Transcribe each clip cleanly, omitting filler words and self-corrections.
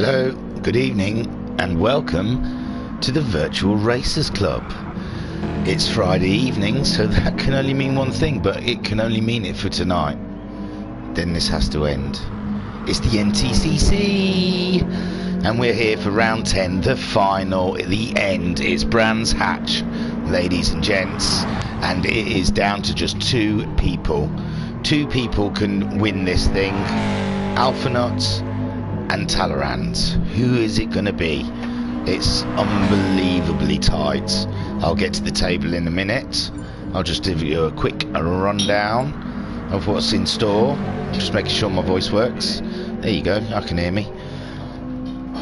Hello, good evening, and welcome to the Virtual Racers Club. It's Friday evening, so that can only mean one thing, but it can only mean it for tonight. Then this has to end. It's the MTCC, and we're here for round 10, the final, the end. It's Brands Hatch, ladies and gents, and it is down to just two people. Two people can win this thing, Alphanaut and Talleyrand. Who is it going to be? It's unbelievably tight. I'll get to the table in a minute. I'll just give you a quick rundown of what's in store. Just making sure my voice works. There you go, I can hear me.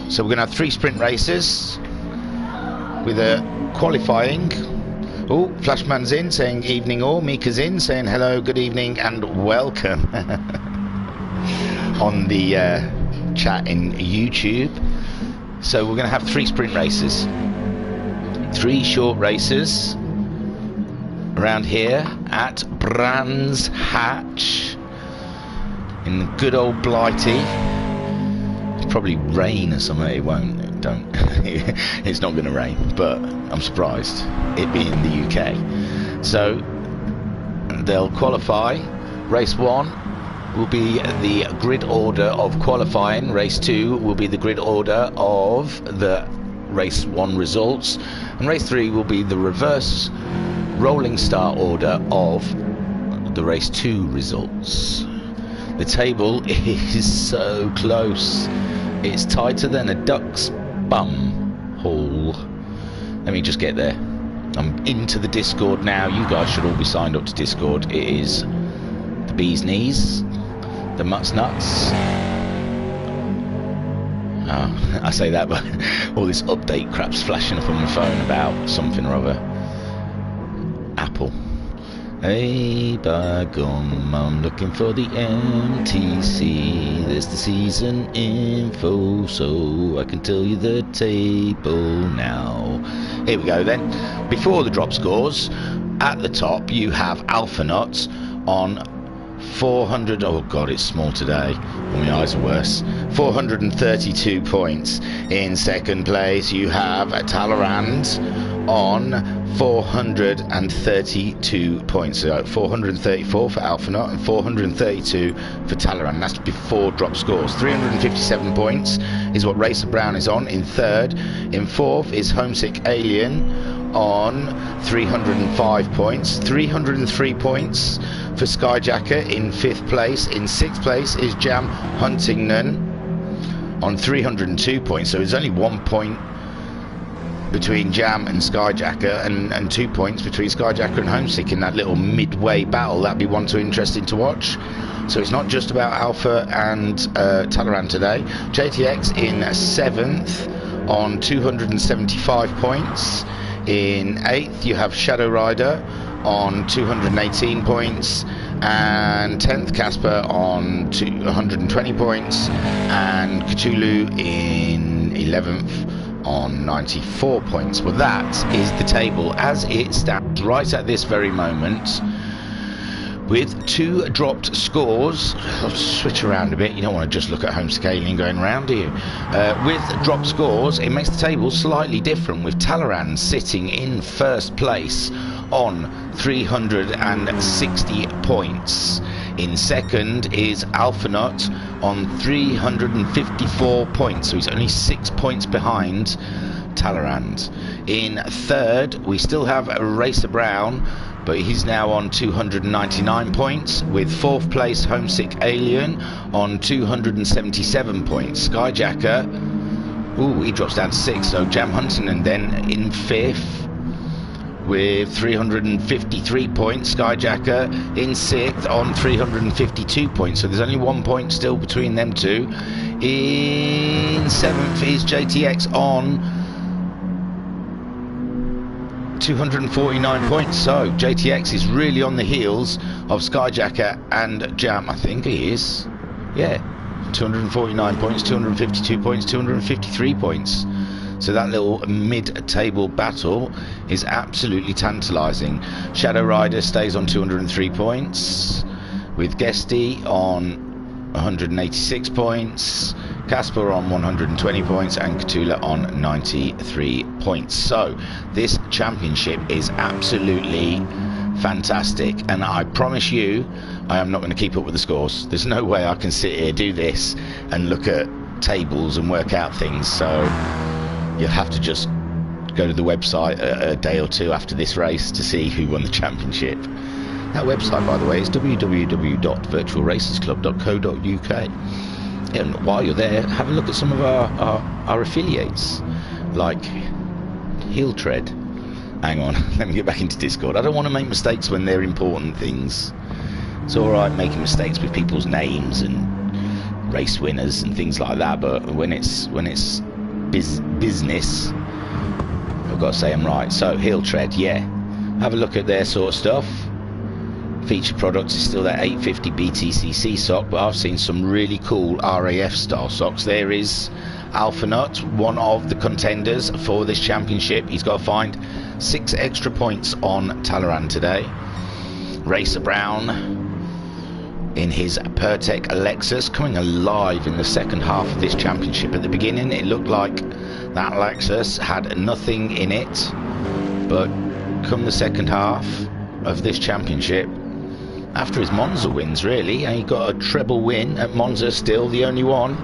So we're going to have 3 sprint races with a qualifying. Oh, Flashman's in saying evening all. Mika's in saying hello, good evening and welcome on the chat in YouTube. So we're going to have 3 sprint races, 3 short races around here at Brands Hatch in the good old Blighty. It's probably rain or something. It won't. Don't. It's not going to rain, but I'm surprised, it being the UK. So they'll qualify. Race 1 will be the grid order of qualifying. Race 2 will be the grid order of the race 1 results, and race 3 will be the reverse rolling start order of the race 2 results. The table is so close, it's tighter than a duck's bum hole. Let me just get there. I'm into the Discord now. You guys should all be signed up to Discord. It is the bee's knees, the mutt's nuts. Oh, I say that, but all this update crap's flashing up on my phone about something or other. Apple. Hey, by gum, I'm looking for the MTC. There's the season info, so I can tell you the table now. Here we go then. Before the drop scores, at the top you have Alphanaut on 400, oh god, it's small today, my eyes are worse, 432 points. In second place you have Talleyrand on 432 points. So 434 for Alphanaut and 432 for Talleyrand. That's before drop scores. 357 points is what Racer Brown is on in third. In fourth is Homesick Alien on 305 points. 303 points for Skyjacker in 5th place. In 6th place is Jam Huntington on 302 points. So there's only 1 point between Jam and Skyjacker, and 2 points between Skyjacker and Homesick in that little midway battle. That'd be one too interesting to watch. So it's not just about Alpha and Talleyrand today. JTX in 7th on 275 points. In 8th you have Shadow Rider on 218 points, and 10th Casper on 120 points, and Cthulhu in 11th on 94 points. Well, that is the table as it stands right at this very moment, with 2 dropped scores. I'll switch around a bit. You don't want to just look at Homesick Alien going around, do you? With dropped scores, it makes the table slightly different, with Talleyrand sitting in 1st place on 360 points. In 2nd is Alphanaut on 354 points, so he's only 6 points behind Talleyrand. In 3rd we still have Racer Brown, but he's now on 299 points, with 4th place Homesick Alien on 277 points. Skyjacker, ooh, he drops down to 6th, so Jam Huntington then in 5th with 353 points. Skyjacker in 6th on 352 points, so there's only 1 point still between them two. In 7th is JTX on 249 points, so JTX is really on the heels of Skyjacker and Jam. I think he is, yeah, 249 points, 252 points, 253 points. So that little mid-table battle is absolutely tantalising. Shadow Rider stays on 203 points, with Guesty on 186 points. Casper on 120 points, and Cthulhu on 93 points. So this championship is absolutely fantastic, and I promise you I am not going to keep up with the scores. There's no way I can sit here, do this and look at tables and work out things, so you'll have to just go to the website a day or two after this race to see who won the championship. That website, by the way, is www.virtualracersclub.co.uk. And while you're there, have a look at some of our affiliates, like Heel Tread. Hang on, let me get back into Discord. I don't want to make mistakes when they're important things. It's alright making mistakes with people's names and race winners and things like that, but when it's business, I've got to say I'm right. So Heel Tread, yeah, have a look at their sort of stuff. Featured products is still that 850 MTCC sock, but I've seen some really cool RAF style socks. There is Alpha Nut, one of the contenders for this championship. He's got to find 6 extra points on Talleyrand today. Racer Brown in his Pertec Lexus, coming alive in the second half of this championship. At the beginning it looked like that Lexus had nothing in it, but come the second half of this championship, after his Monza wins really, and he got a treble win at Monza, still the only one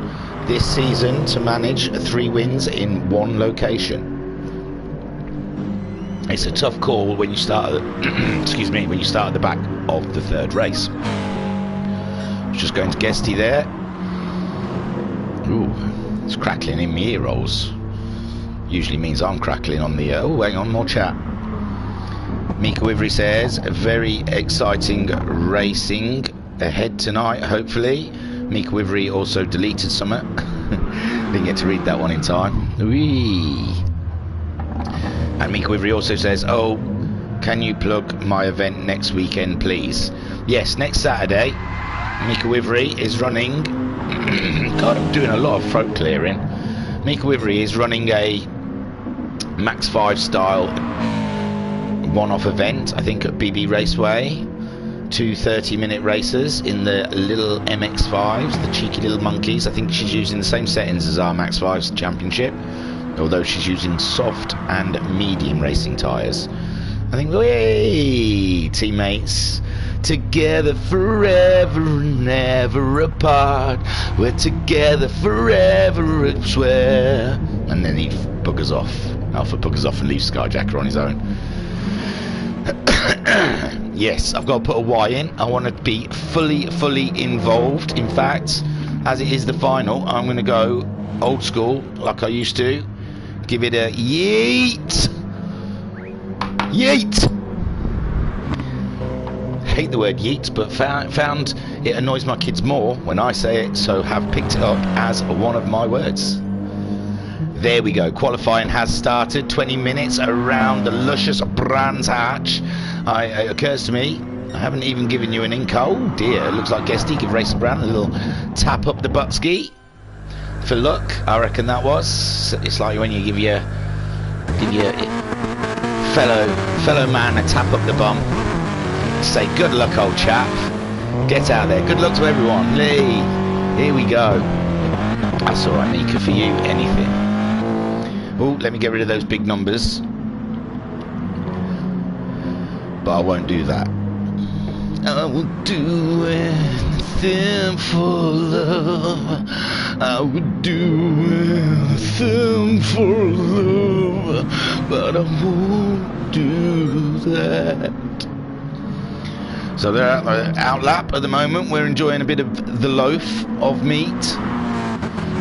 this season to manage 3 wins in one location. It's a tough call when you start excuse me, when you start at the back of the third race. Just going to Guesty there. Ooh, it's crackling in my ear rolls. Usually means I'm crackling on the oh, hang on, more chat. Mika Wivery says, very exciting racing ahead tonight, hopefully. Mika Wivery also deleted something. Didn't get to read that one in time. Whee. And Mika Wivery also says, oh, can you plug my event next weekend, please? Yes, next Saturday, Mika Wivery is running... God, I'm doing a lot of throat clearing. Mika Wivery is running a Max 5 style one-off event, I think at BB Raceway. 2 30-minute races in the little MX5s, the cheeky little monkeys. I think she's using the same settings as our Max 5's championship, although she's using soft and medium racing tyres. I think, hey, teammates, together forever and never apart, we're together forever, I swear. And then he buggers off. Alpha buggers off and leaves Skyjacker on his own. Yes, I've got to put a Y in. I want to be fully involved. In fact, as it is the final, I'm going to go old school like I used to. Give it a yeet. Yeet. Hate the word yeet, but found it annoys my kids more when I say it, so have picked it up as one of my words. There we go, qualifying has started. 20 minutes around the luscious Brands Hatch. It occurs to me, I haven't even given you an inco. Oh dear, it looks like Guesty give Racer Brown a little tap up the butt ski for luck. I reckon that was. It's like when you give your fellow man a tap up the bum. Say good luck, old chap. Get out there. Good luck to everyone. Lee, here we go. That's all right, Mika. For you, anything. Oh, let me get rid of those big numbers. But I won't do that. I will do anything for love. I would do anything for love, but I won't do that. So they're out lap at the moment. We're enjoying a bit of the loaf of meat.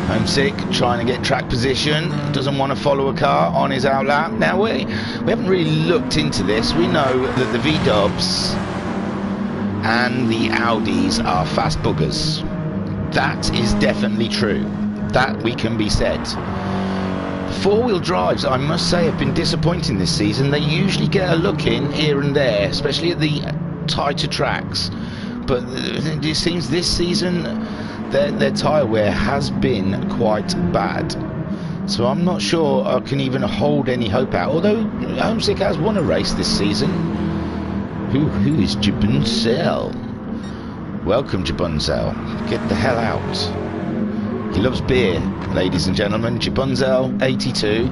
Homesick, trying to get track position, doesn't want to follow a car on his out lap. Now we haven't really looked into this. We know that the V-dubs and the Audis are fast buggers. That is definitely true. That we can be said. Four-wheel drives, I must say, have been disappointing this season. They usually get a look in here and there, especially at the tighter tracks. But it seems this season their tyre wear has been quite bad. So I'm not sure I can even hold any hope out. Although Homesick has won a race this season. Who is Jabunsel? Welcome, Jabunsel. Get the hell out. He loves beer, ladies and gentlemen. Jabunzel, 82.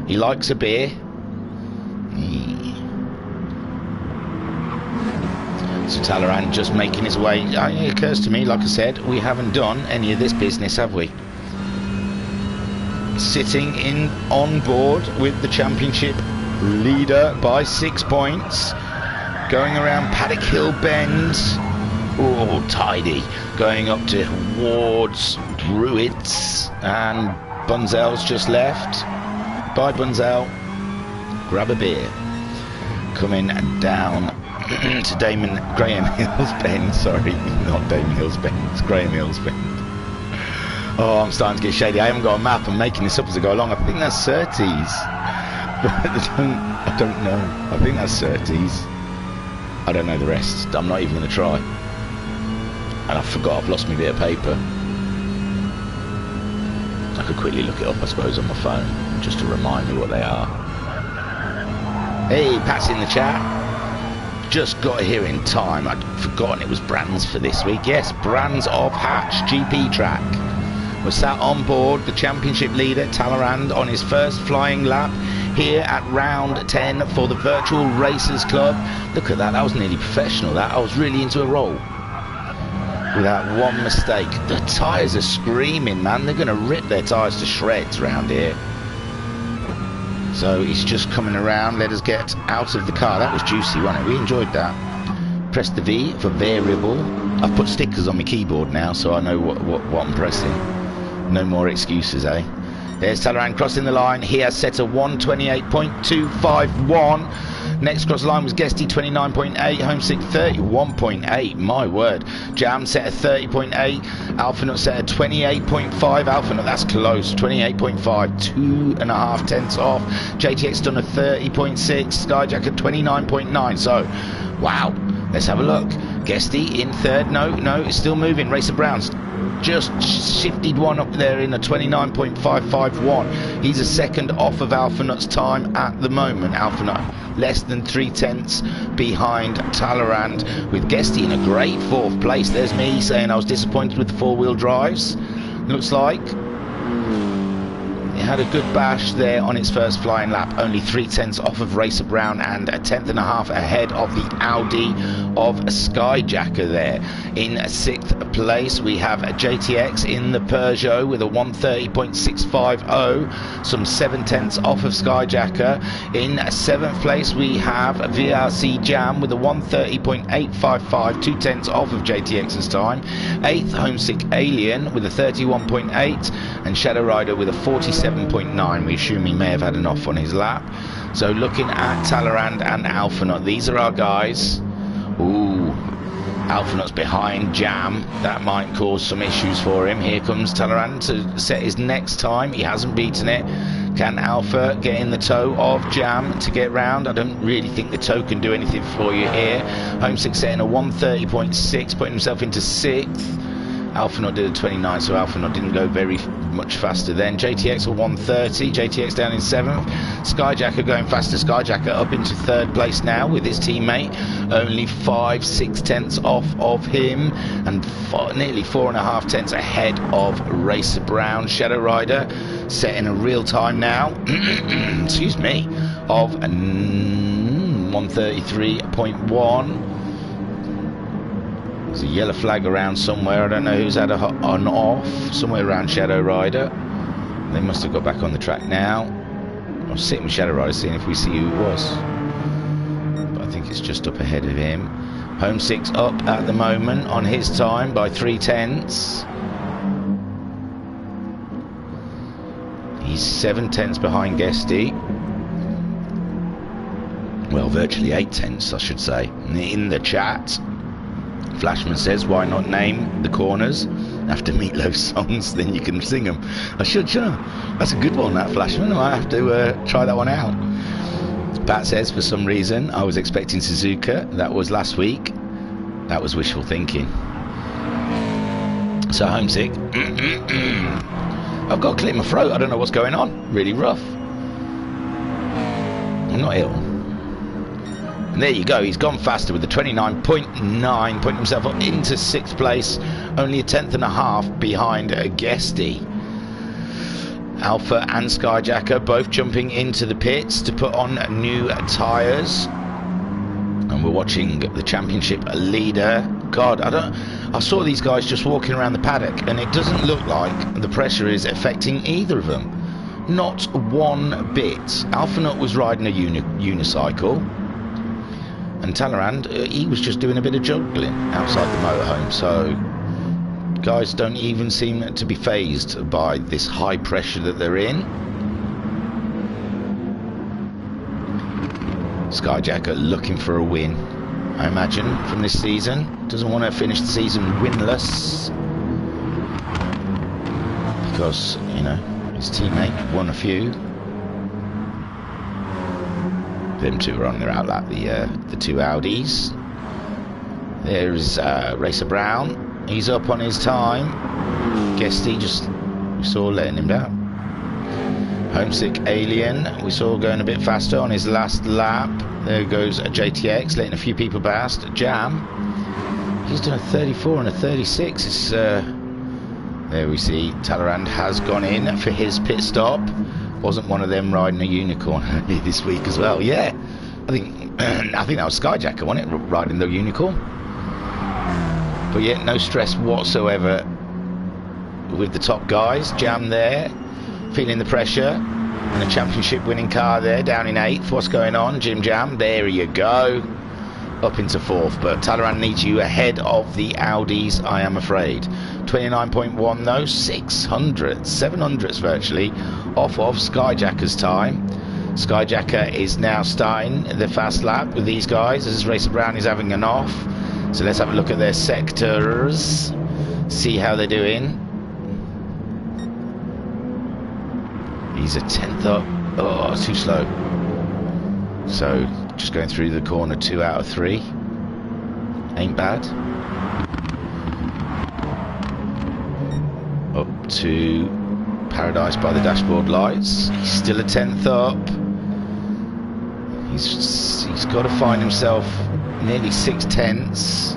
He likes a beer. So Talleyrand just making his way. It occurs to me, like I said, we haven't done any of this business, have we? Sitting in on board with the championship leader by 6 points. Going around Paddock Hill Bend. Oh, tidy. Going up towards Druids. And Bunzel's just left. Bye, Bunzel. Grab a beer. Coming down to Graham Hills Bend. Sorry, not Damon Hills Bend. It's Graham Hills Bend. Oh, I'm starting to get shady. I haven't got a map. I'm making this up as I go along. I think that's Surtees. I don't know. I think that's Surtees. I don't know the rest. I'm not even going to try. And I forgot. I've lost my bit of paper. I could quickly look it up, I suppose, on my phone, just to remind me what they are. Hey, Pat's in the chat. Just got here in time. I'd forgotten it was Brands for this week. Yes, Brands of Hatch GP track. We're sat on board the championship leader Talleyrand on his first flying lap here at round 10 for the Virtual Racers Club. Look at that, that was nearly professional. That I was really into a roll without one mistake. The tyres are screaming, man. They're going to rip their tyres to shreds around here. So he's just coming around. Let us get out of the car. That was juicy, wasn't it? We enjoyed that. Press the V for variable. I've put stickers on my keyboard now, so I know what I'm pressing. No more excuses, eh? There's Talleyrand crossing the line. He has set a 1:28.251. Next cross line was Guesty, 29.8. Homesick, 31.8. My word. Jam set a 30.8. Alphanut set a 28.5. Alphanut, that's close. 28.5. 2.5 tenths off. JTX done a 30.6. Skyjacker, 29.9. So, wow. Let's have a look. Guesty in third. No, it's still moving. Racer Brown's just shifted one up there in a 29.551. He's a second off of Alphanut's time at the moment. Alphanut less than 3 tenths behind Talleyrand, with Guesty in a great 4th place. There's me saying I was disappointed with the 4-wheel drives. Looks like it had a good bash there on its first flying lap. Only 3 tenths off of Racer Brown and a 1.5 ahead of the Audi of Skyjacker there. In 6th place we have a JTX in the Peugeot with a 1:30.650, some 7 tenths off of Skyjacker. In 7th place we have a VRC Jam with a 1:30.855, 2 tenths off of JTX's time. 8th, Homesick Alien with a 31.8, and Shadow Rider with a 47.9. We assume he may have had an off on his lap. So looking at Talleyrand and Alphanut, these are our guys. Ooh, Alphanut's behind Jam. That might cause some issues for him. Here comes Talleyrand to set his next time. He hasn't beaten it. Can Alpha get in the toe of Jam to get round? I don't really think the toe can do anything for you here. Homesick setting a 1:30.6, putting himself into 6th. Alphanut did a 29, so Alphanut didn't go very much faster then. JTX a 1:30, JTX down in 7th. Skyjacker going faster. Skyjacker up into 3rd place now with his teammate. Only 5-6 tenths off of him, and nearly 4.5 tenths ahead of Racer Brown. Shadow Rider setting a real time now, excuse me, of 1:33.1. There's a yellow flag around somewhere. I don't know who's had an off. Somewhere around Shadow Rider. They must have got back on the track now. I'm sitting with Shadow Rider seeing if we see who it was. But I think it's just up ahead of him. Homesick's up at the moment on his time by 3 tenths. He's 7 tenths behind Guesty. Well, virtually 8 tenths, I should say. In the chat, Flashman says, why not name the corners after Meatloaf songs, then you can sing them. I should, shouldn't I? That's a good one, that, Flashman. I might have to try that one out. Pat says, for some reason, I was expecting Suzuka. That was last week. That was wishful thinking. So, Homesick. I've got to clear my throat. I don't know what's going on. Really rough. I'm not ill. And there you go, he's gone faster with the 29.9, putting himself up into 6th place, only a 1/10.5 behind Guesty. Alpha and Skyjacker both jumping into the pits to put on new tyres. And we're watching the championship leader. God, I saw these guys just walking around the paddock, and it doesn't look like the pressure is affecting either of them. Not one bit. Alphanut was riding a unicycle, and Talleyrand, he was just doing a bit of juggling outside the motorhome. So guys don't even seem to be phased by this high pressure that they're in. Skyjacker looking for a win, I imagine, from this season. Doesn't want to finish the season winless, because, you know, his teammate won a few. Them two are on their outlap, the two Audis. There's Racer Brown. He's up on his time. Guesty just, we saw, letting him down. Homesick Alien, we saw going a bit faster on his last lap. There goes a JTX, letting a few people past. Jam, he's done a 34 and a 36. It's, there we see Talleyrand has gone in for his pit stop. Wasn't one of them riding a unicorn this week as well? Yeah, I think that was Skyjacker, wasn't it, riding the unicorn? But yet, no stress whatsoever with the top guys. Jam there, feeling the pressure, and a championship winning car there, down in 8th. What's going on, Jim Jam? There you go, up into 4th. But Talleyrand needs you ahead of the Audis, I am afraid. 29.1 though, 700ths virtually off of Skyjacker's time. Skyjacker is now starting the fast lap with these guys as Racer Brown is having an off. So let's have a look at their sectors, see how they're doing. He's a 10th up. Oh, too slow. So just going through the corner, 2 out of 3. Ain't bad. Up to Paradise by the dashboard lights. He's still a 10th up. He's got to find himself nearly 6/10ths.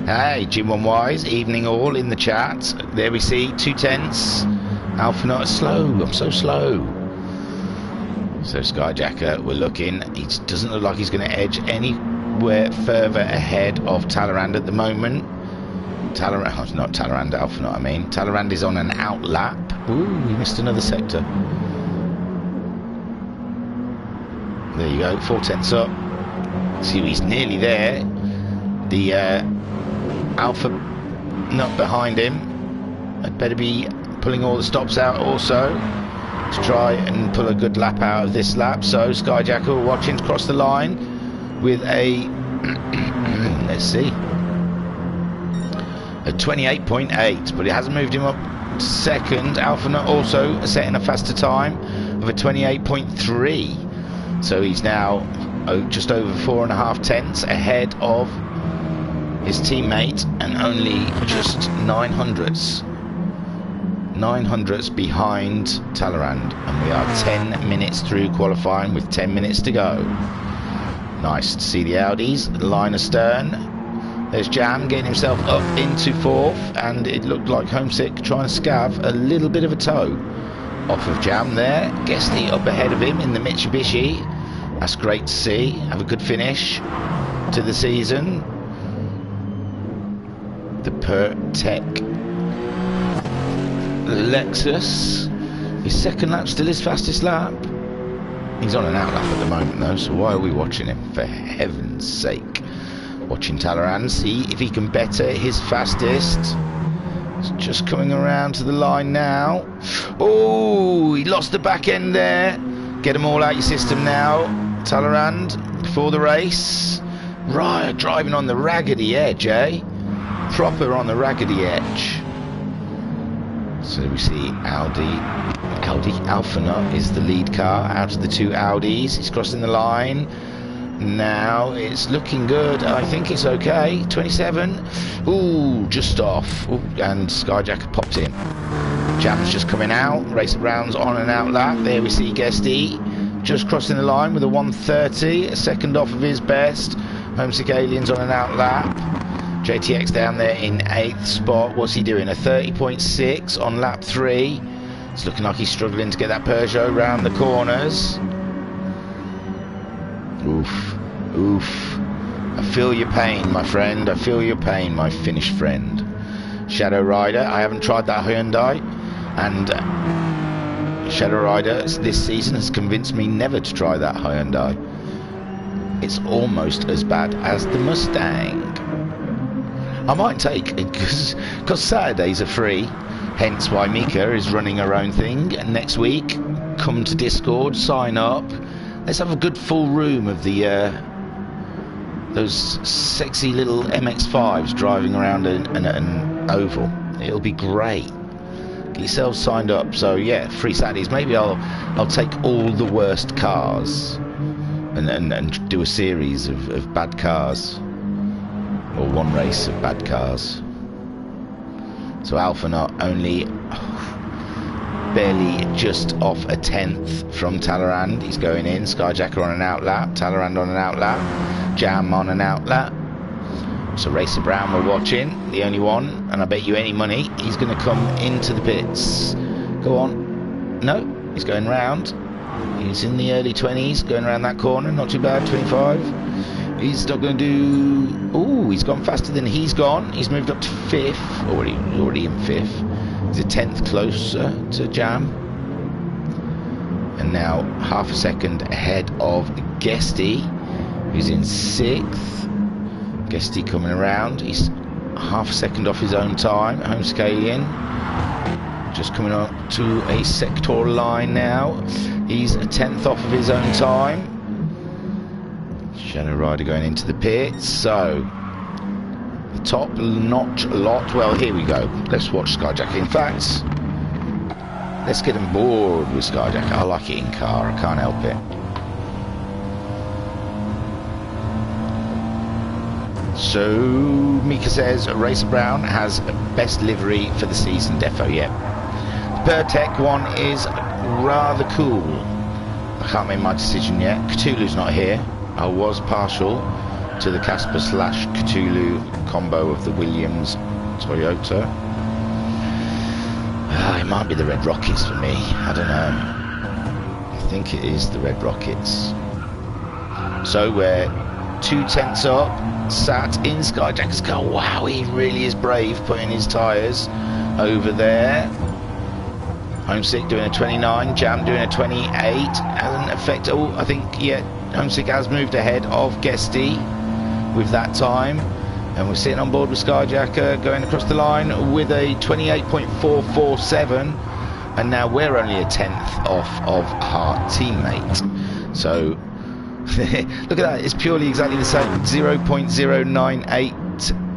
Hey, Jim One Wise, evening all in the chat. There we see 2/10ths. Alphanut slow. I'm so slow. So Skyjacker, we're looking. He doesn't look like he's going to edge anywhere further ahead of Talleyrand at the moment. Talleyrand, not Talleyrand, Alphanut, I mean. Talleyrand is on an outlap. Ooh, he missed another sector. There you go, 4/10ths up. See, he's nearly there. The Alphanut behind him. I'd better be pulling all the stops out also to try and pull a good lap out of this lap. So Skyjacker watching to cross the line with a let's see, a 28.8, but it hasn't moved him up to second. Alphanut also setting a faster time of a 28.3, so he's now just over 4.5 ahead of his teammate, and only just 900ths behind Talleyrand. And we are 10 minutes through qualifying with 10 minutes to go. Nice to see the Audis, line astern. There's Jam getting himself up into 4th, and it looked like Homesick trying to scav a little bit of a toe off of Jam there. Guesty up ahead of him in the Mitsubishi. That's great to see. Have a good finish to the season. The Pertec Lexus, his second lap, still his fastest lap. He's on an outlap at the moment though, so why are we watching him, for heaven's sake? Watching Talleyrand, see if he can better his fastest. He's just coming around to the line now. Oh, he lost the back end there. Get them all out your system now, Talleyrand, before the race. Right, driving on the raggedy edge, eh? Proper on the raggedy edge. So we see Alphanut is the lead car out of the two Audis. He's crossing the line. Now it's looking good. I think it's okay. 27. Ooh, just off. Ooh, and Skyjacker popped in. Jam's just coming out. Racer Brown's on an out lap. There we see Guesty just crossing the line with a 130. A second off of his best. Homesick Alien's on an out lap. JTX down there in 8th spot. What's he doing? A 30.6 on lap 3. It's looking like he's struggling to get that Peugeot round the corners. Oof, oof. I feel your pain, my friend. I feel your pain, my Finnish friend. Shadow Rider, I haven't tried that Hyundai, and Shadow Rider this season has convinced me never to try that Hyundai. It's almost as bad as the Mustang. I might take, because Saturdays are free, hence why Mika is running her own thing. Next week, come to Discord, sign up. Let's have a good full room of the those sexy little MX-5s driving around an oval. It'll be great. Get yourselves signed up. So yeah, free Saturdays. Maybe I'll take all the worst cars and do a series of bad cars, or one race of bad cars. So Alpha not only barely just off a 10th from Talleyrand. He's going in. Skyjacker on an outlap, Talleyrand on an outlap, Jam on an outlap. So Racer Brown we're watching, the only one, and I bet you any money he's going to come into the pits. Go on. No, he's going round. He's in the early 20s, going around that corner, not too bad, 25. He's not going to do... Oh, he's gone faster than he's gone. He's moved up to 5th, already in 5th. He's a 10th closer to Jam. And now half a second ahead of Guesty, who's in 6th. Guesty coming around. He's half a second off his own time. Home scaling. Just coming up to a sector line now. He's a 10th off of his own time. Shadow Rider going into the pits. So the top notch lot. Well, here we go. Let's watch Skyjacker. In fact, let's get on board with Skyjacker. I like it in car. I can't help it. So Mika says Racer Brown has best livery for the season. Defo, yeah. The Pertec one is rather cool. I can't make my decision yet. Cthulhu's not here. I was partial to the Casper / Cthulhu combo of the Williams Toyota. It might be the Red Rockets for me. I don't know. I think it is the Red Rockets. So we're 2/10 up, sat in Skyjacker's car. Wow, he really is brave putting his tyres over there. Homesick doing a 29, Jam doing a 28. Hasn't affected. Oh, I think, yeah, Homesick has moved ahead of Guesty with that time. And we're sitting on board with Skyjacker going across the line with a 28.447. And now we're only a 10th off of our teammate. So look at that, it's purely exactly the same. 0.098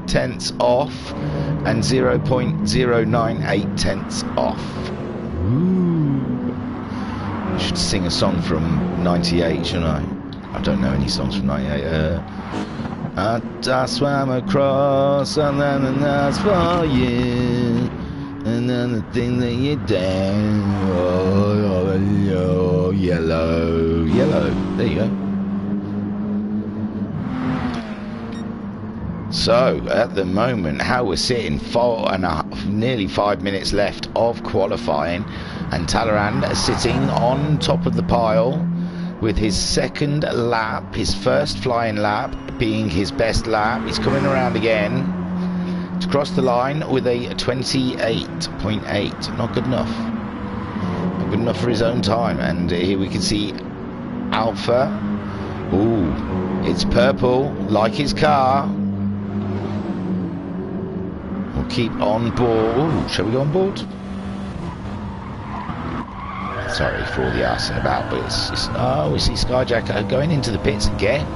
tenths off and 0.098 tenths off. Ooh. I should sing a song from 98, shouldn't I? I don't know any songs from 98. I swam across and then that's for you. And then the thing that you did. Oh, yellow. There you go. So at the moment, how we're sitting, 4.5, nearly 5 minutes left of qualifying, and Talleyrand sitting on top of the pile with his second lap, his first flying lap being his best lap. He's coming around again to cross the line with a 28.8. Not good enough. Not good enough for his own time. And here we can see Alpha. Ooh, it's purple like his car. We'll keep on board. Ooh, shall we go on board? Sorry for all the arsing about, but it's oh, we see Skyjacker going into the pits again.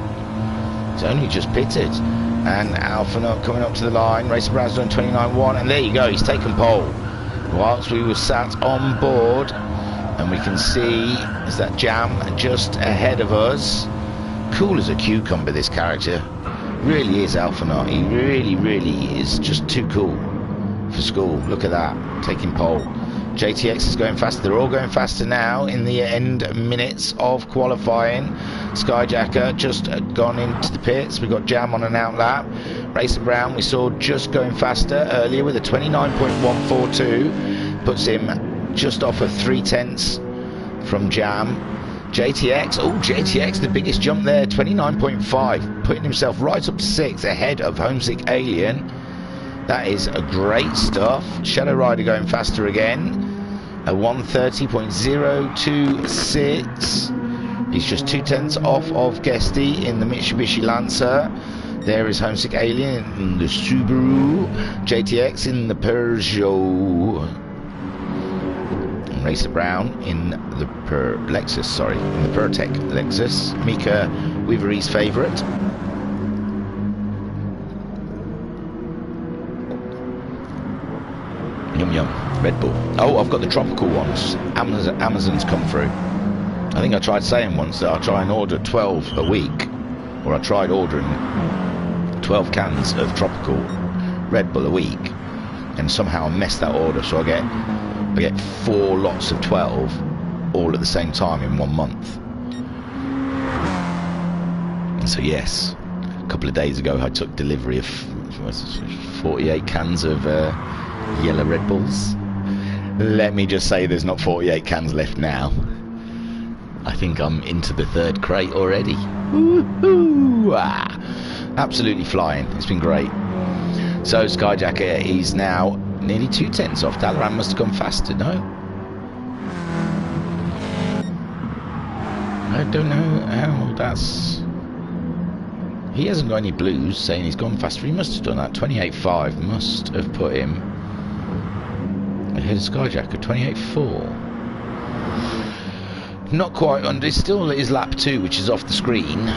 He's only just pitted. And Alpha not coming up to the line. Racer Brown's doing 29.1, and there you go, he's taken pole. Whilst we were sat on board, and we can see is that Jam just ahead of us. Cool as a cucumber, this character. Really is Alpha. He really is just too cool for school. Look at that, taking pole. JTX is going faster. They're all going faster now in the end minutes of qualifying. Skyjacker just gone into the pits. We've got Jam on an outlap. Racer Brown we saw just going faster earlier with a 29.142. Puts him just off of 3/10 from Jam. JTX, oh JTX, the biggest jump there, 29.5, putting himself right up to 6th, ahead of Homesick Alien. That is a great stuff. Shadow Rider going faster again, a 1:30.026. He's just 2/10 off of Guesty in the Mitsubishi Lancer. There is Homesick Alien in the Subaru, JTX in the Peugeot, and Racer Brown in the Lexus, sorry, in the Pertec Lexus. Mika Weavery's favourite. Yum yum, Red Bull. Oh, I've got the tropical ones. Amazon's come through. I think I tried saying once that I'll try and order 12 a week, or I tried ordering 12 cans of tropical Red Bull a week, and somehow I messed that order, so I get 4 lots of 12 all at the same time in 1 month. So yes, a couple of days ago I took delivery of 48 cans of yellow Red Bulls. Let me just say there's not 48 cans left now. I think I'm into the 3rd crate already. Woohoo! Ah. Absolutely flying. It's been great. So Skyjacker is now nearly 2/10 off. Dalaran must have gone faster, no? I don't know how that's... He hasn't got any blues saying he's gone faster. He must have done that. 28.5 must have put him ahead of Skyjacker. 28.4. Not quite under. It's still his lap 2, which is off the screen.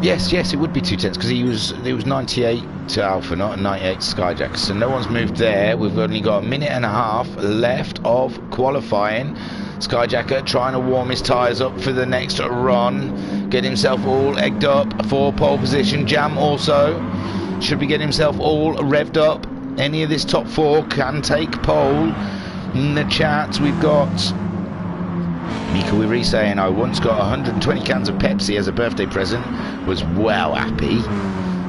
Yes, it would be 2/10 because he was 98 to Alpha, not 98 to Skyjacker. So no one's moved there. We've only got a minute and a half left of qualifying. Skyjacker trying to warm his tyres up for the next run, get himself all egged up for pole position. Jam also should be getting himself all revved up. Any of this top 4 can take pole. In the chat we've got Mika Wiri saying, I once got 120 cans of Pepsi as a birthday present, was well happy.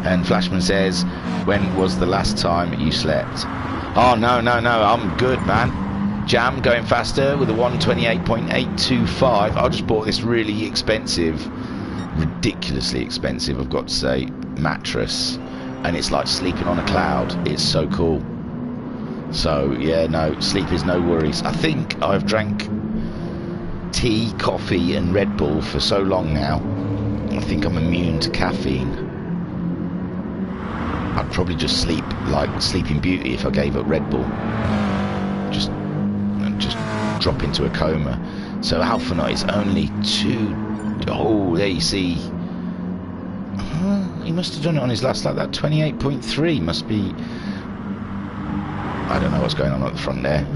And Flashman says, when was the last time you slept? Oh no, I'm good, man. Jam going faster with a 1:28.825. I just bought this really expensive, ridiculously expensive, I've got to say, mattress, and it's like sleeping on a cloud. It's so cool. So yeah, no, sleep is no worries. I think I've drank tea, coffee and Red Bull for so long now, I think I'm immune to caffeine. I'd probably just sleep like Sleeping Beauty if I gave up Red Bull. Just drop into a coma. So Alphanaut is only 2. Oh, there you see. He must have done it on his last lap. That 28.3 must be... I don't know what's going on at the front there.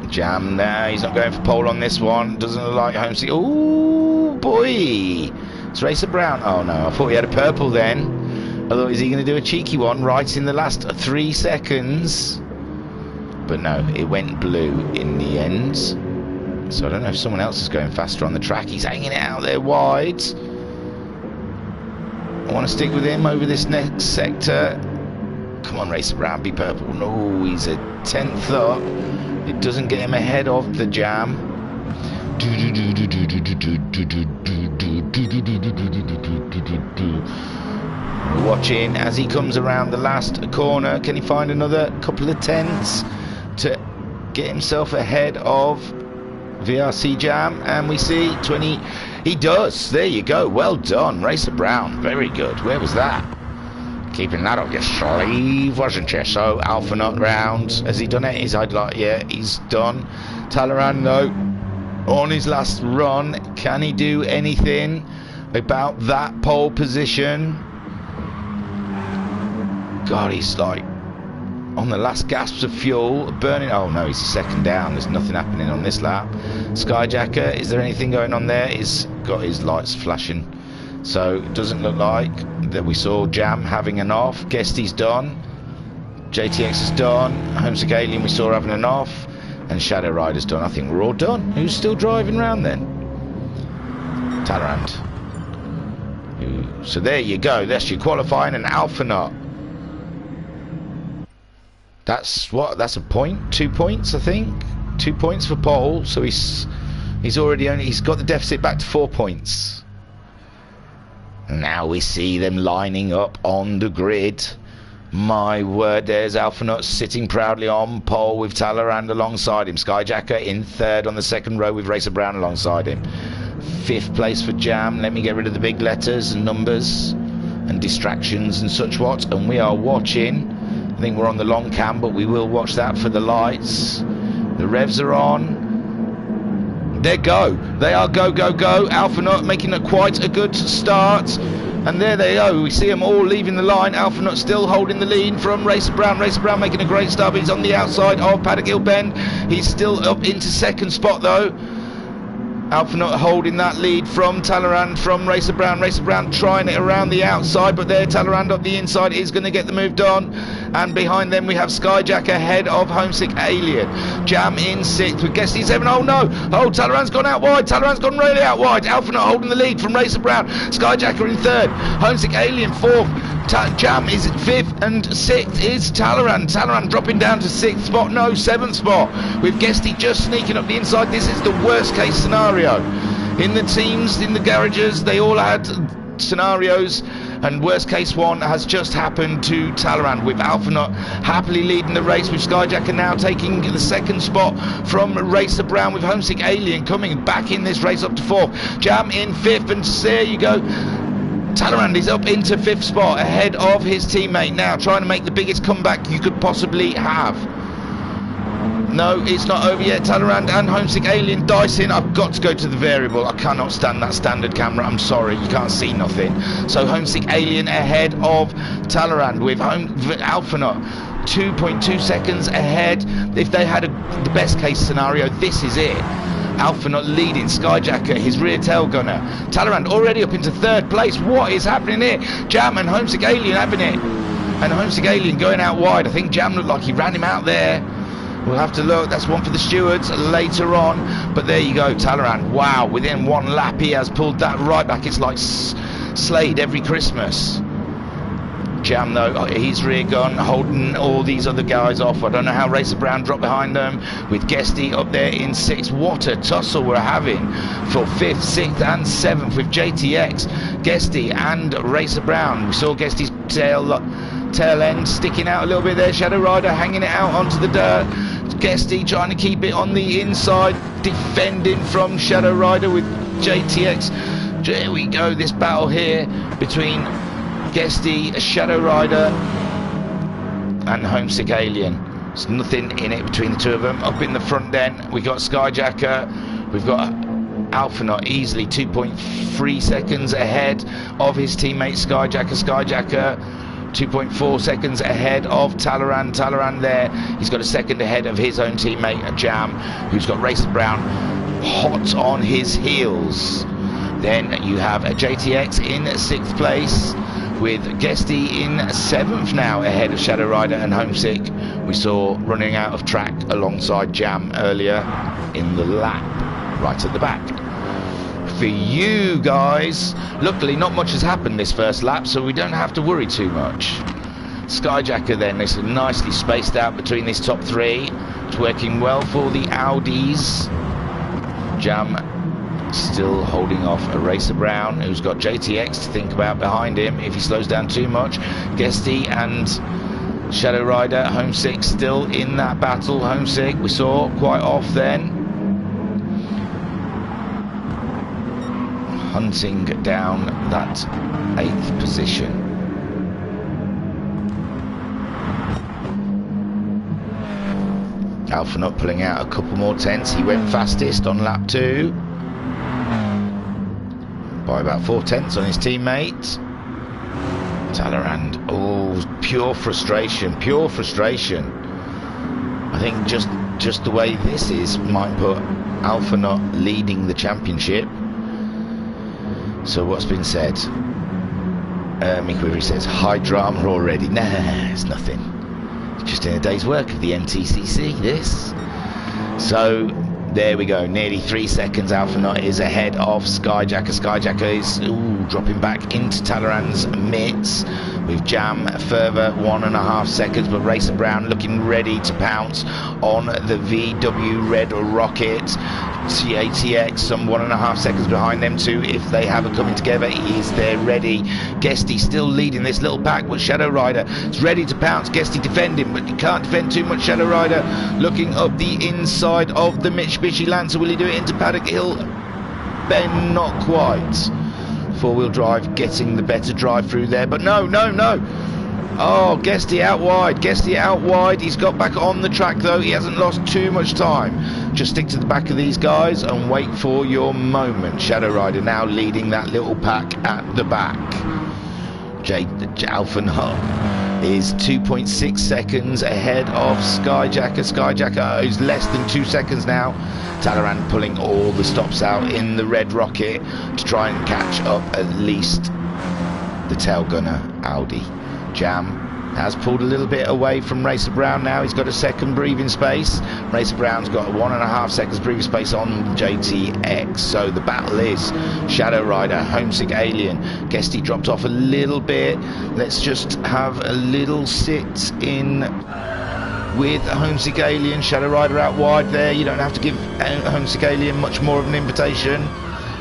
Jam there, he's not going for pole on this one. Doesn't look like Homesick. Oh boy, it's Racer Brown. Oh no, I thought he had a purple then. I thought, is he going to do a cheeky one right in the last 3 seconds? But no, it went blue in the end. So I don't know if someone else is going faster on the track. He's hanging it out there wide. I want to stick with him over this next sector. Come on, Racer Brown, be purple. No, he's a 10th up. It doesn't get him ahead of the Jam. We're watching as he comes around the last corner. Can he find another couple of 10ths to get himself ahead of VRC Jam? And we see 20. He does. There you go. Well done, Racer Brown. Very good. Where was that? Keeping that up your sleeve, wasn't you? So Alphanaut round. Has he done it? He's like, yeah, he's done. Talaran though, on his last run, can he do anything about that pole position? God, he's like on the last gasps of fuel, burning. Oh no, he's 2nd down. There's nothing happening on this lap. Skyjacker, is there anything going on there? He's got his lights flashing. So it doesn't look like that. We saw Jam having an off. Guesty's done. JTX is done. Homesick Alien we saw having an off. And Shadow Rider's done. I think we're all done. Who's still driving around then? Talleyrand. So there you go. That's your qualifying and Alphanaut. That's what? That's a point? 2 points, I think. 2 points for pole. So he's got the deficit back to 4 points. Now we see them lining up on the grid. My word, there's Alphanut sitting proudly on pole with Talleyrand alongside him. Skyjacker in third on the second row with Racer Brown alongside him. 5th place for Jam. Let me get rid of the big letters and numbers and distractions and such what. And we are watching. I think we're on the long cam, but we will watch that for the lights. The revs are on. They go. They are go, go, go. Alphanut making quite a good start. And there they go. We see them all leaving the line. Alphanut still holding the lead from Racer Brown. Racer Brown making a great start, but he's on the outside of Paddock Hill Bend. He's still up into second spot though. Alphanut holding that lead from Talleyrand, from Racer Brown. Racer Brown trying it around the outside, but there Talleyrand up the inside is going to get the move done. And behind them we have Skyjack ahead of Homesick Alien. Jam in 6th with Guesty 7. Oh no! Oh, Talleyrand's gone out wide. Talleyrand's gone really out wide. Alphanut holding the lead from Racer Brown. Skyjacker in 3rd. Homesick Alien 4th. Jam is 5th, and 6th is Talleyrand. Talleyrand dropping down to 6th spot. No, 7th spot. With Guesty just sneaking up the inside. This is the worst case scenario. In the teams, in the garages, they all had scenarios, and worst case one has just happened to Talleyrand, with Alphanut happily leading the race, with Skyjacker now taking the 2nd spot from Racer Brown, with Homesick Alien coming back in this race up to 4th. Jam in 5th, and there you go. Talleyrand is up into 5th spot ahead of his teammate now, trying to make the biggest comeback you could possibly have. No, it's not over yet. Talleyrand and Homesick Alien dicing. I've got to go to the variable. I cannot stand that standard camera. I'm sorry, you can't see nothing. So Homesick Alien ahead of Talleyrand, with Alphanut 2.2 seconds ahead. If they had the best case scenario, this is it. Alphanut leading Skyjacker, his rear tail gunner. Talleyrand already up into 3rd place. What is happening here? Jam and Homesick Alien having it. And Homesick Alien going out wide. I think Jam looked like he ran him out there. We'll have to look. That's one for the stewards later on. But there you go, Talleyrand. Wow, within 1 lap he has pulled that right back. It's like Slade every Christmas. Jam though, he's rear gun, holding all these other guys off. I don't know how Racer Brown dropped behind them, with Guesty up there in 6th. What a tussle we're having for 5th, 6th and 7th, with JTX, Guesty and Racer Brown. We saw Guesty's tail end sticking out a little bit there. Shadow Rider hanging it out onto the dirt. Guesty trying to keep it on the inside, defending from Shadow Rider with JTX. There we go, this battle here between Guesty, Shadow Rider and Homesick Alien. There's nothing in it between the two of them. Up in the front then, we got Skyjacker, we've got Alphanut easily 2.3 seconds ahead of his teammate Skyjacker. Skyjacker 2.4 seconds ahead of Talleyrand. Talleyrand there, he's got a second ahead of his own teammate Jam, who's got Racer Brown hot on his heels. Then you have a JTX in 6th place, with Guesty in 7th now ahead of Shadow Rider and Homesick. We saw running out of track alongside Jam earlier in the lap, right at the back. For you guys, luckily not much has happened this first lap, so we don't have to worry too much. Skyjacker then is nicely spaced out between this top 3. It's working well for the Audis. Jam still holding off a Racer Brown, who's got JTX to think about behind him if he slows down too much. Guesty and Shadow Rider, Homesick still in that battle. Homesick we saw quite off then, hunting down that 8th position. Alphanut pulling out a couple more tenths. He went fastest on lap 2 by about 4 tenths on his teammate. Talleyrand, oh, pure frustration, pure frustration. I think just the way this is might put Alphanut leading the championship. So what's been said? Mick Wivery says, high drama already. Nah, it's nothing. It's just in a day's work of the MTCC, this. So there we go, nearly 3 seconds. Alphanut is ahead of Skyjacker. Skyjacker is dropping back into Talleyrand's mitts. with Jam further 1.5 seconds, but Racer Brown looking ready to pounce on the VW Red Rocket. CATX some 1.5 seconds behind them too. If they have it coming together, he is there ready. Guesty still leading this little pack, but Shadow Rider is ready to pounce. Guesty defending, but he can't defend too much. Shadow Rider looking up the inside of the Mitsubishi Lancer. Will he do it into Paddock Hill? Ben, not quite. Four-wheel drive getting the better drive through there, but no. Oh, Guesty out wide. Guesty out wide. He's got back on the track though. He hasn't lost too much time. Just stick to the back of these guys and wait for your moment. Shadow Rider now leading that little pack at the back. Alpha Nut is 2.6 seconds ahead of Skyjacker. Skyjacker is less than 2 seconds now. Talleyrand pulling all the stops out in the Red Rocket to try and catch up at least the tail gunner Audi. Jam has pulled a little bit away from Racer Brown now. He's got a second breathing space. Racer Brown's got 1.5 seconds breathing space on JTX. So the battle is Shadow Rider, Homesick Alien. Guesty dropped off a little bit. Let's just have a little sit in with Homesick Alien. Shadow Rider out wide there. You don't have to give Homesick Alien much more of an invitation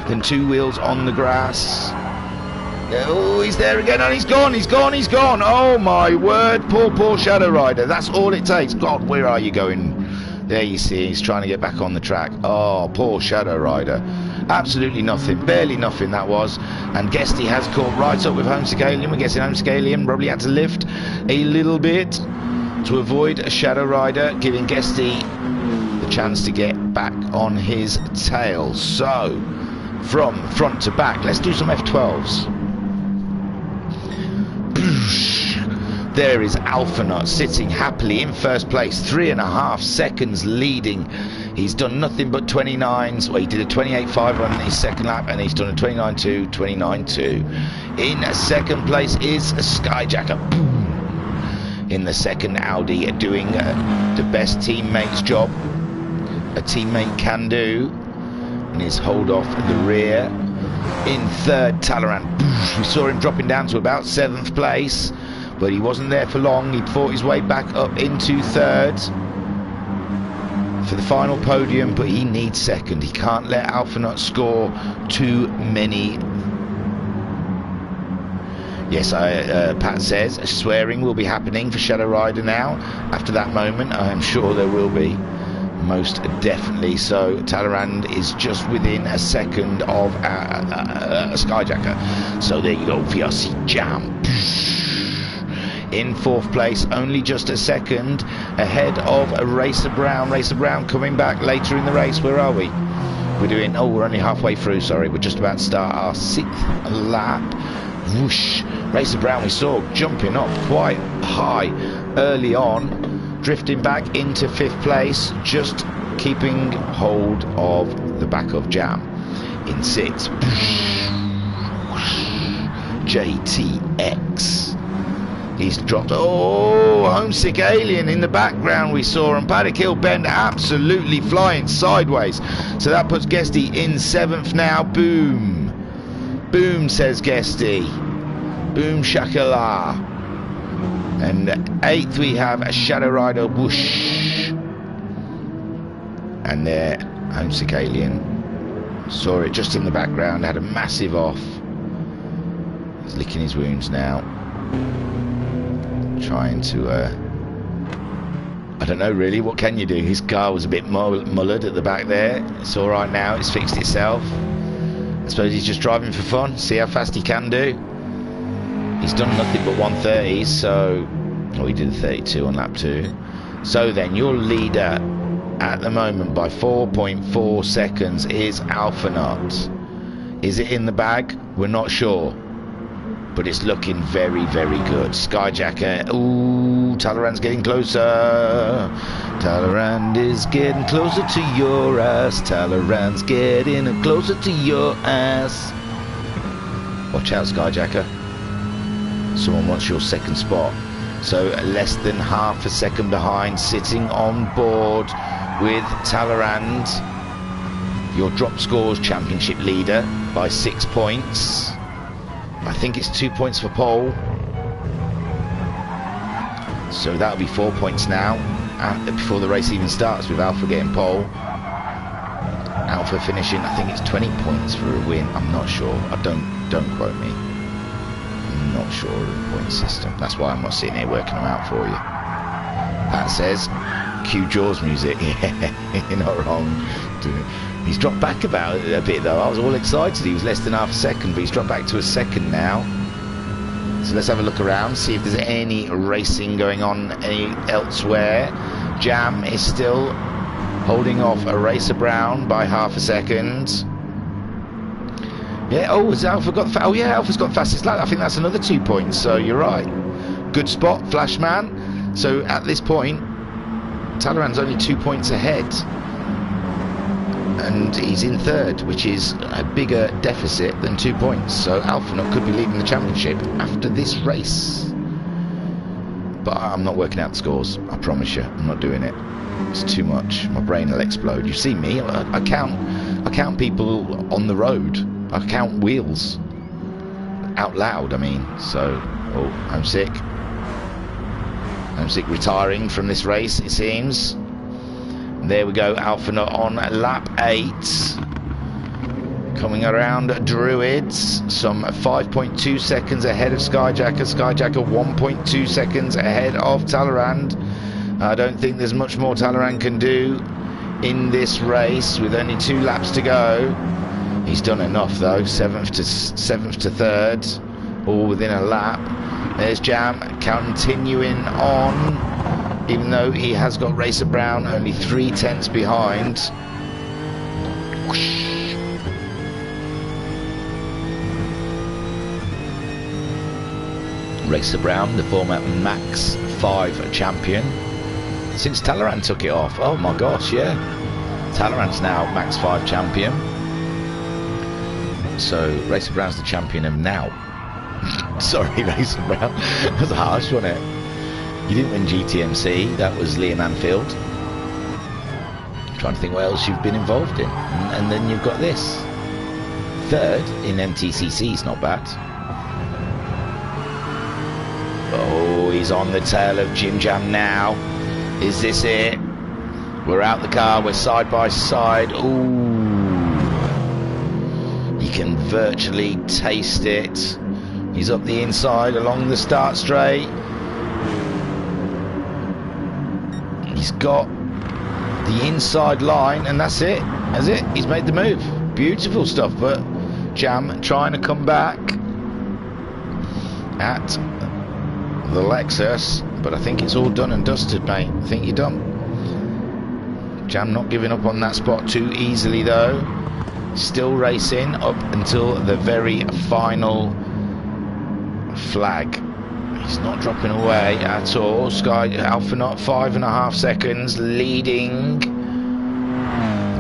than 2 wheels on the grass. Oh, he's there again, and he's gone. Oh my word, poor Shadow Rider. That's all it takes. God, where are you going? There you see, he's trying to get back on the track. Oh, poor Shadow Rider. Absolutely nothing, barely nothing that was. And Guesty has caught right up with Homesick Alien. We're guessing Homesick Alien probably had to lift a little bit to avoid a Shadow Rider, giving Guesty the chance to get back on his tail. So, from front to back, let's do some F12s. There is Alpha Nut sitting happily in first place, 3.5 seconds leading. He's done nothing but 29s. Well, he did a 28.5 on his second lap, and he's done a 29.2, 29.2. In second place is Skyjacker. Boom. In the second, Audi doing the best teammate's job a teammate can do, and his hold off the rear. In third, Talleyrand. We saw him dropping down to about 7th place, but he wasn't there for long. He fought his way back up into third for the final podium, but he needs second. He can't let Alpha Nut score too many. Yes, Pat says swearing will be happening for Shadow Rider now. After that moment, I am sure there will be. Most definitely. So Talleyrand is just within a second of Skyjacker. So there you go, VRC Jam. In 4th place, only just a second ahead of Racer Brown. Racer Brown coming back later in the race. Where are we? We're doing, oh, we're only halfway through, sorry. We're just about to start our 6th lap. Whoosh. Racer Brown we saw jumping up quite high early on, drifting back into 5th place, just keeping hold of the back of Jam. In 6th, JTX. He's dropped. Oh, Homesick Alien in the background we saw, and Paddock Hill Bend absolutely flying sideways. So that puts Guesty in 7th now. Boom. Boom, says Guesty. Boom shakala. And 8th we have a Shadow Rider. Whoosh. And there, Homesick Alien. Saw it just in the background, had a massive off. He's licking his wounds now. Trying to I don't know really, what can you do? His car was a bit mullered at the back there. It's alright now, it's fixed itself. I suppose he's just driving for fun, see how fast he can do. He's done nothing but 130s, so he did a 32 on lap 2. So then your leader at the moment by 4.4 seconds is Alpha Nut. Is it in the bag? We're not sure, but it's looking very, very good. Skyjacker, ooh, Talleyrand's getting closer. Talleyrand is getting closer to your ass. Talleyrand's getting closer to your ass. Watch out, Skyjacker. Someone wants your second spot. So less than half a second behind, sitting on board with Talleyrand. Your drop scores championship leader by 6 points. I think it's 2 points for pole. So that'll be 4 points now, before the race even starts, with Alpha getting pole. Alpha finishing, I think it's 20 points for a win. I'm not sure. Don't quote me. I'm not sure of the point system. That's why I'm not sitting here working them out for you. That says cue Jaws music. Yeah, you're not wrong. He's dropped back about a bit though. I was all excited. He was less than half a second, but he's dropped back to a second now. So let's have a look around, see if there's any racing going on elsewhere. Jam is still holding off a Racer Brown by half a second. Yeah, oh, has Alpha got oh yeah, Alpha's got fastest lap. I think that's another 2 points, so you're right. Good spot, Flashman. So at this point, Talleyrand's only 2 points ahead. And he's in third, which is a bigger deficit than 2 points. So Alphanut could be leading the championship after this race. But I'm not working out the scores, I promise you. I'm not doing it. It's too much. My brain will explode. You see me, I count people on the road. I count wheels. Out loud, I mean. So, oh, I'm sick. I'm sick retiring from this race, it seems. There we go, Alphanut on lap 8. Coming around Druids, some 5.2 seconds ahead of Skyjacker. Skyjacker 1.2 seconds ahead of Talleyrand. I don't think there's much more Talleyrand can do in this race with only 2 laps to go. He's done enough though, 7th to 3rd, all within a lap. There's Jam continuing on. Even though he has got Racer Brown only 3/10 behind. Whoosh. Racer Brown, the former Max 5 champion. Since Talleyrand took it off. Oh my gosh, yeah. Talleyrand's now Max 5 champion. So Racer Brown's the champion of now. Sorry, Racer Brown. That was harsh, wasn't it? You didn't win GTMC, that was Liam Anfield. I'm trying to think what else you've been involved in. And then you've got this. 3rd in MTCC is not bad. Oh, he's on the tail of Jim Jam now. Is this it? We're out the car, we're side by side. Ooh. You can virtually taste it. He's up the inside along the start straight. He's got the inside line, and that's it. That's it. He's made the move. Beautiful stuff. But Jam trying to come back at the Lexus. But I think it's all done and dusted, mate. I think you're done. Jam not giving up on that spot too easily, though. Still racing up until the very final flag. He's not dropping away at all. Alphanut 5.5 seconds leading.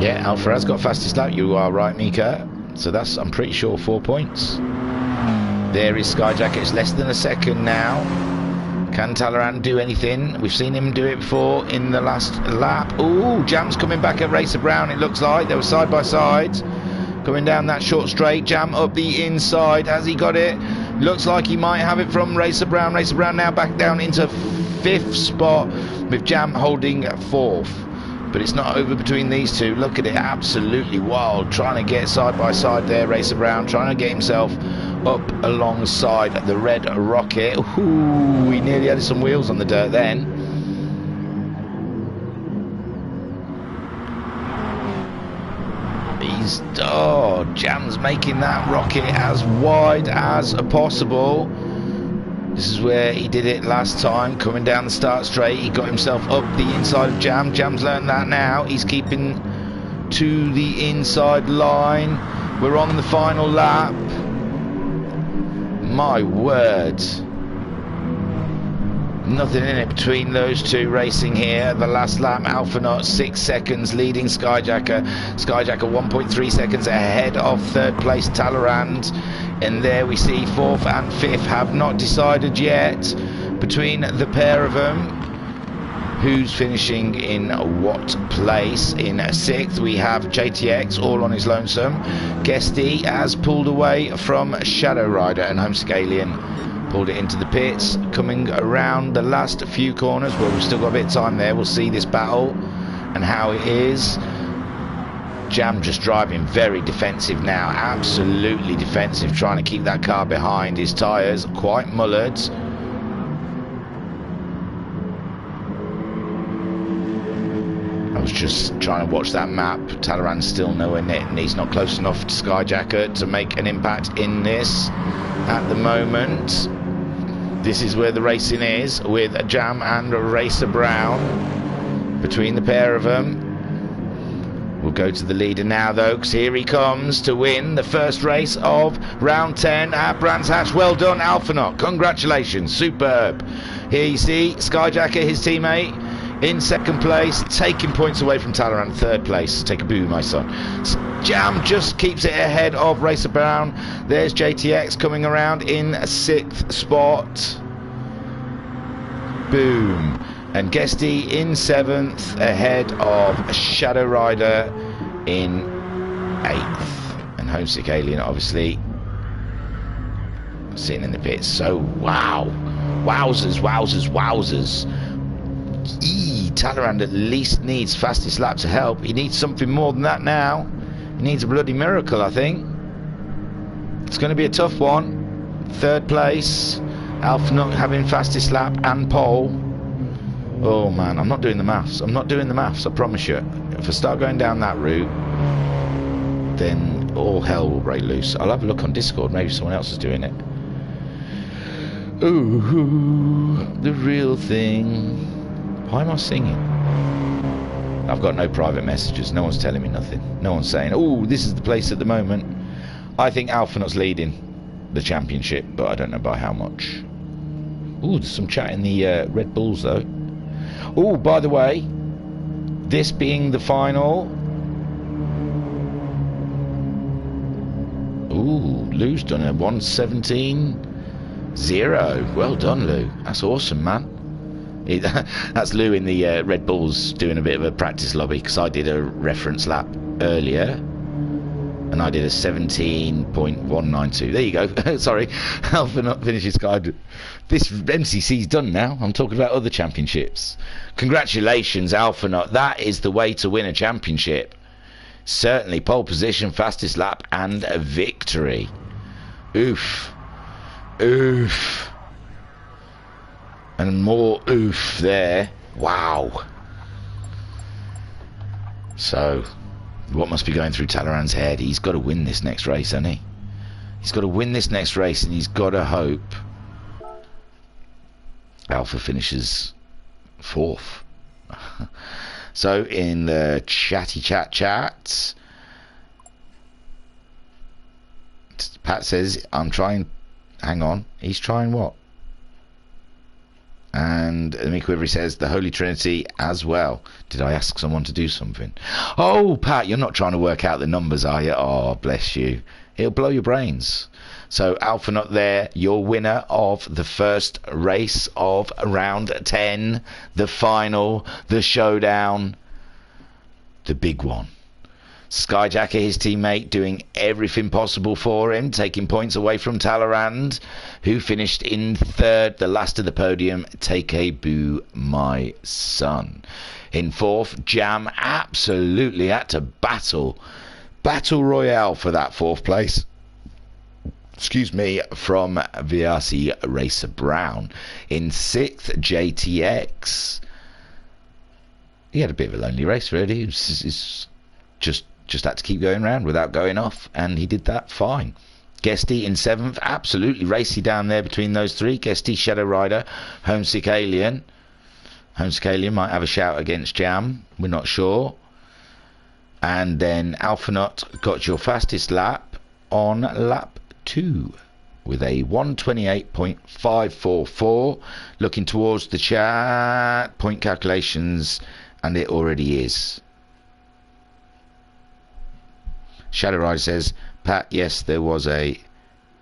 Yeah, Alpha has got fastest lap. You are right, Mika. So that's, I'm pretty sure, 4 points. There is Skyjacker. It's less than a second now. Can Talleyrand do anything? We've seen him do it before in the last lap. Ooh, Jam's coming back at Racer Brown, it looks like. They were side by side. Coming down that short straight. Jam up the inside. Has he got it? Looks like he might have it from Racer Brown. Racer Brown now back down into 5th spot with Jam holding 4th. But it's not over between these two. Look at it, absolutely wild. Trying to get side by side there, Racer Brown. Trying to get himself up alongside the Red Rocket. Ooh, he nearly had some wheels on the dirt then. Oh, Jam's making that rocket as wide as possible. This is where he did it last time, coming down the start straight. He got himself up the inside of Jam. Jam's learned that now. He's keeping to the inside line. We're on the final lap. My word. Nothing in it between those two racing here. The last lap, Alphanut 6 seconds leading Skyjacker. Skyjacker 1.3 seconds ahead of 3rd place Talleyrand. And there we see 4th and 5th have not decided yet between the pair of them. Who's finishing in what place? In 6th we have JTX all on his lonesome. Guesty has pulled away from Shadow Rider and Homescalian Pulled it into the pits, coming around the last few corners. Well, we've still got a bit of time there. We'll see this battle and how it is. Jam just driving very defensive now, absolutely defensive, trying to keep that car behind. His tyres quite mullered. I was just trying to watch that map. Talleyrand's still nowhere near, and he's not close enough to Skyjacker to make an impact in this at the moment. This is where the racing is, with Jam and Racer Brown between the pair of them. We'll go to the leader now, though, because here he comes to win the first race of round 10 at Brands Hatch. Well done, Alphanaut. Congratulations. Superb. Here you see Skyjacker, his teammate, in second place, taking points away from Talleyrand. Third place. Take a boo, my son. Jam just keeps it ahead of Racer Brown. There's JTX coming around in 6th spot. Boom. And Guesty in 7th, ahead of Shadow Rider in 8th. And Homesick Alien, obviously, sitting in the pits. So, wow. Wowzers, wowzers, wowzers. Talleyrand at least needs fastest lap to help. He needs something more than that now. He needs a bloody miracle, I think. It's going to be a tough one. 3rd place. Alphanaut having fastest lap and pole. Oh man, I'm not doing the maths. I'm not doing the maths, I promise you. If I start going down that route, then all hell will break loose. I'll have a look on Discord, maybe someone else is doing it. Ooh, the real thing. Why am I singing? I've got no private messages, no one's telling me nothing. No one's saying, oh, this is the place at the moment. I think Alphanaut's leading the championship, but I don't know by how much. Ooh, there's some chat in the Red Bulls though. Oh, by the way, this being the final. Ooh, Lou's done a 1:17.0. Well done, Lou. That's awesome, man. That's Lou in the Red Bulls doing a bit of a practice lobby, because I did a reference lap earlier. And I did a 17.192. There you go. Sorry, Alphanaut finishes guide. This MCC's done now. I'm talking about other championships. Congratulations, Alphanaut. That is the way to win a championship. Certainly, pole position, fastest lap, and a victory. Oof. Oof. And more oof there. Wow. So, what must be going through Talleyrand's head? He's got to win this next race, hasn't he? He's got to win this next race, and he's got to hope Alpha finishes 4th. So in the chatty chat, Pat says, I'm trying. Hang on, he's trying what? And Mick Quivery says the Holy Trinity as well. Did I ask someone to do something? Oh, Pat, you're not trying to work out the numbers, are you? Oh, bless you. It'll blow your brains. So, Alphanaut there, your winner of the first race of round 10, the final, the showdown, the big one. Skyjacker, his teammate, doing everything possible for him, taking points away from Talleyrand, who finished in 3rd, the last of the podium. Take a boo, my son. In 4th, Jam absolutely had to battle royale for that 4th place. Excuse me, from VRC Racer Brown. In 6th, JTX. He had a bit of a lonely race, really. It's just had to keep going round without going off, and he did that fine. Guesty in 7th, absolutely racy down there between those three. Guesty, Shadow Rider, Homesick Alien. Homesick Alien might have a shout against Jam, we're not sure. And then Alphanaut got your fastest lap on lap 2 with a 1:28.544. Looking towards the chat, point calculations, and it already is. Shadow Rider says, Pat, yes, there was a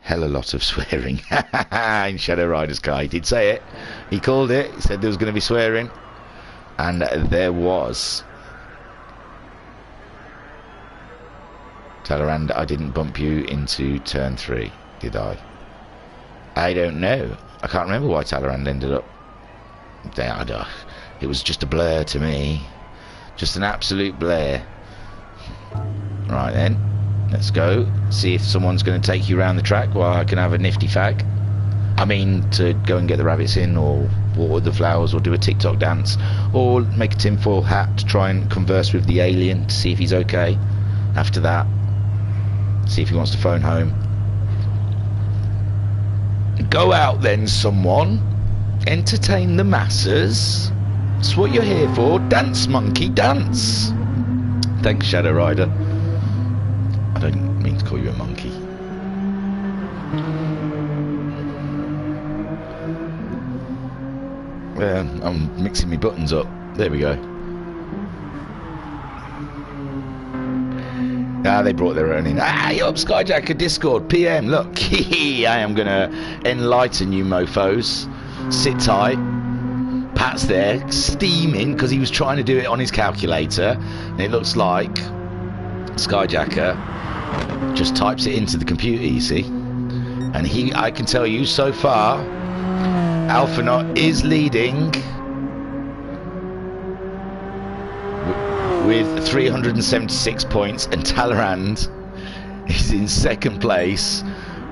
hell of a lot of swearing in Shadow Rider's car. He did say it. He called it. He said there was going to be swearing. And there was. Talleyrand, I didn't bump you into turn 3, did I? I don't know. I can't remember why Talleyrand ended up there. It was just a blur to me. Just an absolute blur. Right then, let's go. See if someone's going to take you around the track while I can have a nifty fag. I mean, to go and get the rabbits in, or water the flowers, or do a TikTok dance, or make a tinfoil hat to try and converse with the alien to see if he's okay. After that, see if he wants to phone home. Go out then, someone. Entertain the masses. That's what you're here for. Dance, monkey, dance. Thanks, Shadow Rider. I don't mean to call you a monkey. I'm mixing my buttons up. There we go. Ah, they brought their own in. Ah, you're up, Skyjacker Discord, PM, look. I am going to enlighten you mofos. Sit tight. Pat's there, steaming, because he was trying to do it on his calculator. And it looks like Skyjacker just types it into the computer, you see. And I can tell you, so far, Alphanot is leading with 376 points, and Talleyrand is in second place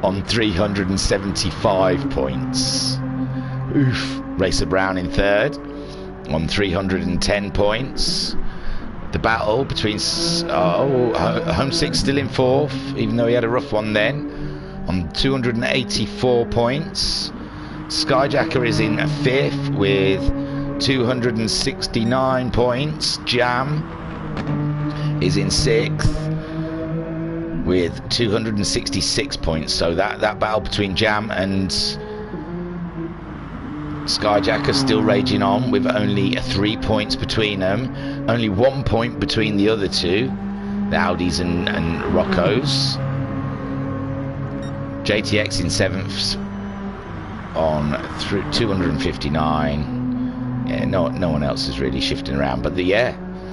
on 375 points. Oof. Racer Brown in third on 310 points. The battle between Homesick still in fourth, even though he had a rough one then, on 284 points. Skyjacker is in fifth with 269 points. Jam is in sixth with 266 points. So that battle between Jam and Skyjacker still raging on, with only 3 points between them. Only 1 point between the other two, the Audis and Roccos. JTX in seventh on 259. Yeah, no one else is really shifting around, but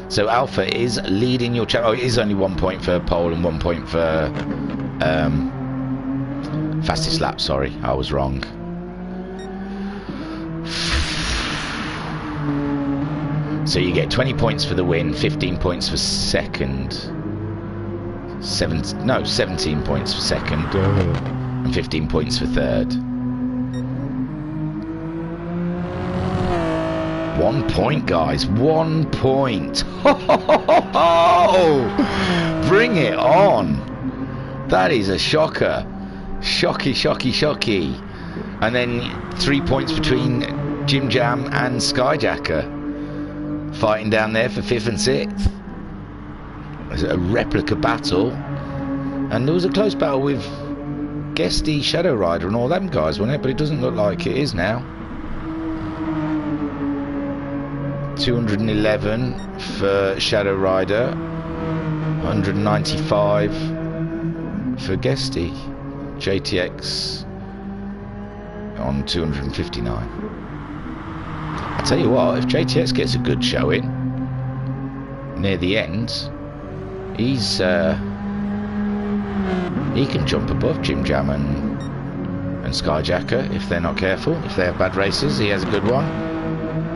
so Alpha is leading your channel. Oh, it is only 1 point for pole and 1 point for fastest lap. Sorry, I was wrong. So you get 20 points for the win, 15 points for second, 17 points for second, and 15 points for third. 1 point, guys. 1 point. Bring it on. That is a shocker. Shocky, shocky, shocky. And then 3 points between Jim Jam and Skyjacker, fighting down there for 5th and 6th. It's a replica battle, and there was a close battle with Guesty, Shadow Rider and all them guys, wasn't it? But it doesn't look like it is now. 211 for Shadow Rider, 195 for Guesty. JTX on 259. I tell you what, if JTX gets a good showing near the end, he can jump above Jim Jam and Skyjacker if they're not careful. If they have bad races, he has a good one.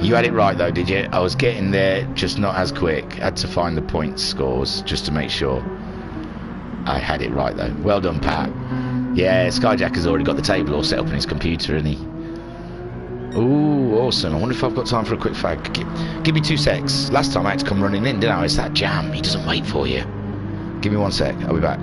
You had it right though, did you? I was getting there, just not as quick. Had to find the point scores just to make sure I had it right though. Well done, Pat. Yeah, Skyjacker's already got the table all set up in his computer, and he... Ooh, awesome. I wonder if I've got time for a quick fag. Give me 2 secs. Last time I had to come running in, didn't I? It's that Jam. He doesn't wait for you. Give me 1 sec. I'll be back.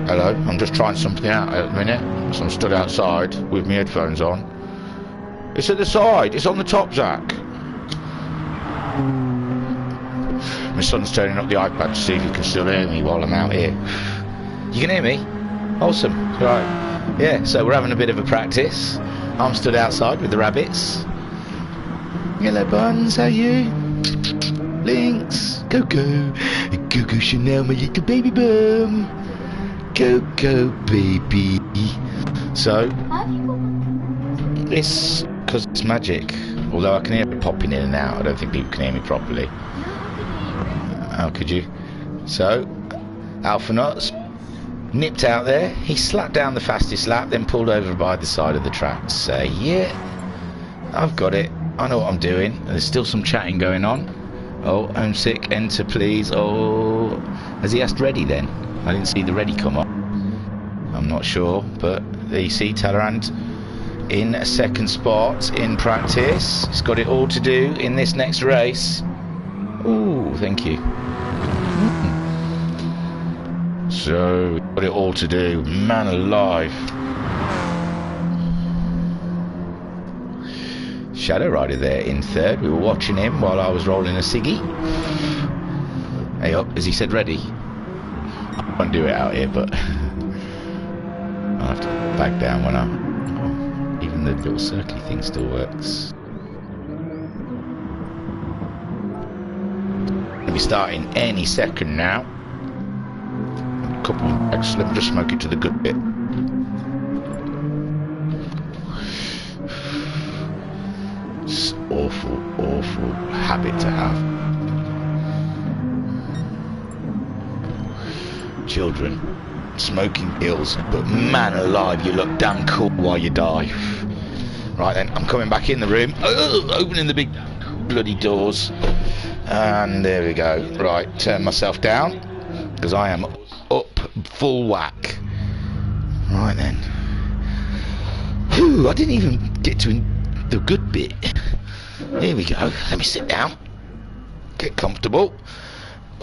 Hello, I'm just trying something out at the minute. So I'm stood outside with my headphones on. It's at the side, it's on the top, Zach. My son's turning up the iPad to see if he can still hear me while I'm out here. You can hear me? Awesome. Right. Yeah, so we're having a bit of a practice. I'm stood outside with the rabbits. Hello, Buns, how you? Lynx, Coco, Coco Chanel, my little baby bum. Coco, baby. So, it's because it's magic. Although I can hear it popping in and out, I don't think people can hear me properly. How could you? So, Alpha Nuts nipped out there. He slapped down the fastest lap, then pulled over by the side of the track to say, yeah, I've got it. I know what I'm doing. There's still some chatting going on. Oh, homesick, enter please. Oh, has he asked ready then? I didn't see the ready come up. I'm not sure, but there you see Talleyrand in a second spot in practice. He's got it all to do in this next race. Ooh, thank you. So, got it all to do. Man alive. Shadow Rider there in third. We were watching him while I was rolling a ciggy. Hey up, has he said ready? I won't do it out here, but I'll have to back down when I'm... Even the little circly thing still works. We'll be starting any second now. A couple of bags. Let me just smoke it to the good bit. It's awful, awful habit to have. Children, smoking kills, but man alive, you look damn cool while you die. Right then, I'm coming back in the room, opening the big bloody doors, and there we go. Right, turn myself down, because I am up full whack. Right then. Whew, I didn't even get to the good bit. Here we go. Let me sit down. Get comfortable.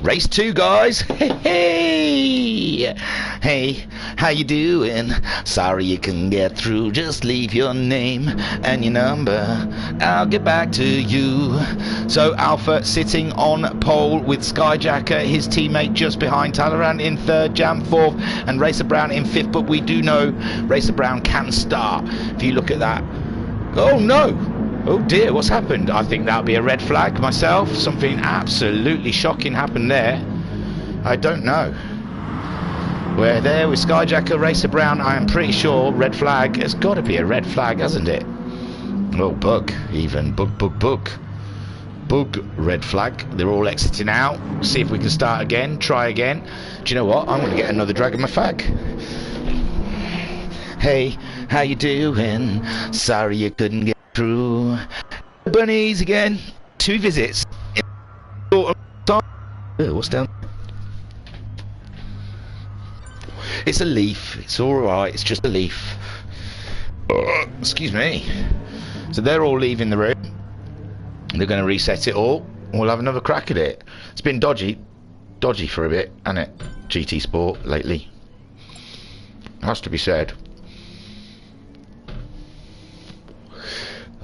Race 2, guys. Hey, hey, how you doing? Sorry you couldn't get through. Just leave your name and your number. I'll get back to you. So Alpha sitting on pole with Skyjacker, his teammate just behind. Talleyrand in third, Jam fourth, and Racer Brown in fifth. But we do know Racer Brown can start. If you look at that. Oh no! Oh dear, what's happened? I think that would be a red flag myself. Something absolutely shocking happened there. I don't know. We're there with Skyjacker, Racer Brown. I am pretty sure red flag has got to be a red flag, hasn't it? Oh, bug, even. Bug. Bug, red flag. They're all exiting out. See if we can start again. Try again. Do you know what? I'm going to get another drag of my fag. Hey, how you doing? Sorry you couldn't get through. Bunnies again. 2 visits. What's down? It's a leaf. It's alright. It's just a leaf. Excuse me. So they're all leaving the room. They're going to reset it all. We'll have another crack at it. It's been dodgy for a bit, hasn't it? GT Sport lately. Has to be said.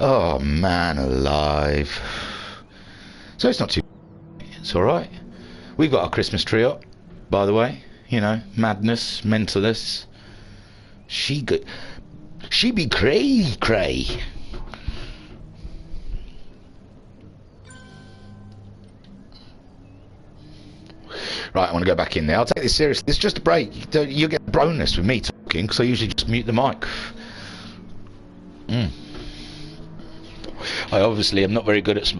Oh man alive. So it's not too... It's alright. We've got our Christmas tree up, by the way. You know, madness, mentalness. She be cray. Right, I want to go back in there. I'll take this seriously. It's just a break. You get a bonus with me talking, because I usually just mute the mic. I obviously am not very good at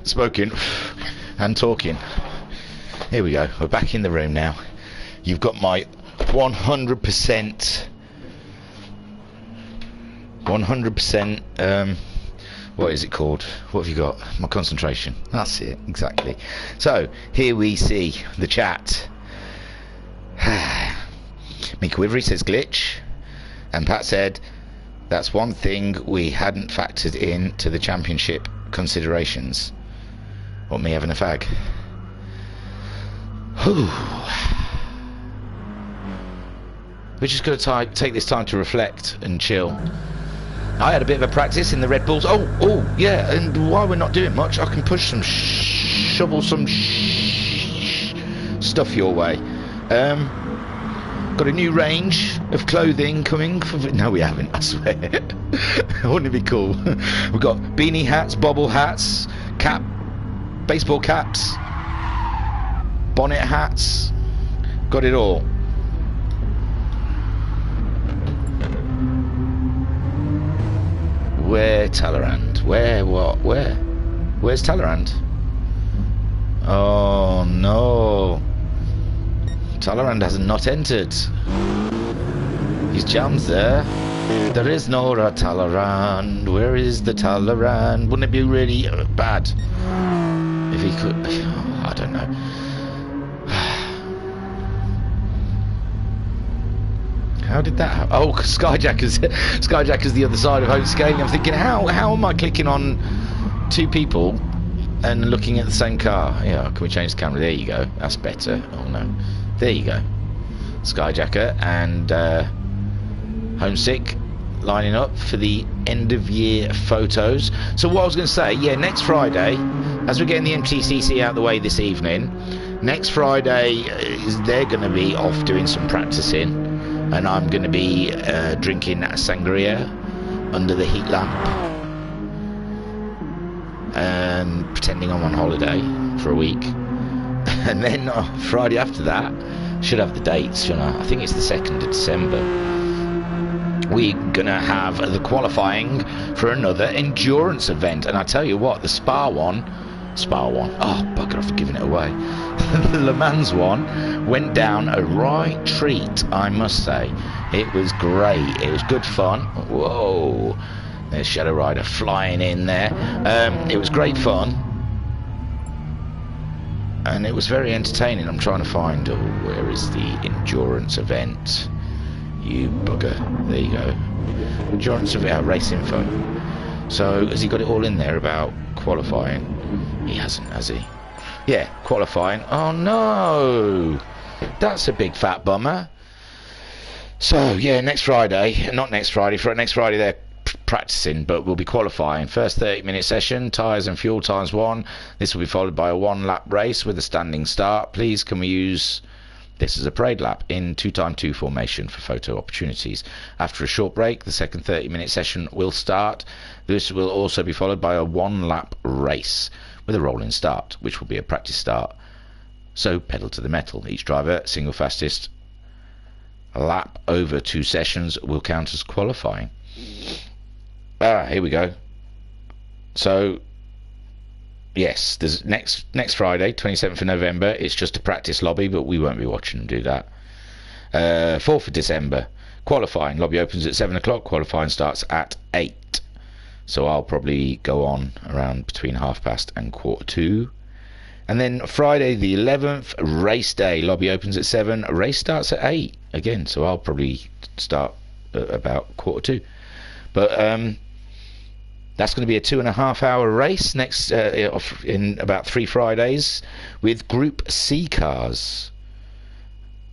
smoking and talking. Here we go. We're back in the room now. You've got my 100%. What is it called? What have you got? My concentration. That's it, exactly. So here we see the chat. Mika Wivery says glitch, and Pat said that's one thing we hadn't factored in to the championship considerations. What, me having a fag? Whew. We're just going to take this time to reflect and chill. I had a bit of a practice in the Red Bulls. Oh, yeah, and while we're not doing much, I can push some shovel some stuff your way. Got a new range of clothing coming. No, we haven't, I swear. Wouldn't it be cool? We've got beanie hats, bobble hats, baseball caps, bonnet hats. Got it all. Where Talleyrand? Where? What? Where? Where's Talleyrand? Oh no. Talleyrand has not entered. His jam's there. There is no Talleyrand. Where is the Talleyrand? Wouldn't it be really bad if he could? I don't know. How did that happen? Oh, Skyjacker's the other side of home scaling. I'm thinking, how am I clicking on two people and looking at the same car? Yeah, can we change the camera? There you go. That's better. Oh no. There you go. Skyjacker and Homesick lining up for the end of year photos. So what I was going to say, yeah, next Friday, as we're getting the MTCC out of the way this evening, next Friday they're going to be off doing some practicing. And I'm going to be drinking sangria under the heat lamp and pretending I'm on holiday for a week. And then Friday after that, should have the dates, shouldn't I? I think it's the 2nd of December. We're going to have the qualifying for another endurance event. And I tell you what, the Spa one, oh bugger, I've given it away. The Le Mans one went down a right treat, I must say. It was great. It was good fun. Whoa, there's Shadow Rider flying in there. It was great fun, and it was very entertaining. I'm trying to find, where is the endurance event? You bugger. There you go. Endurance event, race info. So has he got it all in there about qualifying? He hasn't, has he? Yeah, qualifying. Oh no, that's a big fat bummer. So yeah, next Friday they're practicing, but we'll be qualifying. First 30-minute session, tyres and fuel times 1. This will be followed by a 1-lap race with a standing start. Please can we use this as a parade lap in 2x2 formation for photo opportunities. After a short break, the second 30-minute session will start. This will also be followed by a 1-lap race with a rolling start, which will be a practice start. So pedal to the metal. Each driver, single fastest lap over 2 sessions will count as qualifying. Here we go. So yes, there's next Friday, 27th of November. It's just a practice lobby, but we won't be watching them do that. 4th of December, qualifying. Lobby opens at 7 o'clock. Qualifying starts at 8. So I'll probably go on around between 2:30 and 2:45. And then Friday the 11th, race day. Lobby opens at 7. Race starts at 8 again. So I'll probably start at about 2:45. But that's going to be a 2.5-hour race next in about 3 Fridays with Group C cars.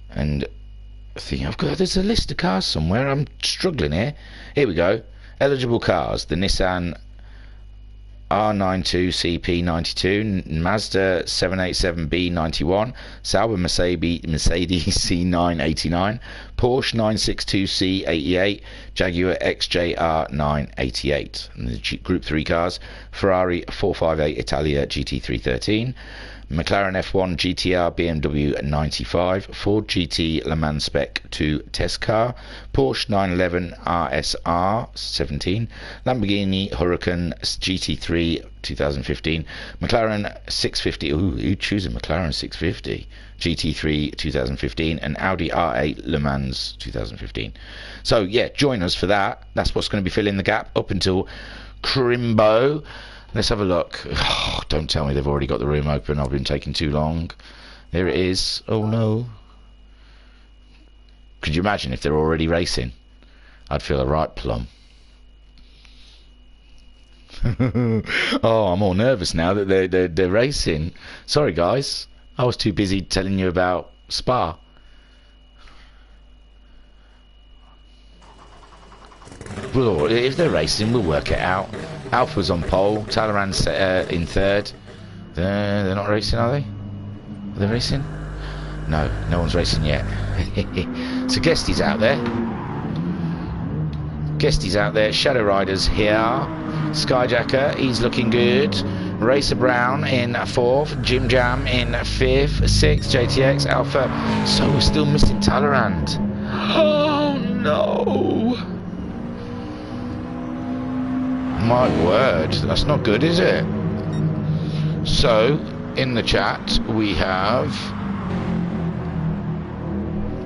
And I think there's a list of cars somewhere. I'm struggling here. Here we go. Eligible cars: the Nissan R92 CP92, Mazda 787B 91, Sauber Mercedes C989, Porsche 962C 88, Jaguar XJR 988. And the Group 3 cars: Ferrari 458 Italia GT313, McLaren F1 GTR BMW 95, Ford GT Le Mans Spec 2 test car, Porsche 911 RSR 17, Lamborghini Huracan GT3 2015, McLaren 650, who'd choose a McLaren 650, GT3 2015, and Audi R8 Le Mans 2015. So yeah, join us for that. That's what's going to be filling the gap up until Crimbo. Let's have a look. Oh, don't tell me they've already got the room open. I've been taking too long. There it is. Oh no. Could you imagine if they're already racing? I'd feel a right plum. Oh, I'm all nervous now that they're racing. Sorry guys, I was too busy telling you about Spa. if they're racing, we'll work it out. Alpha's on pole, Talleyrand's in third. They're not racing, are they? Are they racing? No, no one's racing yet. So Guesty's out there. Guesty's out there. Shadow Rider's here. Skyjacker, he's looking good. Racer Brown in fourth. Jim Jam in fifth. Sixth, JTX, Alpha. So we're still missing Talleyrand. Oh no! My word, that's not good, is it? So, in the chat, we have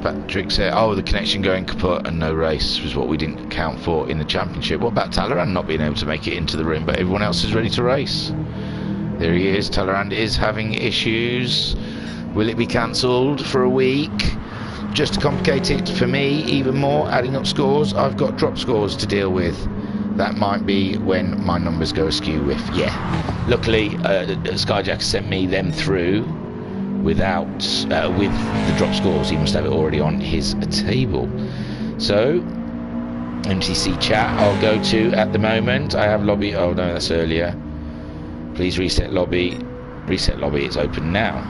Patrick said, oh, the connection going kaput and no race was what we didn't account for in the championship. What about Talleyrand not being able to make it into the room, but everyone else is ready to race? There he is. Talleyrand is having issues. Will it be cancelled for a week? Just to complicate it for me even more, adding up scores, I've got drop scores to deal with. That might be when my numbers go askew with, yeah. Luckily, Skyjack sent me them through without, with the drop scores. He must have it already on his table. So, MTC chat I'll go to at the moment. I have lobby, oh no, that's earlier. Please reset lobby. Reset lobby, it's open now.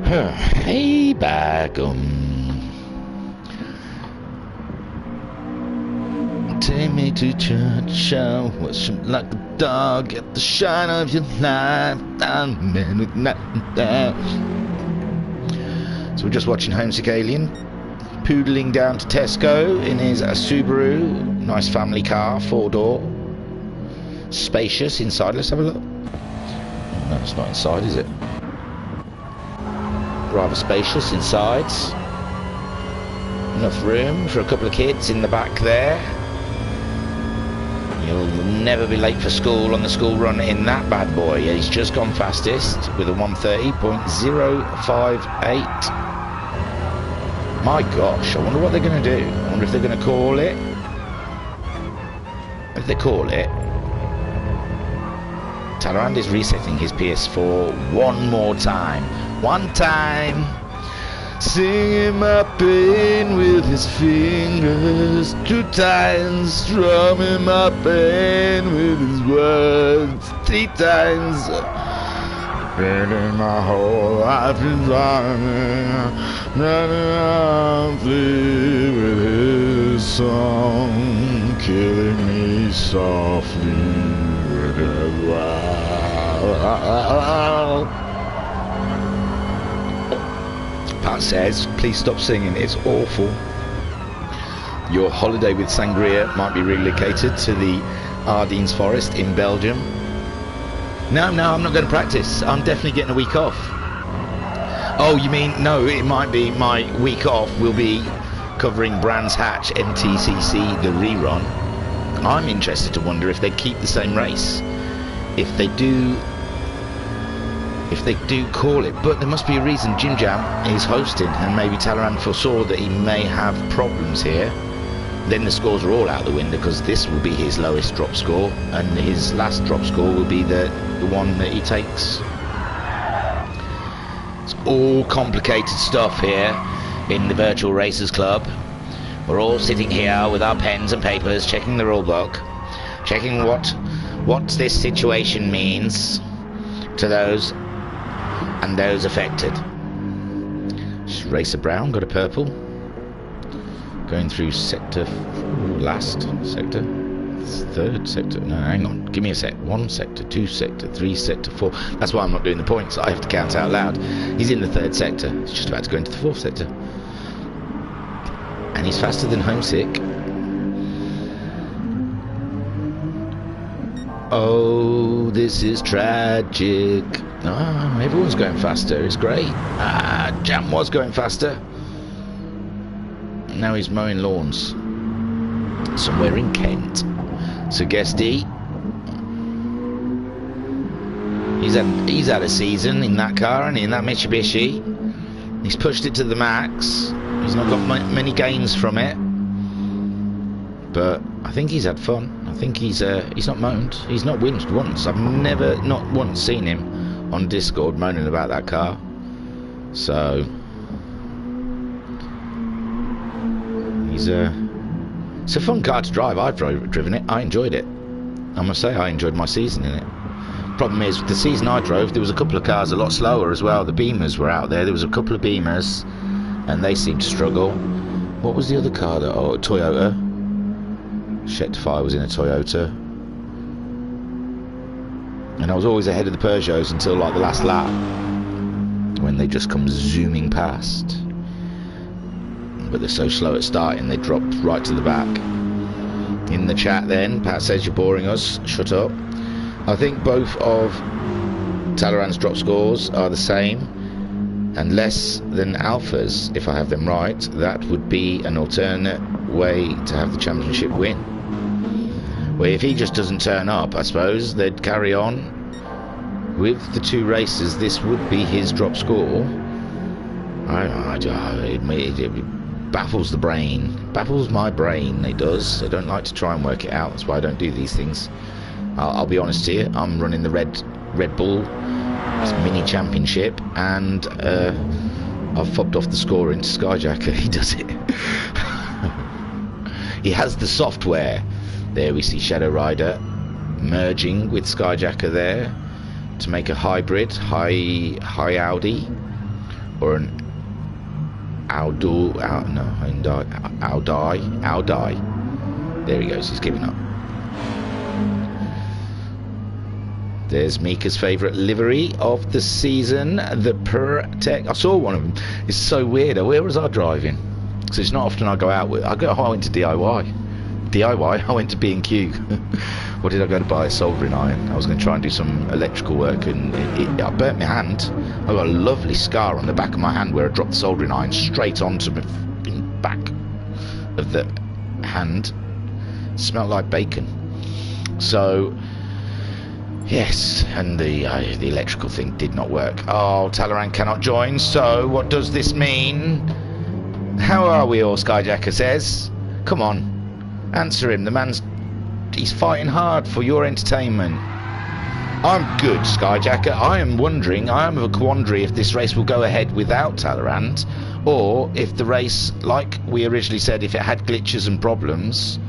Hey, Bagum. Take me to church, I'll worship like a dog at the shine of your light. I'm a man with nothing down. So we're just watching Homesick Alien poodling down to Tesco in his Subaru. Nice family car, 4-door. Spacious inside, let's have a look. Oh, no, it's not inside, is it? Rather spacious inside. Enough room for a couple of kids in the back there. You'll never be late for school on the school run in that bad boy. He's just gone fastest with a 1:30.058. My gosh, I wonder what they're going to do. I wonder if they're going to call it. If they call it, Talleyrand is resetting his PS4 one more time. One time. Singing my pain with his fingers, 2 times strumming my pain with his words, 3 times burning my whole life is running with his song, killing me softly with his wow. Pat says, please stop singing, it's awful. Your holiday with sangria might be relocated to the Ardennes Forest in Belgium. No, I'm not going to practice. I'm definitely getting a week off. Oh, you mean, no, it might be my week off will be covering Brands Hatch MTCC, the rerun. I'm interested to wonder if they keep the same race. If they do call it, but there must be a reason. Jim Jam is hosting, and maybe Talleyrand foresaw that he may have problems here. Then the scores are all out the window, because this will be his lowest drop score, and his last drop score will be the one that he takes. It's all complicated stuff here in the Virtual Racers Club. We're all sitting here with our pens and papers, checking the rule book, checking what this situation means to those and those affected. Racer Brown got a purple. Going through sector, last sector, 3rd sector. No, hang on. Give me a sec. 1 sector, 2 sector, 3 sector, 4. That's why I'm not doing the points. I have to count out loud. He's in the 3rd sector. He's just about to go into the 4th sector. And he's faster than Homesick. Oh, this is tragic. Ah, everyone's going faster. It's great. Ah, Jam was going faster. Now he's mowing lawns somewhere in Kent. So Guesty, he's had a season in that car and in that Mitsubishi. He's pushed it to the max. He's not got many gains from it, but I think he's had fun. I think he's not moaned. He's not whinged once. I've never, not once, seen him on Discord moaning about that car. So It's a fun car to drive. I've driven it. I enjoyed it. I must say I enjoyed my season in it. Problem is, the season I drove, there was a couple of cars a lot slower as well. The Beamers were out there. There was a couple of Beamers, and they seemed to struggle. What was the other car? Oh, Toyota. Shetfire was in a Toyota. And I was always ahead of the Peugeots until like the last lap, when they just come zooming past. But they're so slow at starting, they drop right to the back. In the chat then, Pat says you're boring us. Shut up. I think both of Talleyrand's drop scores are the same and less than Alpha's, if I have them right. That would be an alternate way to have the championship win. Well, if he just doesn't turn up, I suppose they'd carry on with the 2 races. This would be his drop score. It baffles the brain. Baffles my brain, it does. I don't like to try and work it out. That's why I don't do these things. I'll be honest here. I'm running the Red Bull mini championship, and I've fobbed off the score into Skyjacker. He does it. He has the software. There we see Shadow Rider merging with Skyjacker there to make a hybrid, high Audi, or an Audi. There he goes. He's giving up. There's Mika's favourite livery of the season, the Protect. I saw one of them. It's so weird. Where was I driving? Because it's not often I go out with. I went to DIY. I went to B&Q. What did I go to buy? A soldering iron. I was going to try and do some electrical work, and I burnt my hand. I got a lovely scar on the back of my hand where I dropped the soldering iron straight onto the back of the hand. It smelled like bacon. So, yes, and the electrical thing did not work. Oh, Talleyrand cannot join. So, what does this mean? How are we all? Skyjacker says. Come on. Answer him. He's fighting hard for your entertainment. I'm good, Skyjacker. I am wondering, I am of a quandary if this race will go ahead without Talleyrand, or if the race, like we originally said, if it had glitches and problems,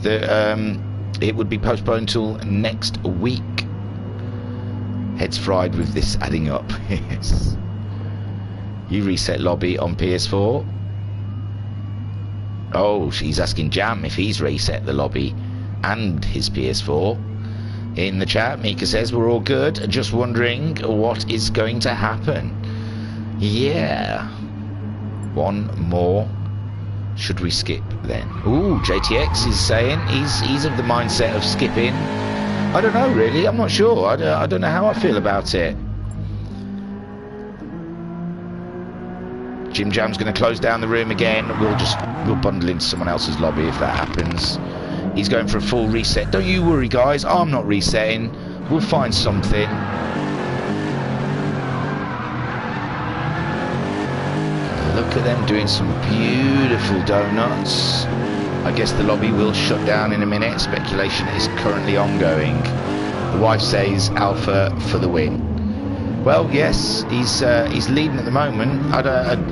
it would be postponed till next week. Heads fried with this adding up. Yes. You reset lobby on PS4. Oh, she's asking Jam if he's reset the lobby and his PS4. In the chat, Mika says we're all good. Just wondering what is going to happen. Yeah. One more. Should we skip then? Ooh, JTX is saying he's of the mindset of skipping. I don't know really. I'm not sure. I don't know how I feel about it. Jim Jam's going to close down the room again. We'll bundle into someone else's lobby if that happens. He's going for a full reset. Don't you worry, guys. I'm not resetting. We'll find something. Look at them doing some beautiful donuts. I guess the lobby will shut down in a minute. Speculation is currently ongoing. The wife says Alpha for the win. Well, yes, he's leading at the moment. I don't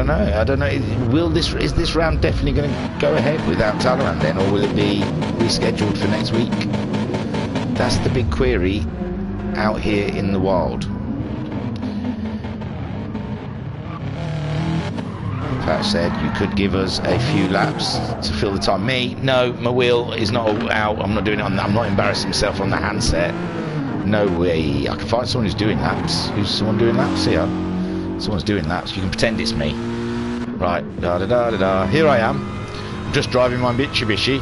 know. Is this round definitely going to go ahead without Talleyrand then, or will it be rescheduled for next week? That's the big query out here in the wild. Pat said you could give us a few laps to fill the time. No, my wheel is not out. I'm not doing it. I'm not embarrassing myself on the handset. No way. I can find someone who's doing laps. Who's someone doing laps here? Someone's doing laps. You can pretend it's me. Right. Da da da da da. Here I am. Just driving my Mitsubishi.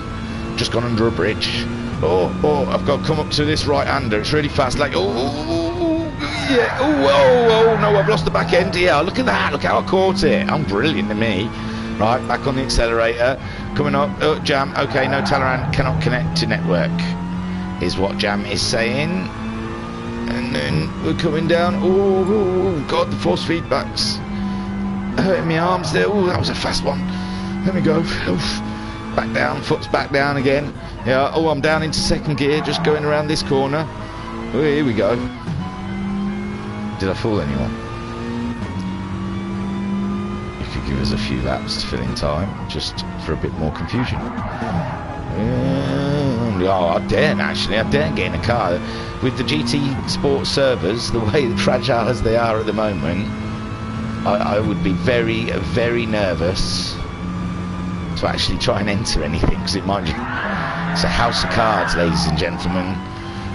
Just gone under a bridge. Oh, I've got to come up to this right-hander. It's really fast. Like, yeah. Oh, no, I've lost the back end here. Look at that. Look how I caught it. I'm brilliant to me. Right, back on the accelerator. Coming up. Oh, Jam. Okay, no, Talleyrand cannot connect to network, is what Jam is saying. And then we're coming down. Oh, God, the force feedback's hurting my arms there. Oh, that was a fast one. Let me go. Oof. Back down, foot's back down again. Yeah, oh, I'm down into second gear, just going around this corner. Oh, here we go. Did I fool anyone? could give us a few laps to fill in time, just for a bit more confusion. Oh, I daren't actually. I daren't get in a car with the GT Sports servers the way fragile as they are at the moment. I would be very, very nervous to actually try and enter anything, because it might. It's a house of cards, ladies and gentlemen.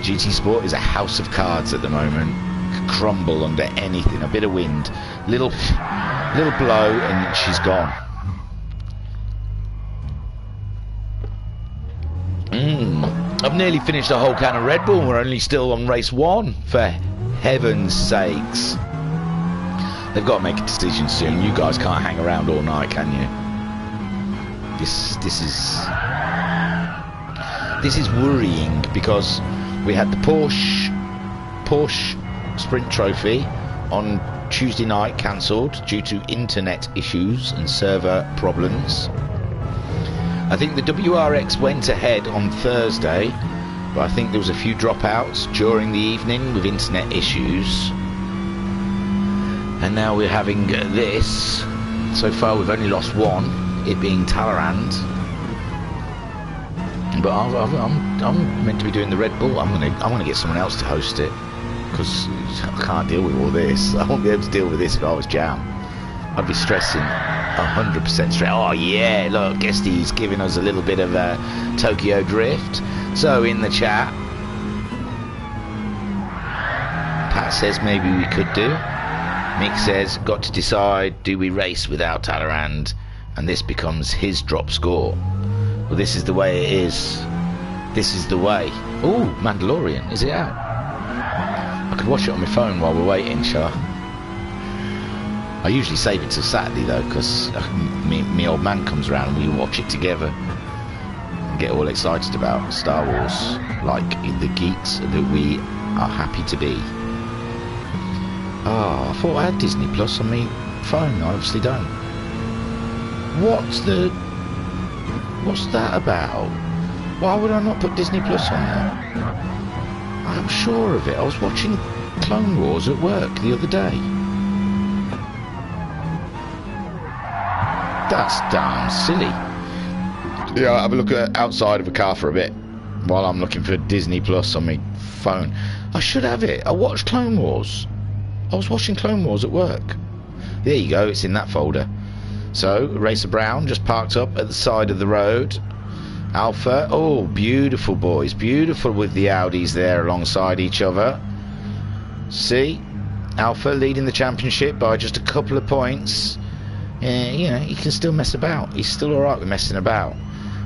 GT Sport is a house of cards at the moment. Could crumble under anything. A bit of wind, little blow, and she's gone. I've nearly finished a whole can of Red Bull. We're only still on race 1, for heaven's sakes. They've got to make a decision soon. You guys can't hang around all night, can you? This is worrying, because we had the Porsche Sprint Trophy on Tuesday night cancelled due to internet issues and server problems. I think the WRX went ahead on Thursday, but I think there was a few dropouts during the evening with internet issues. And now we're having this. So far we've only lost one, it being Talleyrand. But I'm meant to be doing the Red Bull. I'm gonna get someone else to host it, because I can't deal with all this. I won't be able to deal with this if I was Jam. I'd be stressing 100% stress. Oh yeah, look, Guesty's giving us a little bit of a Tokyo Drift. So in the chat, Pat says maybe we could do. Mick says, got to decide, do we race without Talleyrand? And this becomes his drop score. Well, this is the way it is. This is the way. Oh, Mandalorian, is it out? I could watch it on my phone while we're waiting, shall I? I usually save it till Saturday though, because me old man comes around and we watch it together and get all excited about Star Wars, like the geeks that we are happy to be. Oh, I thought I had Disney Plus on my phone. I obviously don't. What's that about? Why would I not put Disney Plus on there? I'm sure of it. I was watching Clone Wars at work the other day. That's damn silly. Yeah, I'll have a look at outside of a car for a bit while I'm looking for Disney Plus on my phone. I should have it. I watched Clone Wars. I was watching Clone Wars at work. There you go, it's in that folder. So, Racer Brown just parked up at the side of the road. Alpha, oh, beautiful boys, beautiful with the Audis there alongside each other. See, Alpha leading the championship by just a couple of points. You know, he can still mess about. He's still alright with messing about.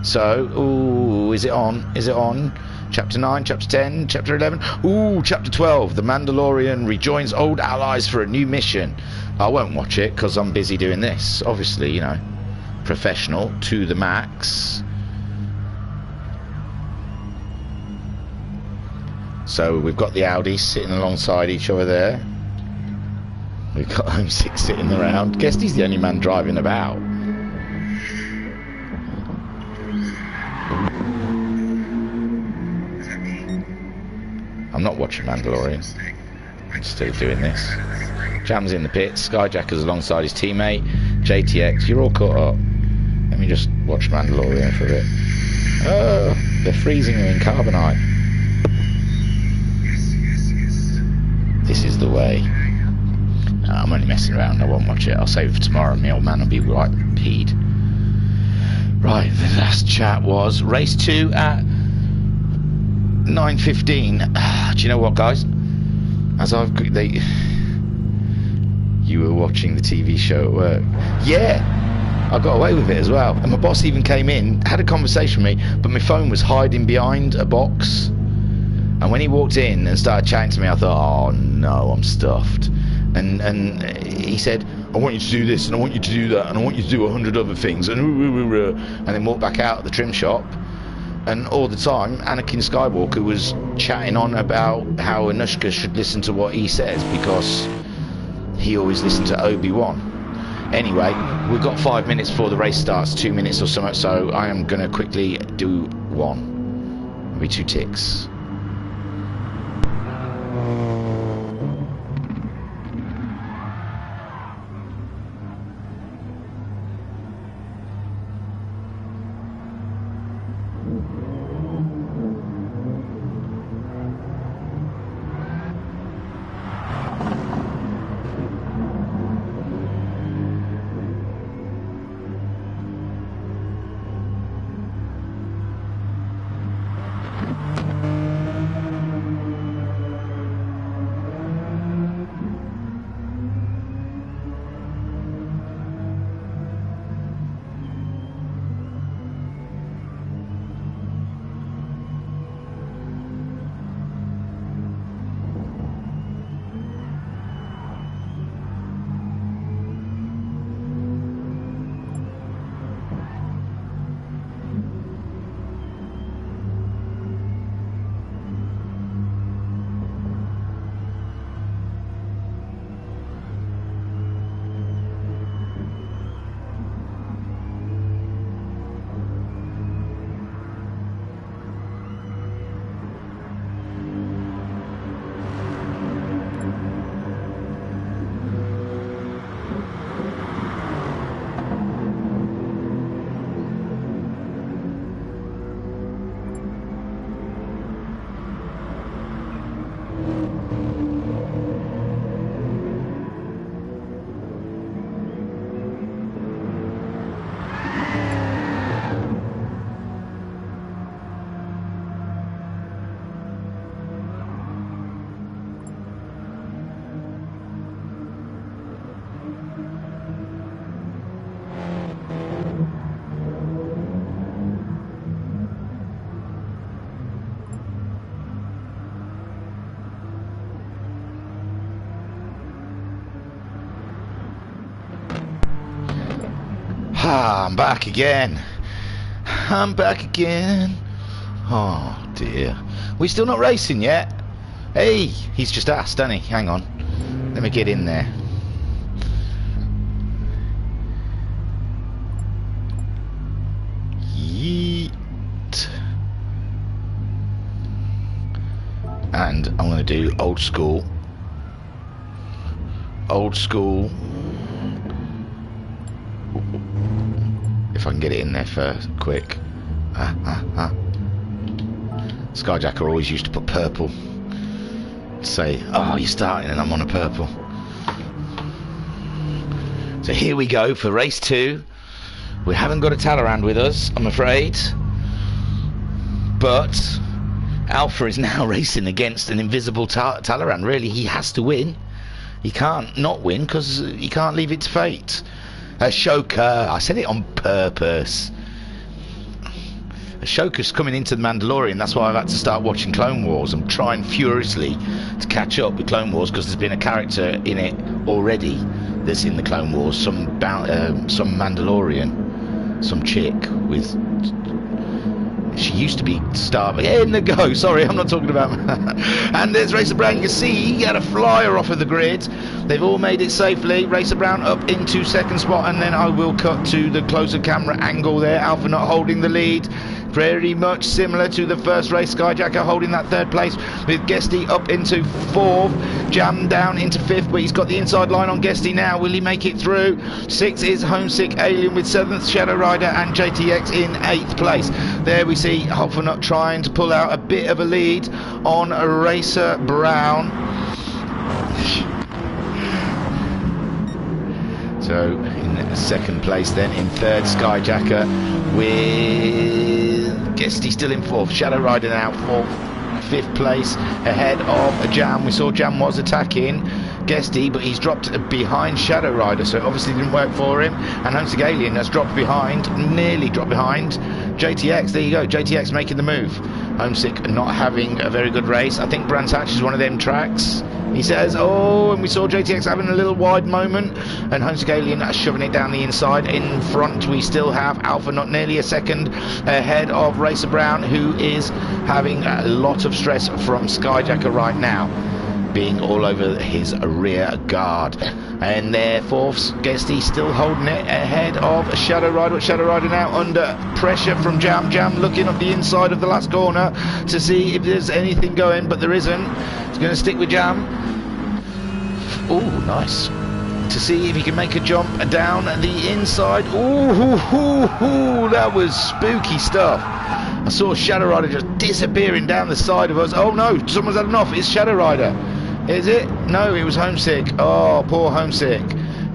So, ooh, is it on? Is it on? Chapter 9, Chapter 10, Chapter 11. Ooh, Chapter 12. The Mandalorian rejoins old allies for a new mission. I won't watch it because I'm busy doing this. Obviously, you know, professional to the max. So we've got the Audis sitting alongside each other there. We've got Homesick sitting around. Guess he's the only man driving about. I'm not watching Mandalorian. I'm still doing this. Jam's in the pits. Skyjacker's alongside his teammate. JTX, you're all caught up. Let me just watch Mandalorian for a bit. Oh, they're freezing her in carbonite. This is the way. No, I'm only messing around. I won't watch it. I'll save it for tomorrow. My old man will be right peed. Right, the last chat was race 2 at 9:15. Do you know what, guys? You were watching the TV show at work. Yeah, I got away with it as well. And my boss even came in, had a conversation with me, but my phone was hiding behind a box. And when he walked in and started chatting to me, I thought, oh no, I'm stuffed. And he said, I want you to do this, and I want you to do that, and I want you to do 100 other things, and then walked back out of the trim shop. And all the time, Anakin Skywalker was chatting on about how Anushka should listen to what he says, because he always listened to Obi-Wan. Anyway, we've got 5 minutes before the race starts, 2 minutes or something, so I am going to quickly do one. It'll be 2 ticks. I'm back again. I'm back again. Oh dear. We're still not racing yet. Hey, he's just asked, hasn't he? Hang on. Let me get in there. Yeet. And I'm going to do old school. Old school. If I can get it in there first, quick. Skyjacker always used to put purple. Say, oh, you're starting and I'm on a purple. So here we go for race 2. We haven't got a Talleyrand with us, I'm afraid. But Alpha is now racing against an invisible Talleyrand. Really, he has to win. He can't not win because he can't leave it to fate. Ashoka, I said it on purpose. Ashoka's coming into the Mandalorian. That's why I've had to start watching Clone Wars. I'm trying furiously to catch up with Clone Wars because there's been a character in it already that's in the Clone Wars. Some Mandalorian, some chick with. She used to be Star. In the go. Sorry, I'm not talking about. And there's Racer Brown. You can see he had a flyer off of the grid. They've all made it safely. Racer Brown up into second spot, and then I will cut to the closer camera angle there. Alpha not holding the lead. Very much similar to the first race. Skyjacker holding that third place with Guesty up into fourth. Jam down into fifth, but he's got the inside line on Guesty now. Will he make it through? Sixth is Homesick Alien with seventh, Shadow Rider and JTX in eighth place. There we see Hopfernut trying to pull out a bit of a lead on Racer Brown. So in second place then, in third Skyjacker with Guesty still in fourth, Shadow Rider now fourth, fifth place ahead of Jam. We saw Jam was attacking Guesty, but he's dropped behind Shadow Rider, so it obviously didn't work for him. And Homesick Alien has dropped behind, nearly dropped behind JTX. There you go, JTX making the move. Homesick not having a very good race. I think Brands Hatch is one of them tracks. He says, oh, and we saw JTX having a little wide moment, and Homesick Alien shoving it down the inside. In front we still have Alpha not nearly a second ahead of Racer Brown, who is having a lot of stress from Skyjacker right now, being all over his rear guard. And there fourth, Guesty still holding it ahead of Shadow Rider, but Shadow Rider now under pressure from Jam. Jam looking up the inside of the last corner to see if there's anything going, but there isn't. He's going to stick with Jam. Oh, nice. To see if he can make a jump down the inside. Ooh, that was spooky stuff. I saw Shadow Rider just disappearing down the side of us. Oh no, someone's had enough. It's Shadow Rider. Is it? No, it was Homesick. Oh, poor Homesick.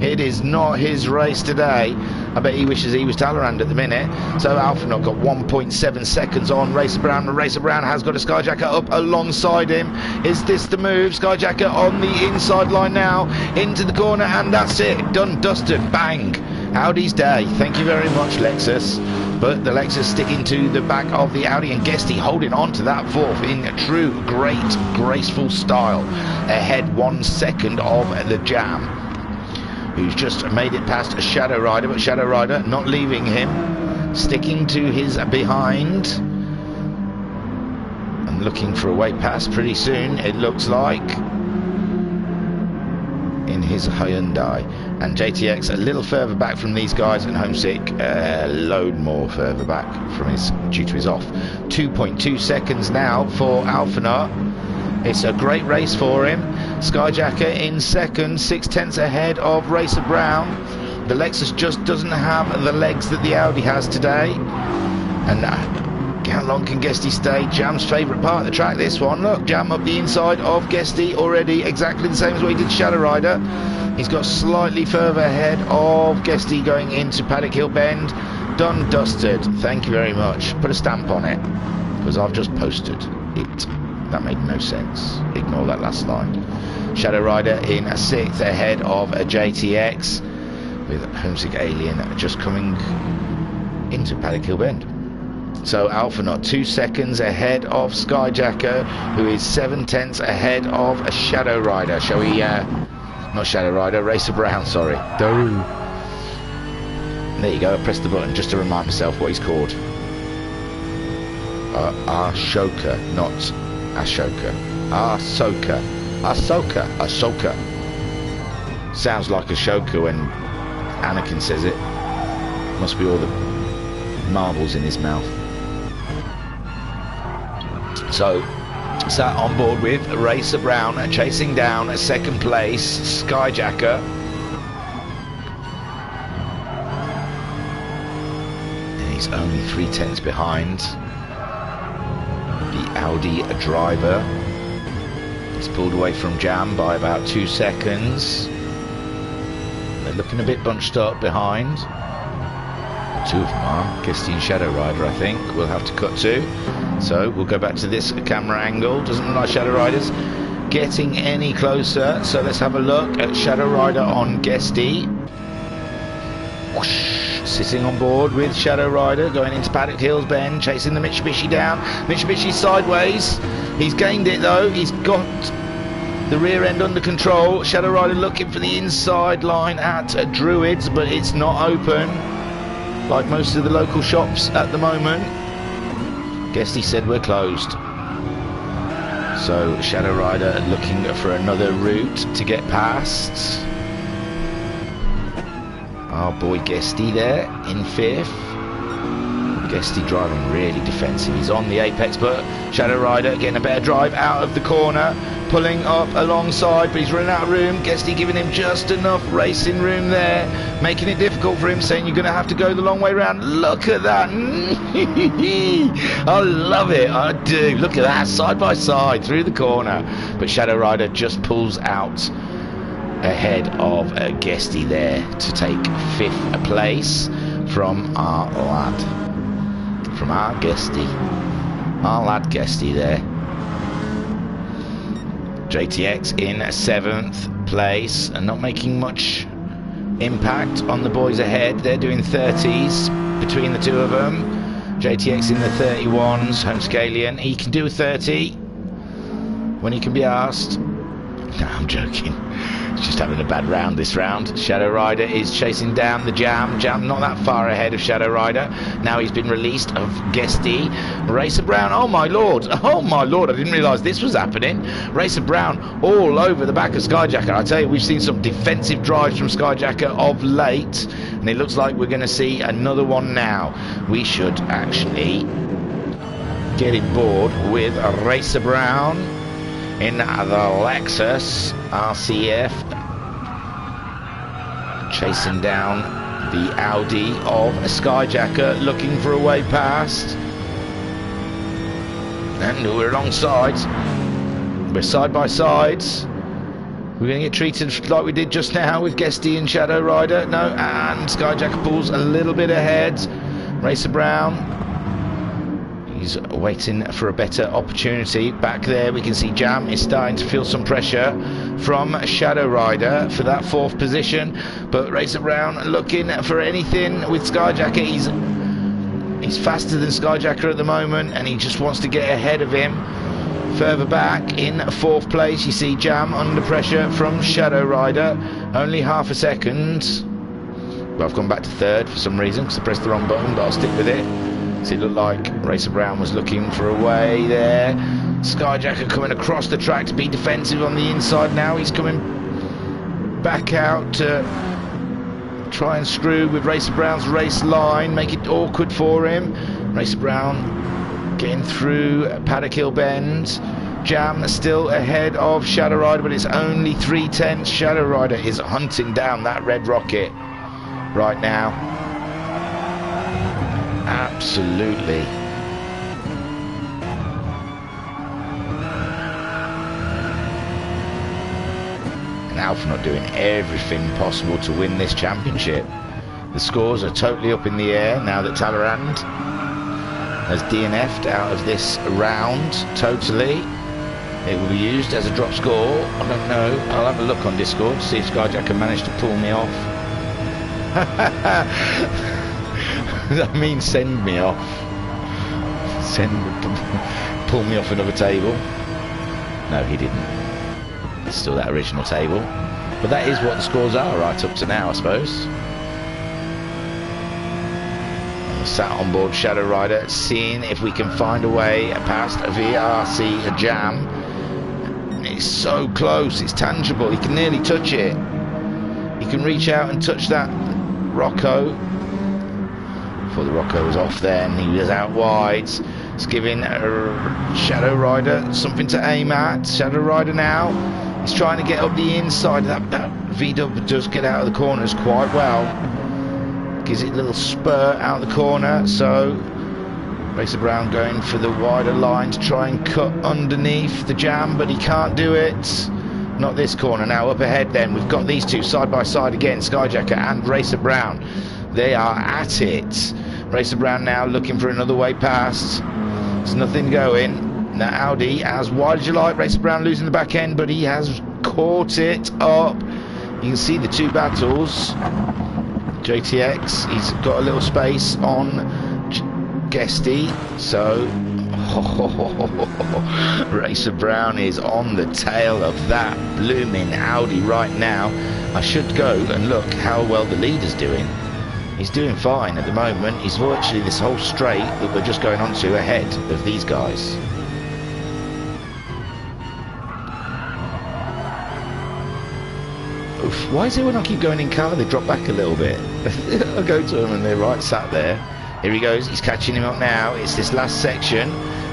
It is not his race today. I bet he wishes he was Talleyrand at the minute. So Alphanot got 1.7 seconds on Racer Brown, and Racer Brown has got a Skyjacker up alongside him. Is this the move? Skyjacker on the inside line now, into the corner, and that's it. Done, dusted, bang. Audi's day. Thank you very much, Lexus. But the Lexus sticking to the back of the Audi, and Guesty holding on to that fourth in true great graceful style, ahead 1 second of the Jam, who's just made it past Shadow Rider, but Shadow Rider not leaving him, sticking to his behind and looking for a way past pretty soon, it looks like, in his Hyundai. And JTX a little further back from these guys, and Homesick a load more further back from his, due to his off. 2.2 seconds now for Alphanut. It's a great race for him. Skyjacker in second, 6/10 ahead of Racer Brown. The Lexus just doesn't have the legs that the Audi has today. And how long can Guesty stay? Jam's favourite part of the track, this one. Look, Jam up the inside of Guesty already, exactly the same as what he did Shadow Rider. He's got slightly further ahead of Guesty going into Paddock Hill Bend. Done, dusted. Thank you very much. Put a stamp on it, because I've just posted it. That made no sense. Ignore that last line. Shadow Rider in a sixth ahead of a JTX, with Homesick Alien just coming into Paddock Hill Bend. So Alphanot 2 seconds ahead of Skyjacker, who is 7/10 ahead of a Shadow Rider. Shall we, not Shadow Rider, Racer Brown, sorry. There you go, I pressed the button just to remind myself what he's called. Ashoka, not Ashoka. Ahsoka. Ahsoka. Sounds like Ashoka when Anakin says it. Must be all the marbles in his mouth. So, sat on board with Racer Brown, chasing down a second place Skyjacker. And he's only 3/10 behind the Audi driver. He's pulled away from Jam by about 2 seconds. They're looking a bit bunched up behind. Two of them are, Guesty and Shadow Rider, I think. We'll have to cut to. So we'll go back to this camera angle. Doesn't look like Shadow Rider's getting any closer. So let's have a look at Shadow Rider on Guesty. Whoosh. Sitting on board with Shadow Rider, going into Paddock Hills Bend, chasing the Mitsubishi down. Mitsubishi sideways. He's gained it though. He's got the rear end under control. Shadow Rider looking for the inside line at Druids, but it's not open. Like most of the local shops at the moment. Guesty said we're closed. So Shadow Rider looking for another route to get past. Our boy Guesty there in 5th. Guesty driving really defensive. He's on the apex, but Shadow Rider getting a better drive out of the corner, pulling up alongside, but he's running out of room. Guesty giving him just enough racing room there, making it difficult for him, saying you're going to have to go the long way round. Look at that. I love it, I do. Look at that, side by side through the corner. But Shadow Rider just pulls out ahead of Guesty there to take 5th place from our lad. From our Guesty. Our lad Guesty there. JTX in 7th place and not making much impact on the boys ahead. They're doing 30s between the two of them. JTX in the 31s. Homescalian, he can do a 30 when he can be asked. No, I'm joking. He's just having a bad round this round. Shadow Rider is chasing down the Jam. Jam not that far ahead of Shadow Rider. Now he's been released of Guesty. Racer Brown, oh my lord, I didn't realise this was happening. Racer Brown all over the back of Skyjacker. I tell you, we've seen some defensive drives from Skyjacker of late, and it looks like we're going to see another one now. We should actually get it board with Racer Brown in the Lexus RCF, chasing down the Audi of a Skyjacker, looking for a way past. And we're alongside. We're side by sides. We're going to get treated like we did just now with Guesty and Shadow Rider. No, and Skyjacker pulls a little bit ahead. Racer Brown, he's waiting for a better opportunity. Back there we can see Jam is starting to feel some pressure from Shadow Rider for that 4th position, but Racer Brown looking for anything with Skyjacker. He's faster than Skyjacker at the moment, and he just wants to get ahead of him. Further back in 4th place you see Jam under pressure from Shadow Rider, only half a second. But I've gone back to 3rd for some reason because I pressed the wrong button, but I'll stick with it. So it looked like Racer Brown was looking for a way there. Skyjacker coming across the track to be defensive on the inside now. He's coming back out to try and screw with Racer Brown's race line, make it awkward for him. Racer Brown getting through Paddock Hill Bend. Jam still ahead of Shadow Rider, but it's only 3/10. Shadow Rider is hunting down that red rocket right now. Absolutely. And Alpha not doing everything possible to win this championship. The scores are totally up in the air now that Talleyrand has DNF'd out of this round totally. It will be used as a drop score. I don't know. I'll have a look on Discord to see if Skyjacker managed to pull me off. That means send me off. Pull me off another table. No, he didn't. It's still that original table. But that is what the scores are right up to now, I suppose. Sat on board Shadow Rider, seeing if we can find a way past a VRC, a Jam. It's so close, it's tangible, he can nearly touch it. He can reach out and touch that Rocco. Before the Rocco was off then, he was out wide. It's giving Shadow Rider something to aim at. Shadow Rider now, he's trying to get up the inside. That VW does get out of the corners quite well. Gives it a little spur out the corner, so Racer Brown going for the wider line to try and cut underneath the Jam, but he can't do it. Not this corner. Now up ahead then, we've got these two side by side again, Skyjacker and Racer Brown. They are at it. Racer Brown now looking for another way past. There's nothing going. Now Audi, as wide as you like, Racer Brown losing the back end, but he has caught it up. You can see the two battles. JTX, he's got a little space on Guesty, so Racer Brown is on the tail of that blooming Audi right now. I should go and look how well the leader's doing. He's doing fine at the moment. He's virtually this whole straight that we're just going on to ahead of these guys. Oof, why is it when I keep going in car they drop back a little bit? I go to them and they're right sat there. Here he goes, he's catching him up now. It's this last section.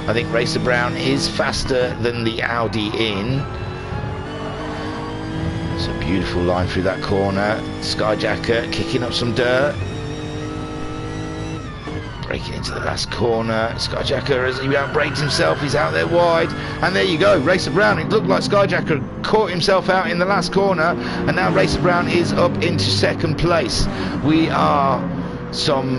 I think Racer Brown is faster than the Audi in. It's a beautiful line through that corner. Skyjacker kicking up some dirt. Breaking into the last corner. Skyjacker, as he outbrakes himself, he's out there wide. And there you go, Racer Brown. It looked like Skyjacker caught himself out in the last corner. And now Racer Brown is up into second place. We are some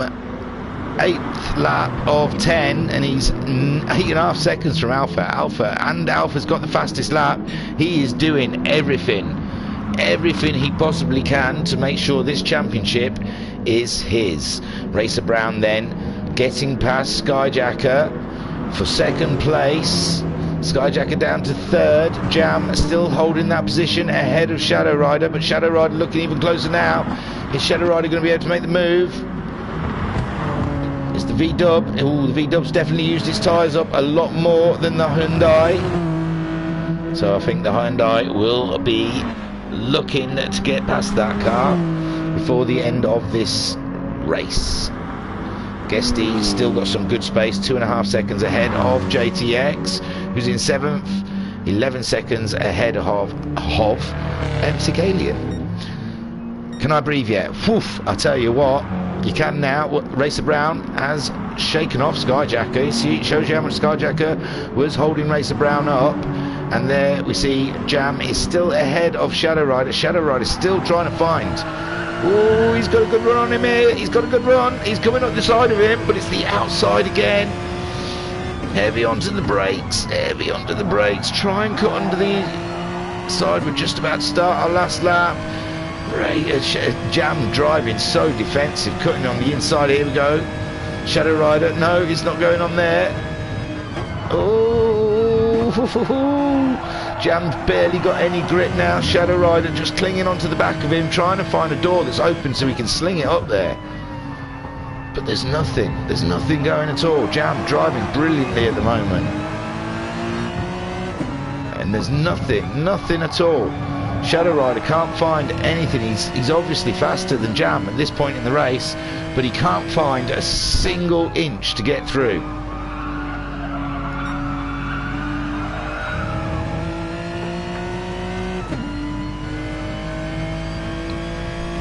8th lap of 10, and he's 8.5 seconds from Alpha. And Alpha's got the fastest lap. He is doing everything he possibly can to make sure this championship is his. Racer Brown then getting past Skyjacker for second place. Skyjacker down to third. Jam still holding that position ahead of Shadow Rider, but Shadow Rider looking even closer now. Is Shadow Rider going to be able to make the move? It's the V-Dub. Oh, the V-Dub's definitely used his tyres up a lot more than the Hyundai. So I think the Hyundai will be looking to get past that car before the end of this race. Guesty still got some good space, 2.5 seconds ahead of JTX, who's in 7th, 11 seconds ahead of MC Alien. Can I breathe yet? Woof, I tell you what, you can now. Racer Brown has shaken off Skyjacker. See, it shows you how much Skyjacker was holding Racer Brown up. And there we see Jam is still ahead of Shadow Rider. Shadow Rider still trying to find. Oh, he's got a good run on him here. He's got a good run. He's coming up the side of him, but it's the outside again. Heavy onto the brakes. Heavy onto the brakes. Try and cut under the side. We're just about to start our last lap. Jam driving so defensive, cutting on the inside. Here we go. Shadow Rider. No, he's not going on there. Oh. Jam's barely got any grip now. Shadow Rider just clinging onto the back of him, trying to find a door that's open so he can sling it up there. But there's nothing going at all. Jam driving brilliantly at the moment. And there's nothing at all. Shadow Rider can't find anything. He's obviously faster than Jam at this point in the race, but he can't find a single inch to get through.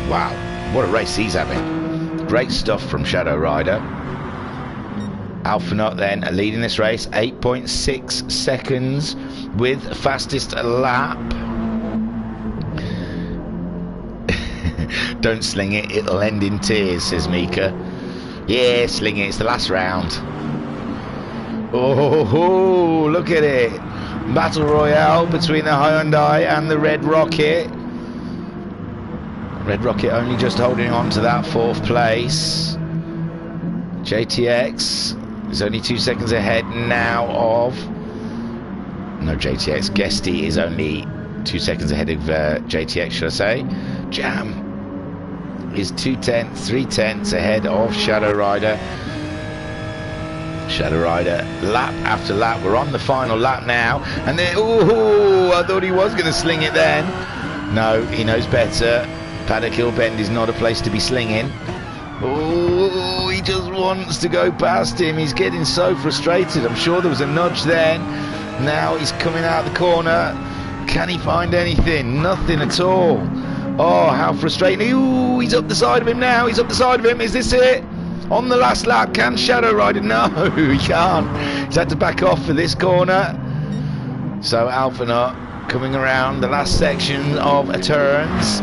Wow, what a race he's having. Great stuff from Shadow Rider. Alphanut then leading this race, 8.6 seconds with fastest lap. Don't sling it, it'll end in tears, says Mika. Yeah, sling it, it's the last round. Oh, look at it. Battle Royale between the Hyundai and the Red Rocket. Red Rocket only just holding on to that 4th place. JTX is only 2 seconds ahead now of... No, JTX. Guesty is only 2 seconds ahead of JTX, should I say. Jam is 2 tenths, 3 tenths ahead of Shadow Rider. Shadow Rider, lap after lap. We're on the final lap now. And then, oh, I thought he was going to sling it then. No, he knows better. Paddock Hill Bend is not a place to be slinging. Oh, he just wants to go past him. He's getting so frustrated. I'm sure there was a nudge then. Now he's coming out the corner. Can he find anything? Nothing at all. Oh, how frustrating. Ooh, he's up the side of him now. He's up the side of him. Is this it? On the last lap, can Shadow Rider? No, he can't. He's had to back off for this corner. So Alphanut coming around the last section of turns.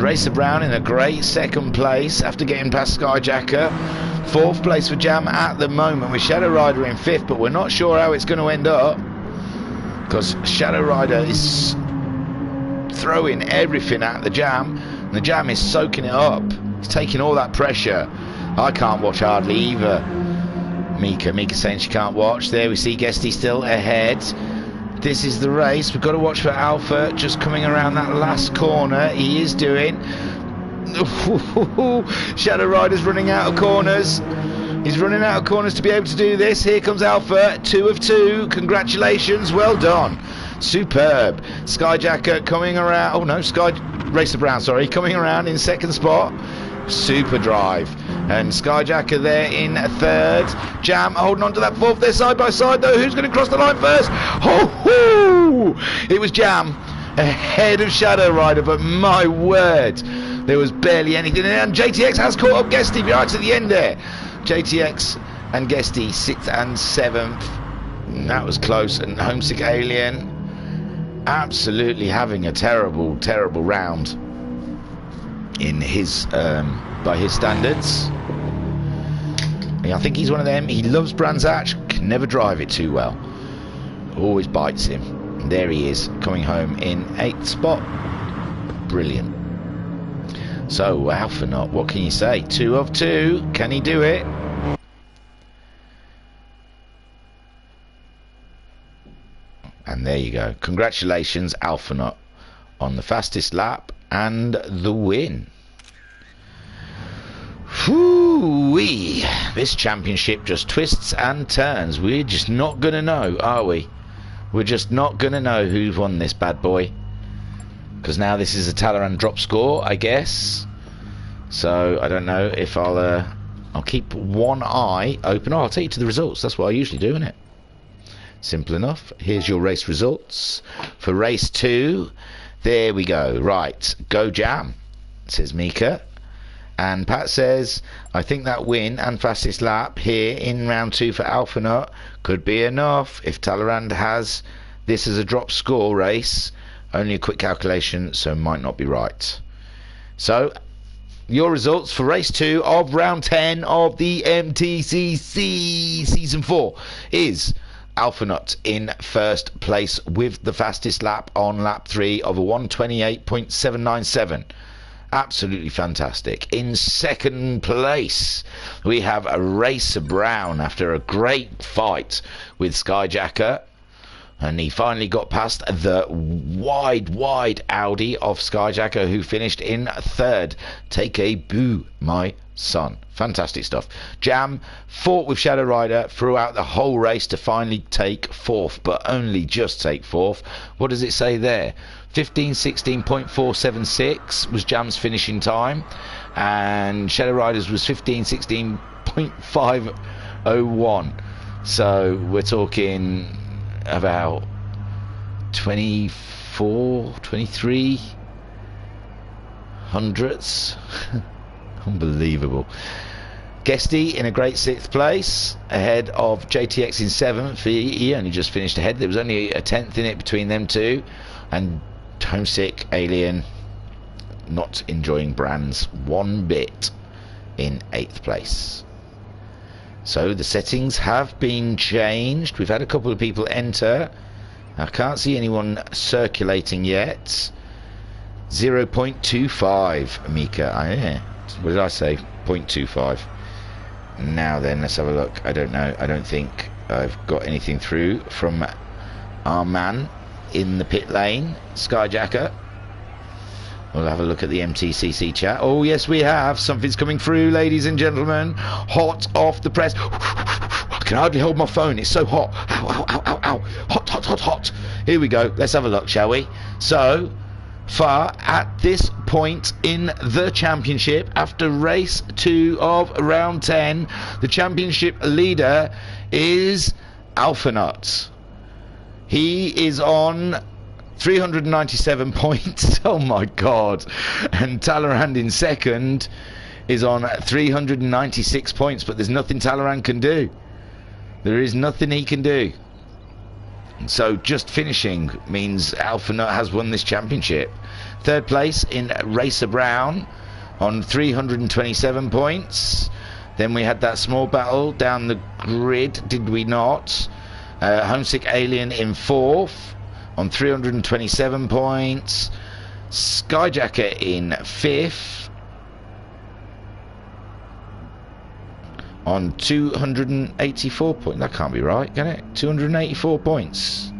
Racer Brown in a great second place after getting past Skyjacker. Fourth place for Jam at the moment with Shadow Rider in fifth, but we're not sure how it's going to end up because Shadow Rider is throwing everything at the Jam and the Jam is soaking it up. He's taking all that pressure. I can't watch hardly either. Mika saying she can't watch. There we see Guesty still ahead. This is the race. We've got to watch for Alpha just coming around that last corner. He is doing. Shadow Rider's running out of corners. He's running out of corners to be able to do this. Here comes Alpha, 2 of 2. Congratulations, well done. Superb. Skyjacker coming around. Oh no, Racer Brown, sorry, coming around in second spot. Super drive. And Skyjacker there in third. Jam holding on to that fourth. They're side by side though. Who's going to cross the line first? It was Jam ahead of Shadow Rider, but my word, there was barely anything. And JTX has caught up Guesty right to the end there. JTX and Guesty 6th and 7th. That was close. And Homesick Alien absolutely having a terrible round in his by his standards. I think he's one of them. He loves Brands Hatch, can never drive it too well. Always bites him. And there he is, coming home in 8th spot. Brilliant. So Alphanut, what can you say? 2 of 2. Can he do it? And there you go. Congratulations, Alphanut, on the fastest lap and the win. Whoo-wee. This championship just twists and turns. We're just not going to know, are we? We're just not going to know who won this bad boy. Because now this is a Talleyrand drop score, I guess. So I don't know if I'll keep one eye open. Oh, I'll take you to the results. That's what I usually do, isn't it? Simple enough. Here's your race results for race 2. There we go. Right, go Jam, says Mika. And Pat says, I think that win and fastest lap here in round 2 for Alphanut could be enough if Talleyrand has this as a drop score race. Only a quick calculation, so might not be right. So, your results for race 2 of round 10 of the MTCC Season 4 is Alphanut in first place with the fastest lap on lap 3 of a 1:28.797. Absolutely fantastic. In second place, we have a Racer Brown after a great fight with Skyjacker. And he finally got past the wide Audi of Skyjacker, who finished in third. Take a boo, my son. Fantastic stuff. Jam fought with Shadow Rider throughout the whole race to finally take fourth, but only just take fourth. What does it say there? 15:16.476 was Jam's finishing time, and Shadow Rider's was 15:16.501. So we're talking about 23 hundredths. Unbelievable. Guesty in a great 6th place ahead of JTX in 7th. He only just finished ahead. There was only a 10th in it between them two. And Homesick Alien not enjoying Brands one bit in 8th place. So the settings have been changed. We've had a couple of people enter. I can't see anyone circulating yet. 0.25 Mika. What did I say? 0.25. Now then, let's have a look. I don't know. I don't think I've got anything through from our man in the pit lane, Skyjacker. We'll have a look at the MTCC chat. Oh, yes, we have. Something's coming through, ladies and gentlemen. Hot off the press. I can hardly hold my phone. It's so hot. Ow, ow, ow, ow, ow. Hot, hot, hot, hot. Here we go. Let's have a look, shall we? So far, at this point in the championship, after race 2 of round 10, the championship leader is Alphanut. He is on 397 points. Oh my god. And Talleyrand in second is on 396 points, but there's nothing Talleyrand can do. There is nothing he can do. So just finishing means Alphanut has won this championship. Third place in Racer Brown on 327 points. Then we had that small battle down the grid, did we not? Homesick Alien in fourth on 327 points. Skyjacker in fifth on 284 points. That can't be right, can it? 284 points.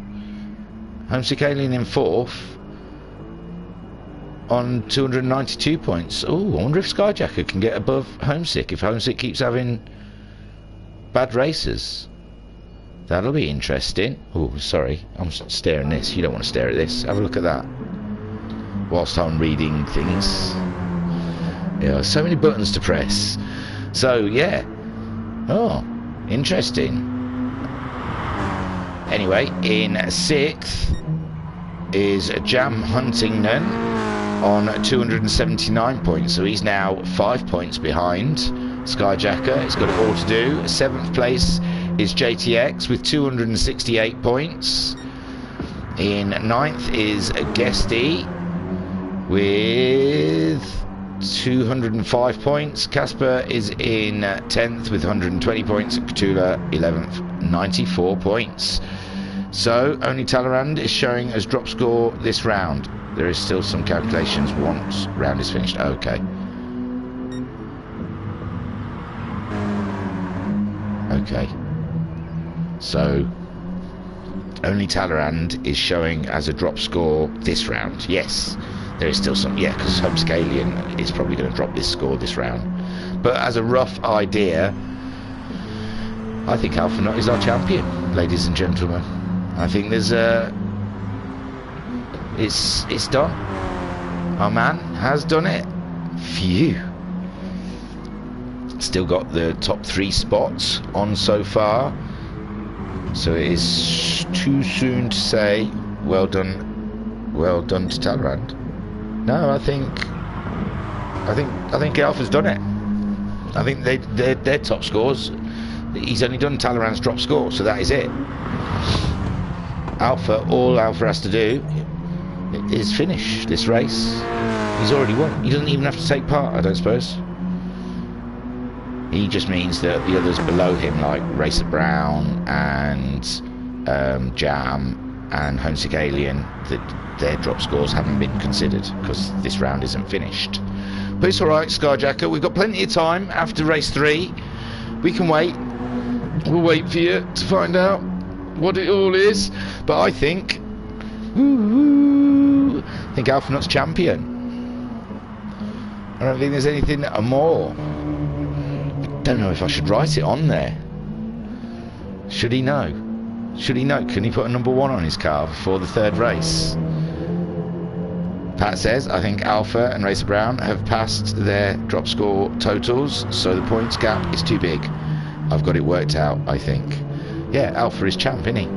Homesick Alien in fourth on 292 points. Oh, I wonder if Skyjacker can get above Homesick if Homesick keeps having bad races. That'll be interesting. Oh, sorry, I'm staring at this. You don't want to stare at this. Have a look at that whilst I'm reading things. Yeah, so many buttons to press. So yeah. Oh, interesting. Anyway, in sixth is Jam Huntington on 279 points, so he's now 5 points behind Skyjacker. He's got it all to do. Seventh place is JTX with 268 points. In ninth is Guesty with 205 points. Casper is in 10th with 120 points. Cthulhu 11th, 94 points. So only Talleyrand is showing as drop score this round. There is still some calculations once round is finished. Okay. Okay. So only Talleyrand is showing as a drop score this round. Yes. There is still some, yeah, because Homesick Alien is probably going to drop this score this round. But as a rough idea, I think Alphanut is our champion, ladies and gentlemen. I think there's it's done. Our man has done it. Phew. Still got the top 3 spots on so far. So it is too soon to say well done to Talleyrand. No, I think Alpha's done it. I think they're top scores. He's only done Talleyrand's drop score, so that is it. All Alpha has to do is finish this race. He's already won. He doesn't even have to take part, I don't suppose. He just means that the others below him, like Racer Brown and Jam and Homesick Alien, that their drop scores haven't been considered because this round isn't finished. But it's alright, Skyjacker. We've got plenty of time after race 3. We can wait. We'll wait for you to find out what it all is. But I think Alphanut's champion. I don't think there's anything more. I don't know if I should write it on there. Should he know? Should he know? Can he put a number 1 on his car before the 3rd race? Pat says, I think Alpha and Racer Brown have passed their drop score totals, so the points gap is too big. I've got it worked out, I think. Yeah, Alpha is champ, isn't he?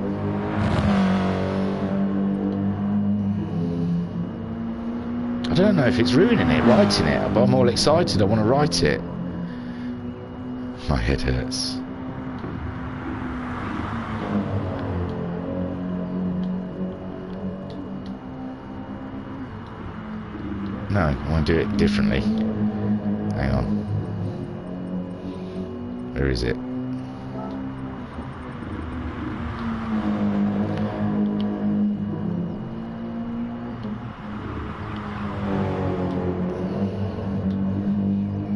I don't know if it's ruining it, writing it, but I'm all excited. I want to write it. My head hurts. No, I want to do it differently. Hang on. Where is it?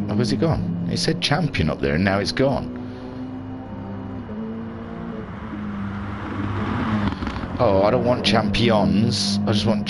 Oh, where's it gone? It said champion up there and now it's gone. Oh, I don't want champions. I just want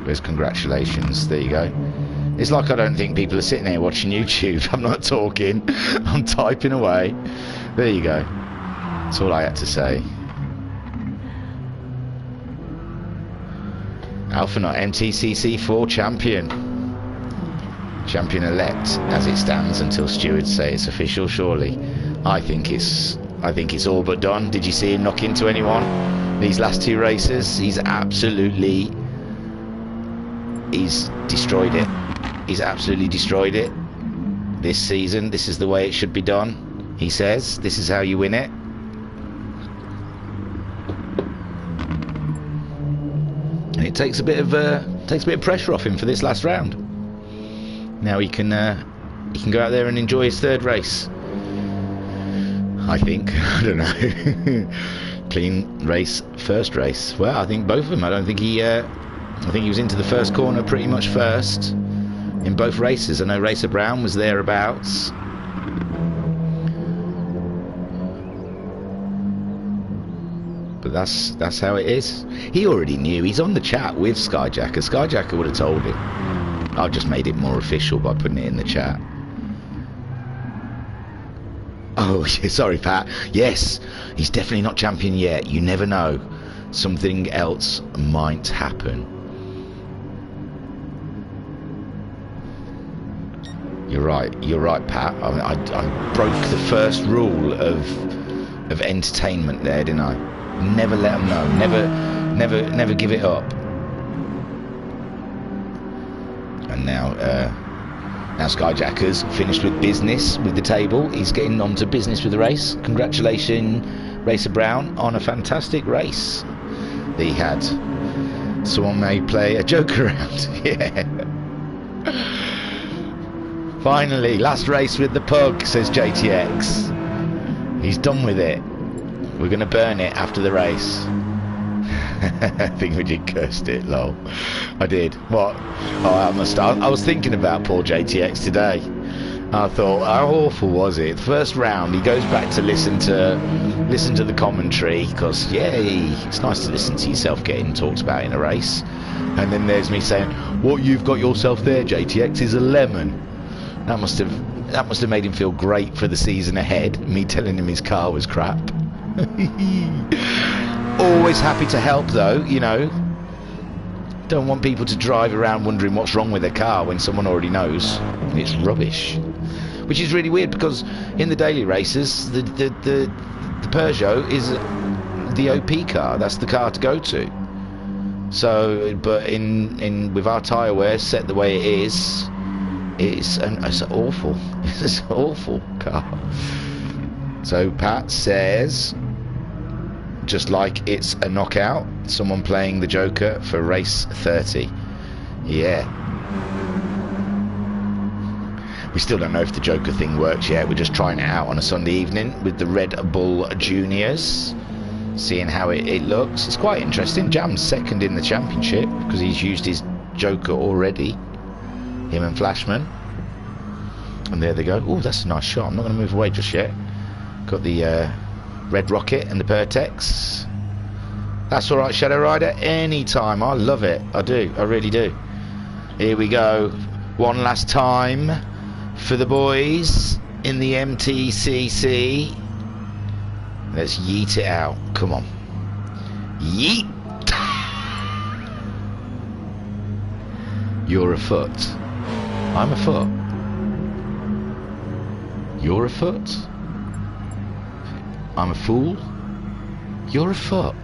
There's congratulations. There you go. It's like I don't think people are sitting here watching YouTube. I'm not talking. I'm typing away. There you go. That's all I had to say. Alphanut MTCC4 champion. Champion-elect as it stands until stewards say it's official, surely. I think it's all but done. Did you see him knock into anyone these last two races? He's destroyed it. He's absolutely destroyed it this season. This is the way it should be done, he says. This is how you win it. And it takes a bit of pressure off him for this last round. Now he can go out there and enjoy his third race. I think. I don't know. Clean race, first race. Well, I think both of them. I think he was into the first corner pretty much first in both races. I know Racer Brown was thereabouts. But that's how it is. He already knew. He's on the chat with Skyjacker. Skyjacker would have told him. I've just made it more official by putting it in the chat. Oh, sorry, Pat. Yes, he's definitely not champion yet. You never know. Something else might happen. You're right, Pat. I broke the first rule of entertainment there, didn't I? Never let them know. Never give it up. And now Skyjacker's finished with business with the table. He's getting on to business with the race. Congratulations, Racer Brown, on a fantastic race that he had. Someone may play a joke around. Yeah. Finally, last race with the pug, says JTX. He's done with it. We're going to burn it after the race. I think we did cursed it, lol. I did. What? Oh, I was thinking about poor JTX today. I thought, how awful was it? The first round, he goes back to listen to the commentary, because, yay, it's nice to listen to yourself getting talked about in a race. And then there's me saying, what you've got yourself there, JTX, is a lemon. That must have made him feel great for the season ahead, me telling him his car was crap. Always happy to help, though, you know. Don't want people to drive around wondering what's wrong with their car when someone already knows it's rubbish. Which is really weird, because in the daily races, the Peugeot is the OP car. That's the car to go to. So, but with our tyre wear set the way it is, it's awful. It's an awful car. So Pat says, just like it's a knockout, someone playing the Joker for race 30. Yeah. We still don't know if the Joker thing works yet. We're just trying it out on a Sunday evening with the Red Bull Juniors, seeing how it looks. It's quite interesting. Jam's second in the championship because he's used his Joker already, him and Flashman. And there they go. Oh, that's a nice shot. I'm not going to move away just yet. Got the Red Rocket and the Pertex. That's alright, Shadow Rider, anytime. I love it. I do. I really do. Here we go. One last time for the boys in the MTCC. Let's yeet it out. Come on. Yeet. You're a foot. I'm a foot. You're a foot. I'm a fool. You're a foot.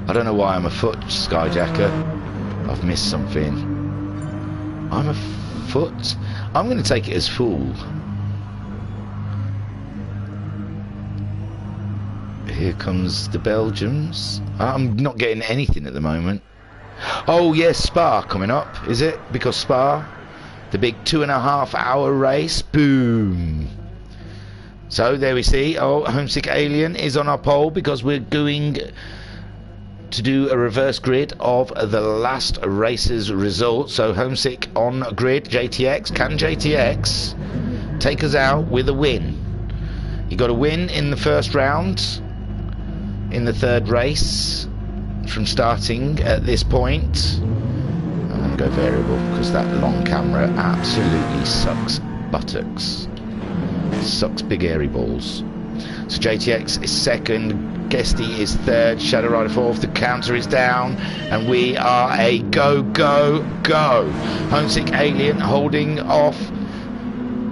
I don't know why I'm a foot, Skyjacker. I've missed something. I'm a foot. I'm going to take it as fool. Here comes the Belgians. I'm not getting anything at the moment. Oh yes, Spa coming up, is it? Because Spa, the big 2.5 hour race. Boom. So there we see, Homesick Alien is on our pole because we're going to do a reverse grid of the last race's results. So Homesick on grid, JTX. Can JTX take us out with a win? He got a win in the first round, in the third race, from starting at this point. I'm going to go variable because that long camera absolutely sucks buttocks. Sucks big airy balls. So JTX is second, Guesty is third, Shadow Rider fourth, the counter is down, and we are a go, go, go. Homesick Alien holding off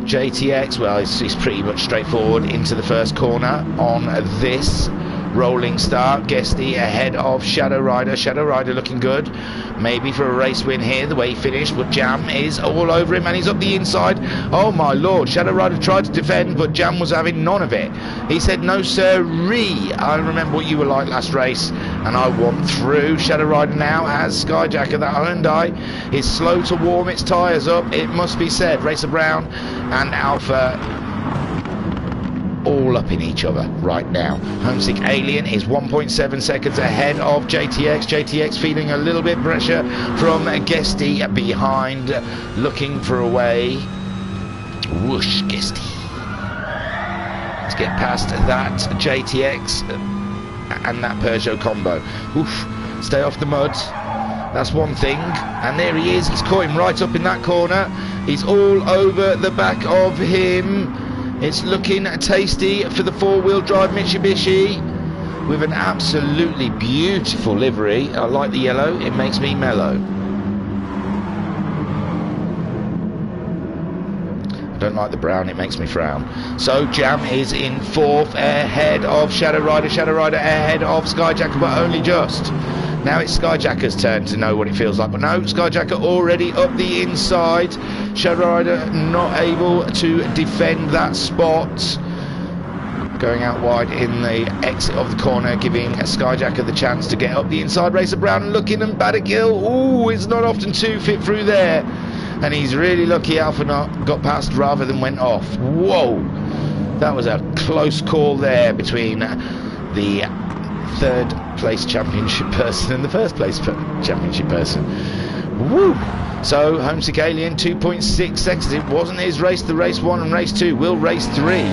JTX. Well, it's pretty much straightforward into the first corner on this rolling start. Guesty ahead of Shadow Rider. Shadow Rider looking good, maybe for a race win here, the way he finished, but Jam is all over him and he's up the inside. Oh my lord, Shadow Rider tried to defend, but Jam was having none of it. He said, no sirree, I remember what you were like last race, and I want through. Shadow Rider now has Skyjacker. That Hyundai is slow to warm its tyres up, it must be said. Racer Brown and Alpha all up in each other right now. Homesick Alien is 1.7 seconds ahead of JTX. JTX feeling a little bit pressure from Guesty behind, looking for a way. Whoosh, Guesty. Let's get past that JTX and that Peugeot combo. Oof, stay off the mud. That's one thing. And there he is. He's caught him right up in that corner. He's all over the back of him. It's looking tasty for the four-wheel drive Mitsubishi with an absolutely beautiful livery. I like the yellow, it makes me mellow. I don't like the brown, it makes me frown. So Jam is in fourth ahead of Shadow Rider. Shadow Rider ahead of Skyjacker, but only just. Now it's Skyjacker's turn to know what it feels like, but no, Skyjacker already up the inside. Shadow Rider not able to defend that spot. Going out wide in the exit of the corner, giving Skyjacker the chance to get up the inside. Racer Brown looking and Baddikill. Ooh, it's not often two fit through there. And he's really lucky Alpha not got past rather than went off. Whoa, that was a close call there between the third place championship person and the first place championship person. Woo! So Homesick Alien 2.6 seconds. It wasn't his race. The race 1 and race 2 will race 3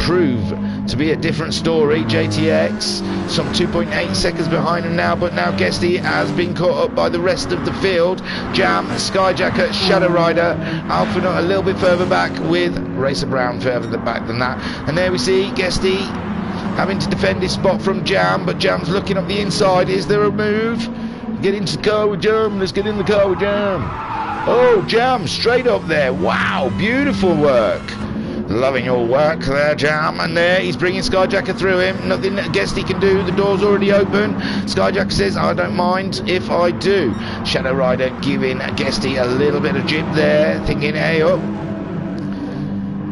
prove to be a different story. JTX some 2.8 seconds behind him now, but now Guesty has been caught up by the rest of the field. Jam, Skyjacker, Shadow Rider, Alpha Nut a little bit further back with Racer Brown further back than that. And there we see Guesty having to defend his spot from Jam, but Jam's looking up the inside. Is there a move? Get into the car with Jam. Let's get in the car with Jam. Oh, Jam straight up there. Wow, beautiful work. Loving your work there, Jam. And there he's bringing Skyjacker through him. Nothing Guesty can do. The door's already open. Skyjacker says, I don't mind if I do. Shadow Rider giving Guesty a little bit of jib there, thinking, hey up,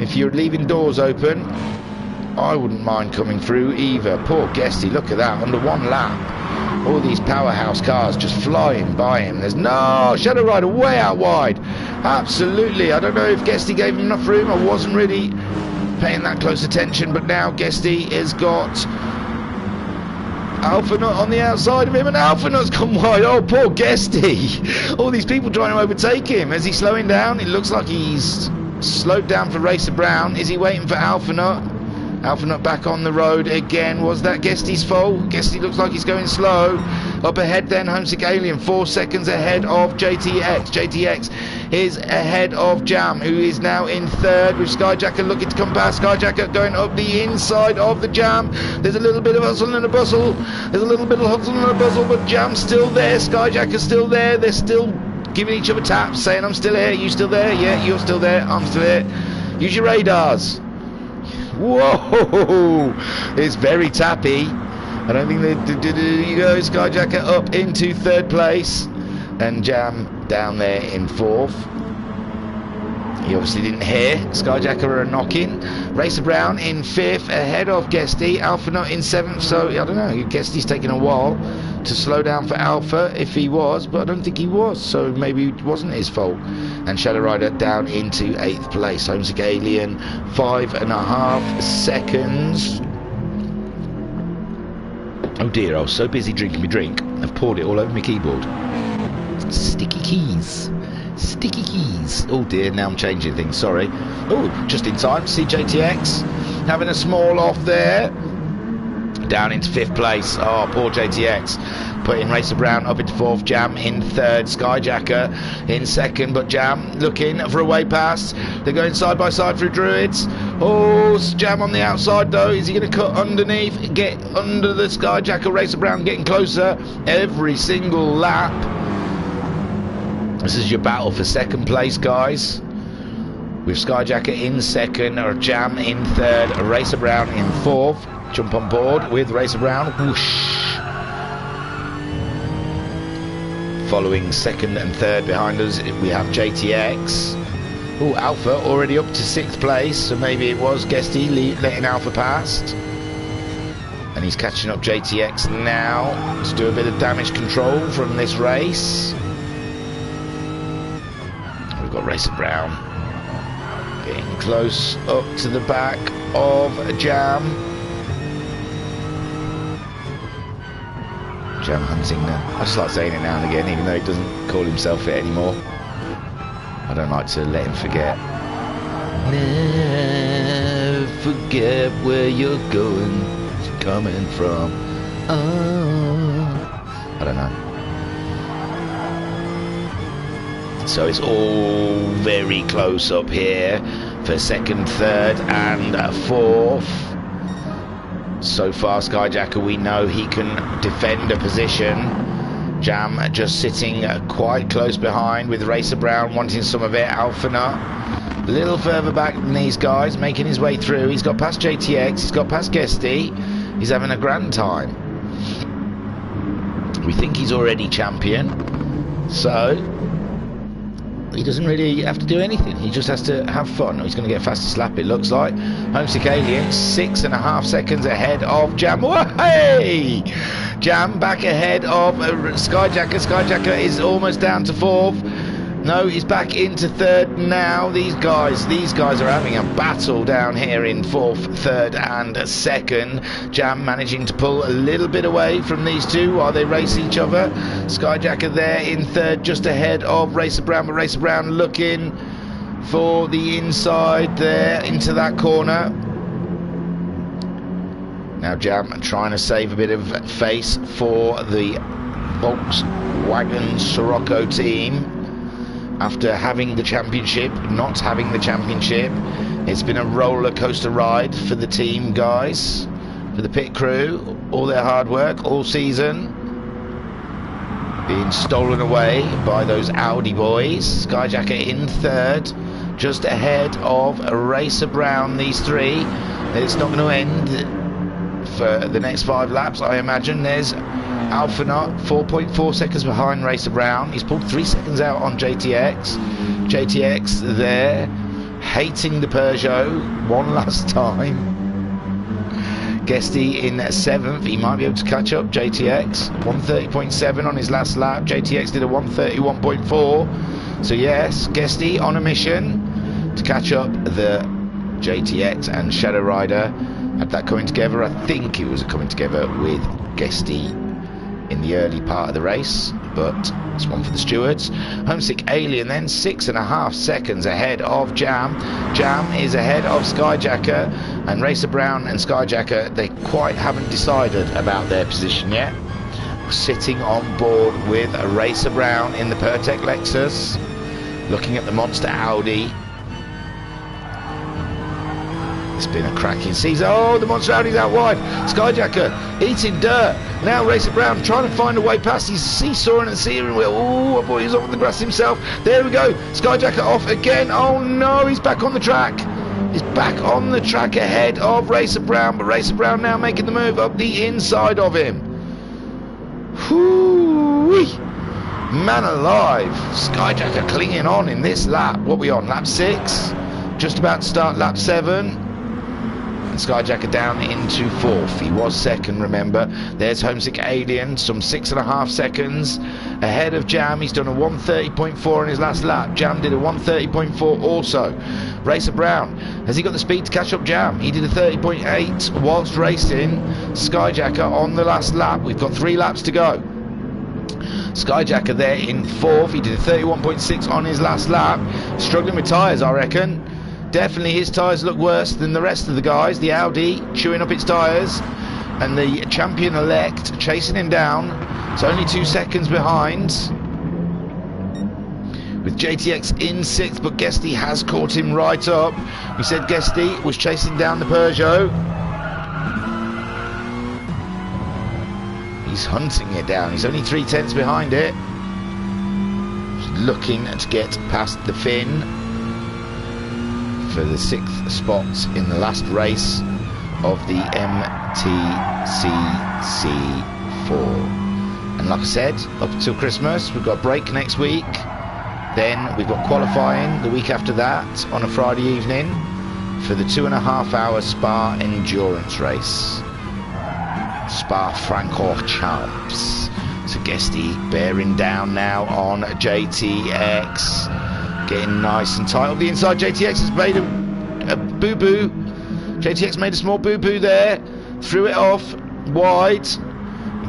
if you're leaving doors open, I wouldn't mind coming through either. Poor Guesty, look at that, under one lap. All these powerhouse cars just flying by him. There's no Shadow Rider way out wide. Absolutely. I don't know if Guesty gave him enough room. I wasn't really paying that close attention, but now Guesty has got Alpha Nut on the outside of him, and Alpha Nut's come wide. Oh, poor Guesty. All these people trying to overtake him. Is he slowing down? It looks like he's slowed down for Racer Brown. Is he waiting for Alpha Nut? Alpha Nut back on the road again. Was that Guesty's fault? Guesty looks like he's going slow. Up ahead then, Homesick Alien 4 seconds ahead of JTX. JTX is ahead of Jam, who is now in third, with Skyjacker looking to come past. Skyjacker going up the inside of the Jam. There's a little bit of hustle and a bustle. There's a little bit of hustle and a bustle, but Jam's still there. Skyjacker's still there. They're still giving each other taps, saying, I'm still here. You still there? Yeah, you're still there. I'm still here. Use your radars. Whoa, it's very tappy. I don't think they you go. Skyjacker up into third place and Jam down there in fourth. He obviously didn't hear Skyjacker are knocking. Racer Brown in fifth ahead of Guesty. Alpha Nut in seventh, so I don't know, Guesty's taking a while to slow down for Alpha if he was, but I don't think he was, so maybe it wasn't his fault. And Shadow Rider down into 8th place. Homesick Alien 5.5 seconds. Oh dear, I was so busy drinking my drink I've poured it all over my keyboard. Sticky keys. Sticky keys. Oh dear, now I'm changing things, sorry. Oh, just in time to see JTX having a small off there. down into 5th place. Oh, poor JTX. Putting Racer Brown up into 4th, Jam in 3rd, Skyjacker in 2nd, but Jam looking for a way past. They're going side by side through Druids. Oh, Jam on the outside though. Is he going to cut underneath, get under the Skyjacker? Racer Brown getting closer every single lap. This is your battle for 2nd place, guys. With Skyjacker in 2nd, or Jam in 3rd, Racer Brown in 4th. Jump on board with Racer Brown. Whoosh. Following 2nd and 3rd behind us, we have JTX. Oh, Alpha already up to 6th place, so maybe it was Guesty letting Alpha past. And he's catching up JTX now. Let's do a bit of damage control from this race. We've got Racer Brown getting close up to the back of Jam. Jam hunting now. I just like saying it now and again, even though he doesn't call himself it anymore. I don't like to let him forget. Never forget where you're going, coming from. Oh, I don't know. So it's all very close up here for 2nd, 3rd and 4th. So far, Skyjacker, we know he can defend a position. Jam just sitting quite close behind, with Racer Brown wanting some of it. Alpha Nut a little further back than these guys, making his way through. He's got past JTX, he's got past Guesty. He's having a grand time. We think he's already champion, so he doesn't really have to do anything. He just has to have fun. He's going to get fastest lap, it looks like. Homesick Alien 6.5 seconds ahead of Jam. Hey! Jam back ahead of Skyjacker. Skyjacker is almost down to 4th. No, he's back into 3rd now. These guys are having a battle down here in 4th, 3rd and 2nd. Jam managing to pull a little bit away from these two while they race each other. Skyjacker there in 3rd, just ahead of Racer Brown, but Racer Brown looking for the inside there into that corner. Now Jam trying to save a bit of face for the Volkswagen Sirocco team. After having the championship, not having the championship, it's been a roller coaster ride for the team guys, for the pit crew. All their hard work all season being stolen away by those Audi boys. Skyjacker in 3rd, just ahead of Racer Brown. These three, it's not going to end for the next 5 laps, I imagine. There's Alpha Nut 4.4 seconds behind Racer Brown. He's pulled 3 seconds out on JTX. JTX there, hating the Peugeot one last time. Guesty in 7th. He might be able to catch up JTX. 130.7 on his last lap. JTX did a 131.4. So yes, Guesty on a mission to catch up the JTX and Shadow Rider. Had that coming together. I think it was coming together with Guesty in the early part of the race, but it's one for the stewards. Homesick Alien then 6.5 seconds ahead of Jam. Jam is ahead of Skyjacker, and Racer Brown and Skyjacker, they quite haven't decided about their position yet. Sitting on board with a Racer Brown in the Pertec Lexus, looking at the monster Audi. It's been a cracking season. Oh, the monster Audi's out wide. Skyjacker eating dirt. Now Racer Brown trying to find a way past. He's seesawing at the steering wheel. Oh, I thought he was off the grass himself. There we go. Skyjacker off again. Oh no, he's back on the track. He's back on the track ahead of Racer Brown, but Racer Brown now making the move up the inside of him. Whoo-wee. Man alive. Skyjacker clinging on in this lap. What are we on? Lap 6? Just about to start lap 7. Skyjacker down into 4th. He was 2nd, remember. There's Homesick Alien, some 6.5 seconds ahead of Jam. He's done a 130.4 in his last lap. Jam did a 130.4 also. Racer Brown, has he got the speed to catch up Jam? He did a 30.8 whilst racing Skyjacker on the last lap. We've got 3 laps to go. Skyjacker there in 4th. He did a 31.6 on his last lap. Struggling with tyres, I reckon. Definitely his tyres look worse than the rest of the guys. The Audi chewing up its tyres. and the champion-elect chasing him down. It's only 2 seconds behind, with JTX in 6th, but Guesty has caught him right up. We said Guesty was chasing down the Peugeot. He's hunting it down. He's only 3/10 behind it. He's looking to get past the Finn for the 6th spot in the last race of the MTCC4. And like I said, up until Christmas, we've got a break next week. Then we've got qualifying the week after that on a Friday evening for the 2.5-hour Spa endurance race. Spa-Francorchamps. So Guesty bearing down now on JTX. Getting nice and tight on the inside. JTX has made a boo-boo. JTX made a small boo-boo there. Threw it off wide.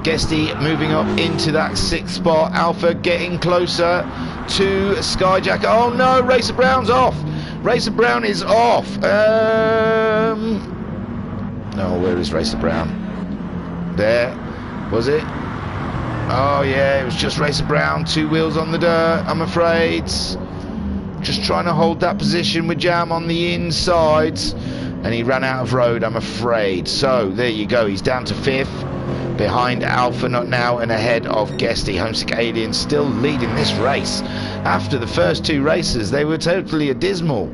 Guesty moving up into that 6th spot. Alpha getting closer to Skyjacker. Oh no, Racer Brown's off. Racer Brown is off. No, where is Racer Brown? There. Was it? Oh yeah, it was just Racer Brown. 2 wheels on the dirt, I'm afraid. Just trying to hold that position with Jam on the inside. And he ran out of road, I'm afraid. So, there you go. He's down to 5th. Behind Alpha Nut now and ahead of Guesty. Homesick Alien still leading this race. After the first 2 races, they were totally abysmal.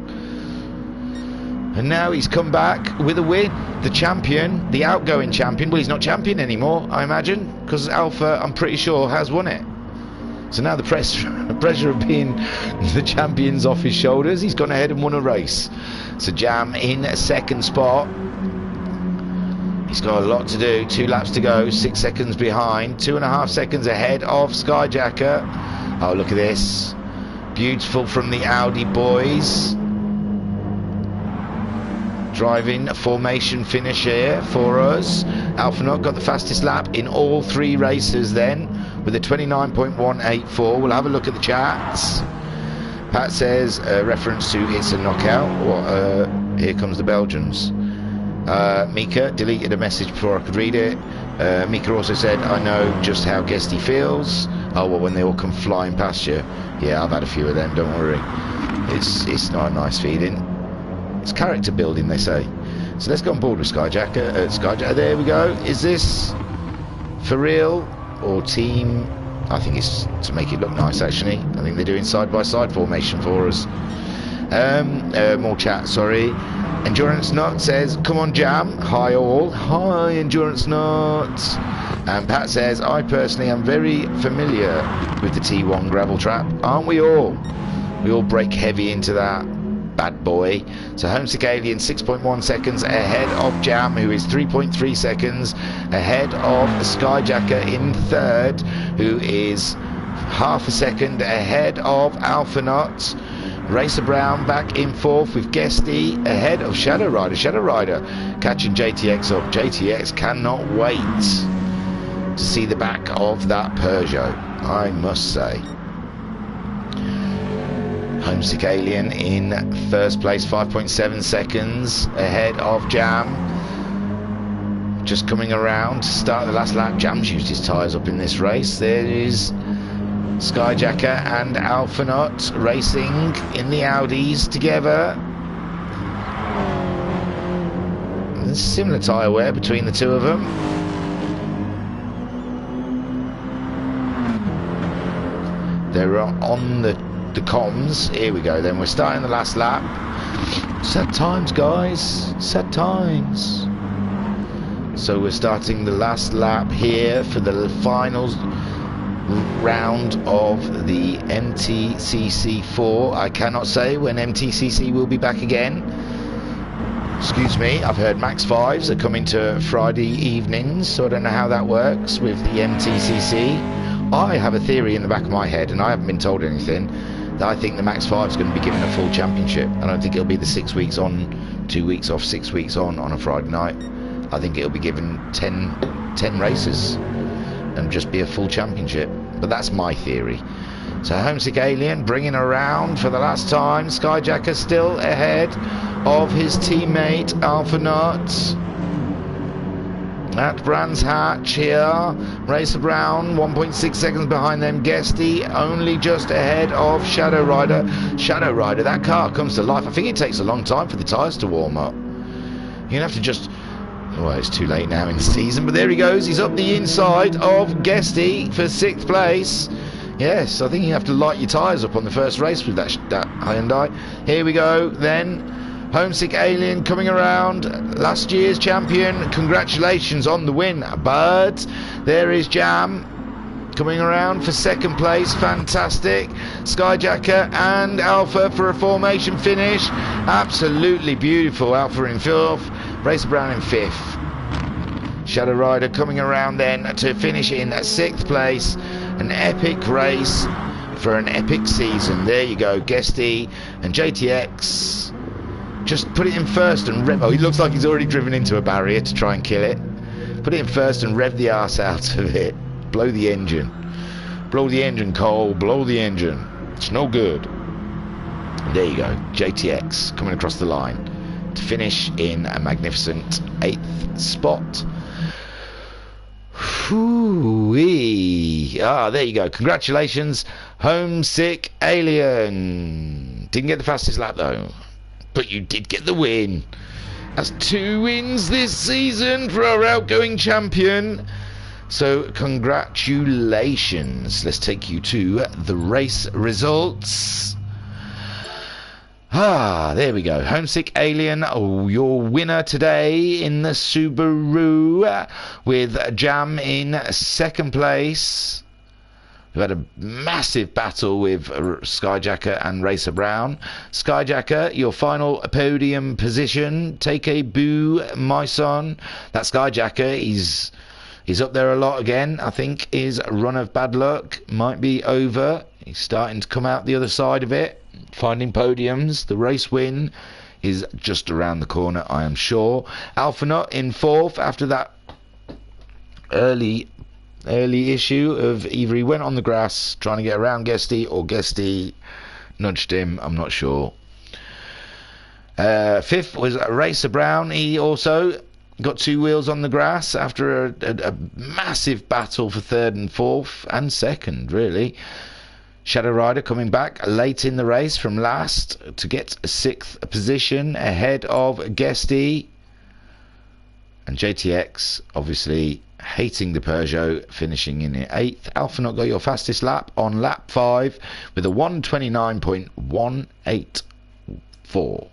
And now he's come back with a win. The champion, the outgoing champion. Well, he's not champion anymore, I imagine, because Alpha, I'm pretty sure, has won it. So now the pressure of being the champion's off his shoulders. He's gone ahead and won a race. So Jam in 2nd spot. He's got a lot to do. 2 laps to go. 6 seconds behind. 2.5 seconds ahead of Skyjacker. Oh, look at this. Beautiful from the Audi boys. Driving a formation finish here for us. Alphanut got the fastest lap in all 3 races then, with a 29.184. We'll have a look at the chats. Pat says, reference to it's a knockout. Here comes the Belgians. Mika deleted a message before I could read it. Mika also said, I know just how Guesty feels. Oh, well, when they all come flying past you. Yeah, I've had a few of them, don't worry. It's not a nice feeling. It's character building, they say. So let's go on board with Skyjacker. Skyjacker, there we go. Is this for real or team? I think it's to make it look nice, actually. I think they're doing side-by-side formation for us. More chat, sorry. Endurance Nut says, come on Jam. Hi all. Hi Endurance Nut. And Pat says, I personally am very familiar with the T1 gravel trap. Aren't we all? We all brake heavy into that bad boy. So Homesick Alien 6.1 seconds ahead of Jam, who is 3.3 seconds ahead of Skyjacker in 3rd, who is half a second ahead of Alpha Nut. Racer Brown back in 4th with Guesty ahead of Shadow Rider. Shadow Rider catching JTX up. JTX cannot wait to see the back of that Peugeot, I must say. Homesick Alien in 1st place, 5.7 seconds ahead of Jam. Just coming around to start the last lap. Jam's used his tyres up in this race. There is Skyjacker and Alpha Nut racing in the Audis together. There's similar tyre wear between the 2 of them. They're on the comms. Here we go then. We're starting the last lap. Sad times, guys. Sad times. So we're starting the last lap here for the final round of the MTCC4. I cannot say when MTCC will be back again. Excuse me, I've heard Max 5s are coming to Friday evenings, so I don't know how that works with the MTCC. I have a theory in the back of my head, and I haven't been told anything, that I think the Max 5 is going to be given a full championship. I don't think it'll be the 6 weeks on, 2 weeks off, 6 weeks on a Friday night. I think it'll be given 10 races and just be a full championship. But that's my theory. So Homesick Alien bringing around for the last time. Skyjacker still ahead of his teammate Alpha Nut. at Brands Hatch here. Racer Brown 1.6 seconds behind them. Guesty only just ahead of Shadow Rider. Shadow Rider, that car comes to life. I think it takes a long time for the tyres to warm up. You're gonna have to just, well, it's too late now in the season, but there he goes. He's up the inside of Guesty for 6th place. Yes, I think you have to light your tyres up on the first race with that Hyundai. Here we go then. Homesick Alien coming around, last year's champion. Congratulations on the win, bud. There is Jam coming around for 2nd place. Fantastic. Skyjacker and Alpha for a formation finish. Absolutely beautiful. Alpha in 4th, Racer Brown in 5th. Shadow Rider coming around then to finish in 6th place. An epic race for an epic season. There you go, Guesty and JTX. Just put it in first and rev. Oh, he looks like he's already driven into a barrier to try and kill it. Put it in first and rev the arse out of it. Blow the engine. Blow the engine, Cole. Blow the engine. It's no good. There you go. JTX coming across the line to finish in a magnificent 8th spot. Whoo-wee. Ah, there you go. Congratulations, Homesick Alien. Didn't get the fastest lap though, but you did get the win. That's 2 wins this season for our outgoing champion. So congratulations. Let's take you to the race results. Ah, there we go. Homesick Alien, your winner today in the Subaru, with Jam in 2nd place. We've had a massive battle with Skyjacker and Racer Brown. Skyjacker, your final podium position. Take a boo, my son. That Skyjacker, he's up there a lot again. I think his run of bad luck might be over. He's starting to come out the other side of it, finding podiums. The race win is just around the corner, I am sure. Alphanut in 4th after that early issue of either he went on the grass trying to get around Guesty or Guesty nudged him, I'm not sure. 5th was Racer Brown. He also got 2 wheels on the grass after a massive battle for 3rd and 4th and 2nd, really. Shadow Rider coming back late in the race from last to get a 6th position ahead of Guesty. And JTX obviously hating the Peugeot, finishing in 8th. Alphanut got your fastest lap on lap 5 with a 129.184.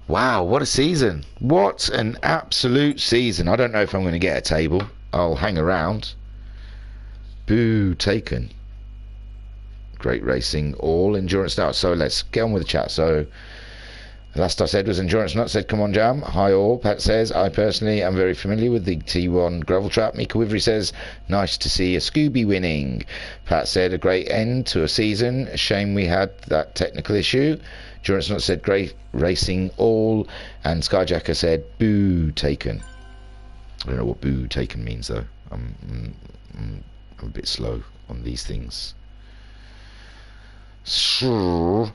Wow, what a season. What an absolute season. I don't know if I'm going to get a table. I'll hang around. Boo taken. Great racing, all endurance start. So let's get on with the chat. So last I said was Endurance Nut said, come on Jam. Hi all. Pat says, I personally am very familiar with the T1 gravel trap. Mika Wivery says, nice to see a Scooby winning. Pat said, a great end to a season. A shame we had that technical issue. Endurance Nut said, great racing all. And Skyjacker said, boo taken. I don't know what boo taken means though. I'm a bit slow on these things. So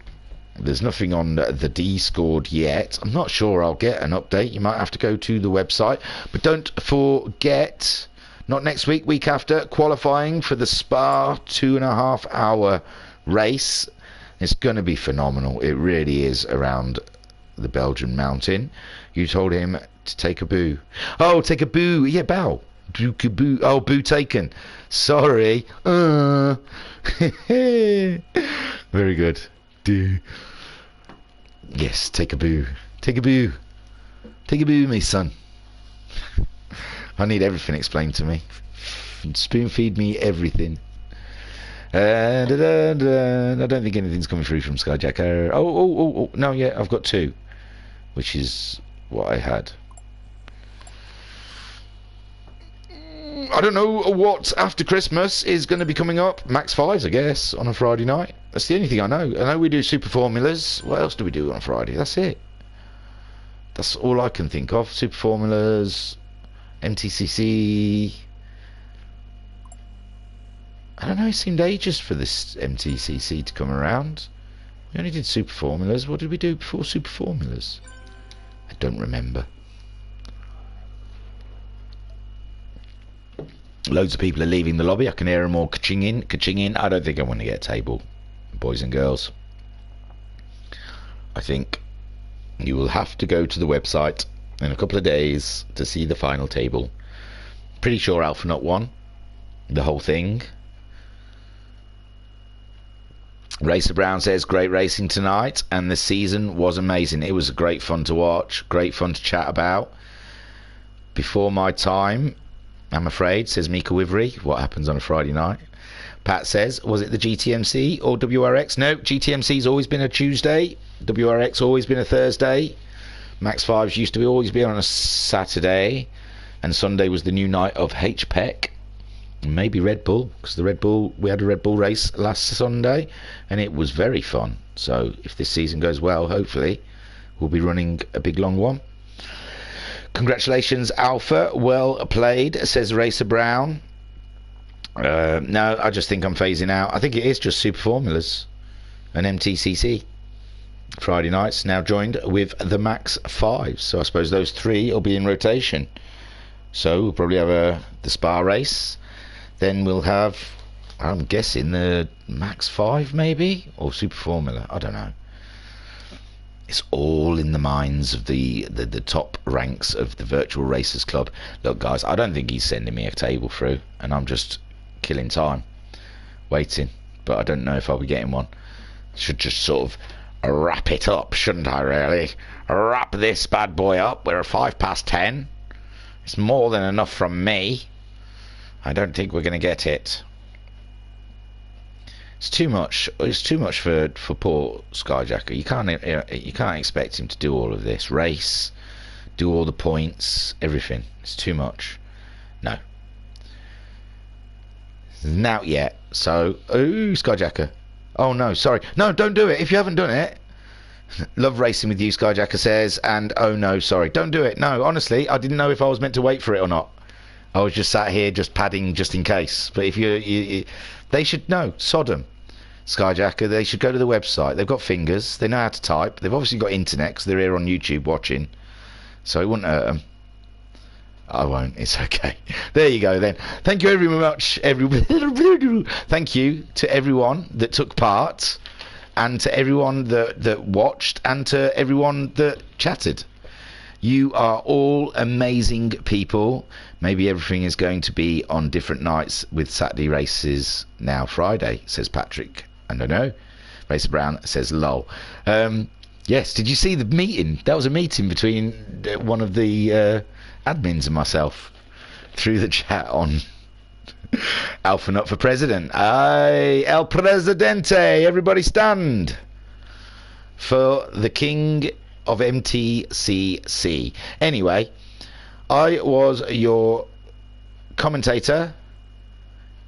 there's nothing on the D-scored yet. I'm not sure I'll get an update. You might have to go to the website. But don't forget, not next week, week after, qualifying for the Spa 2.5 hour race. It's going to be phenomenal. It really is, around the Belgian mountain. You told him to take a boo. Oh, take a boo. Yeah, bow. Boo. Oh, boo taken. Sorry. Very good. Yes, take a boo. Take a boo. Take a boo, me son. I need everything explained to me. Spoon feed me everything. I don't think anything's coming through from Skyjacker. Oh, no, yeah, I've got 2, which is what I had. I don't know what after Christmas is going to be coming up. Max 5s, I guess, on a Friday night. That's the only thing I know. I know we do Super Formulas. What else do we do on a Friday? That's it. That's all I can think of. Super Formulas, MTCC. I don't know, it seemed ages for this MTCC to come around. We only did Super Formulas. What did we do before Super Formulas? I don't remember. Loads of people are leaving the lobby. I can hear them all ka-ching in, ka-ching in. I don't think I want to get a table, boys and girls. I think you will have to go to the website in a couple of days to see the final table. Pretty sure Alpha Nut won the whole thing. Racer Brown says, great racing tonight, and the season was amazing. It was great fun to watch, great fun to chat about. Before my time, I'm afraid, says Mika Wivery. What happens on a Friday night? Pat says, was it the GTMC or WRX? No, GTMC's always been a Tuesday. WRX always been a Thursday. Max 5s used to always be on a Saturday. And Sunday was the new night of HPEC. Maybe Red Bull, because the Red Bull, we had a Red Bull race last Sunday, and it was very fun. So if this season goes well, hopefully we'll be running a big long one. Congratulations, Alpha. Well played, says Racer Brown. No, I just think I'm phasing out. I think it is just Super Formulas and MTCC. Friday nights now joined with the Max 5. So I suppose those three will be in rotation. So we'll probably have the Spa race. Then we'll have, I'm guessing, the Max 5 maybe? Or Super Formula. I don't know. It's all in the minds of the top ranks of the Virtual Racers Club. Look, guys, I don't think he's sending me a table through, and I'm just killing time, waiting. But I don't know if I'll be getting one. Should just sort of wrap it up, shouldn't I, really? Wrap this bad boy up. We're at 10:05. It's more than enough from me. I don't think we're going to get it. It's too much. It's too much for poor Skyjacker. You can't expect him to do all of this. Race, do all the points, everything. It's too much. No. Not yet. So, ooh, Skyjacker. Oh no, sorry. No, don't do it if you haven't done it. Love racing with you, Skyjacker says. And oh no, sorry, don't do it. No, honestly, I didn't know if I was meant to wait for it or not. I was just sat here just padding just in case. But if you they should know. Sodom, Skyjacker. They should go to the website. They've got fingers. They know how to type. They've obviously got internet because they're here on YouTube watching. So it wouldn't hurt them. I won't. It's okay. There you go then. Thank you very much. Thank you to everyone that took part, and to everyone that watched, and to everyone that chatted. You are all amazing people. Maybe everything is going to be on different nights with Saturday races now Friday, says Patrick. I don't know. Racer Brown says lol. Yes, did you see the meeting? That was a meeting between one of the admins and myself through the chat on Alpha Nut for President. Aye, El Presidente, everybody stand for the King of MTCC. Anyway, I was your commentator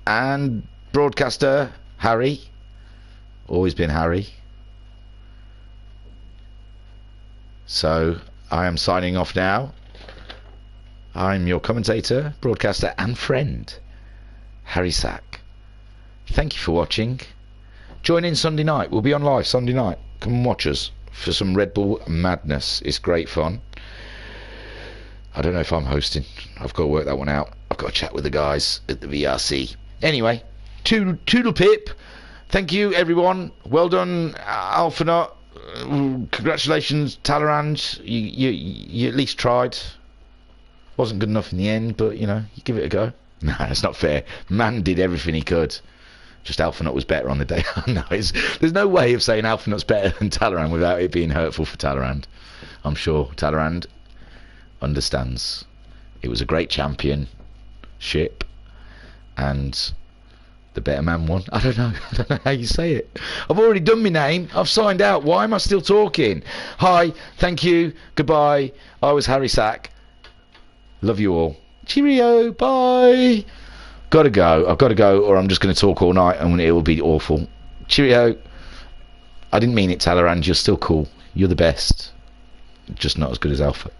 and broadcaster, Harry. Always been Harry. So I am signing off now. I'm your commentator, broadcaster and friend, Harry Sack. Thank you for watching. Join in Sunday night. We'll be on live Sunday night. Come and watch us for some Red Bull madness. It's great fun. I don't know if I'm hosting. I've got to work that one out. I've got to chat with the guys at the VRC. Anyway, toodle pip. Thank you, everyone. Well done, Alpha Nut. Congratulations, Talleyrand. You at least tried. Wasn't good enough in the end, but you know, you give it a go. No, that's not fair. Man did everything he could. Just Alpha Nut was better on the day. No, there's no way of saying Alpha Nut's better than Talleyrand without it being hurtful for Talleyrand. I'm sure Talleyrand understands. It was a great championship, and the better man won. I don't know how you say it. I've already done my name. I've signed out. Why am I still talking? Hi, thank you, goodbye. I was Harry Sack. Love you all. Cheerio, bye. Gotta go. I've got to go, or I'm just going to talk all night and it will be awful. Cheerio. I didn't mean it, Talleyrand. You're still cool. You're the best. Just not as good as Alpha.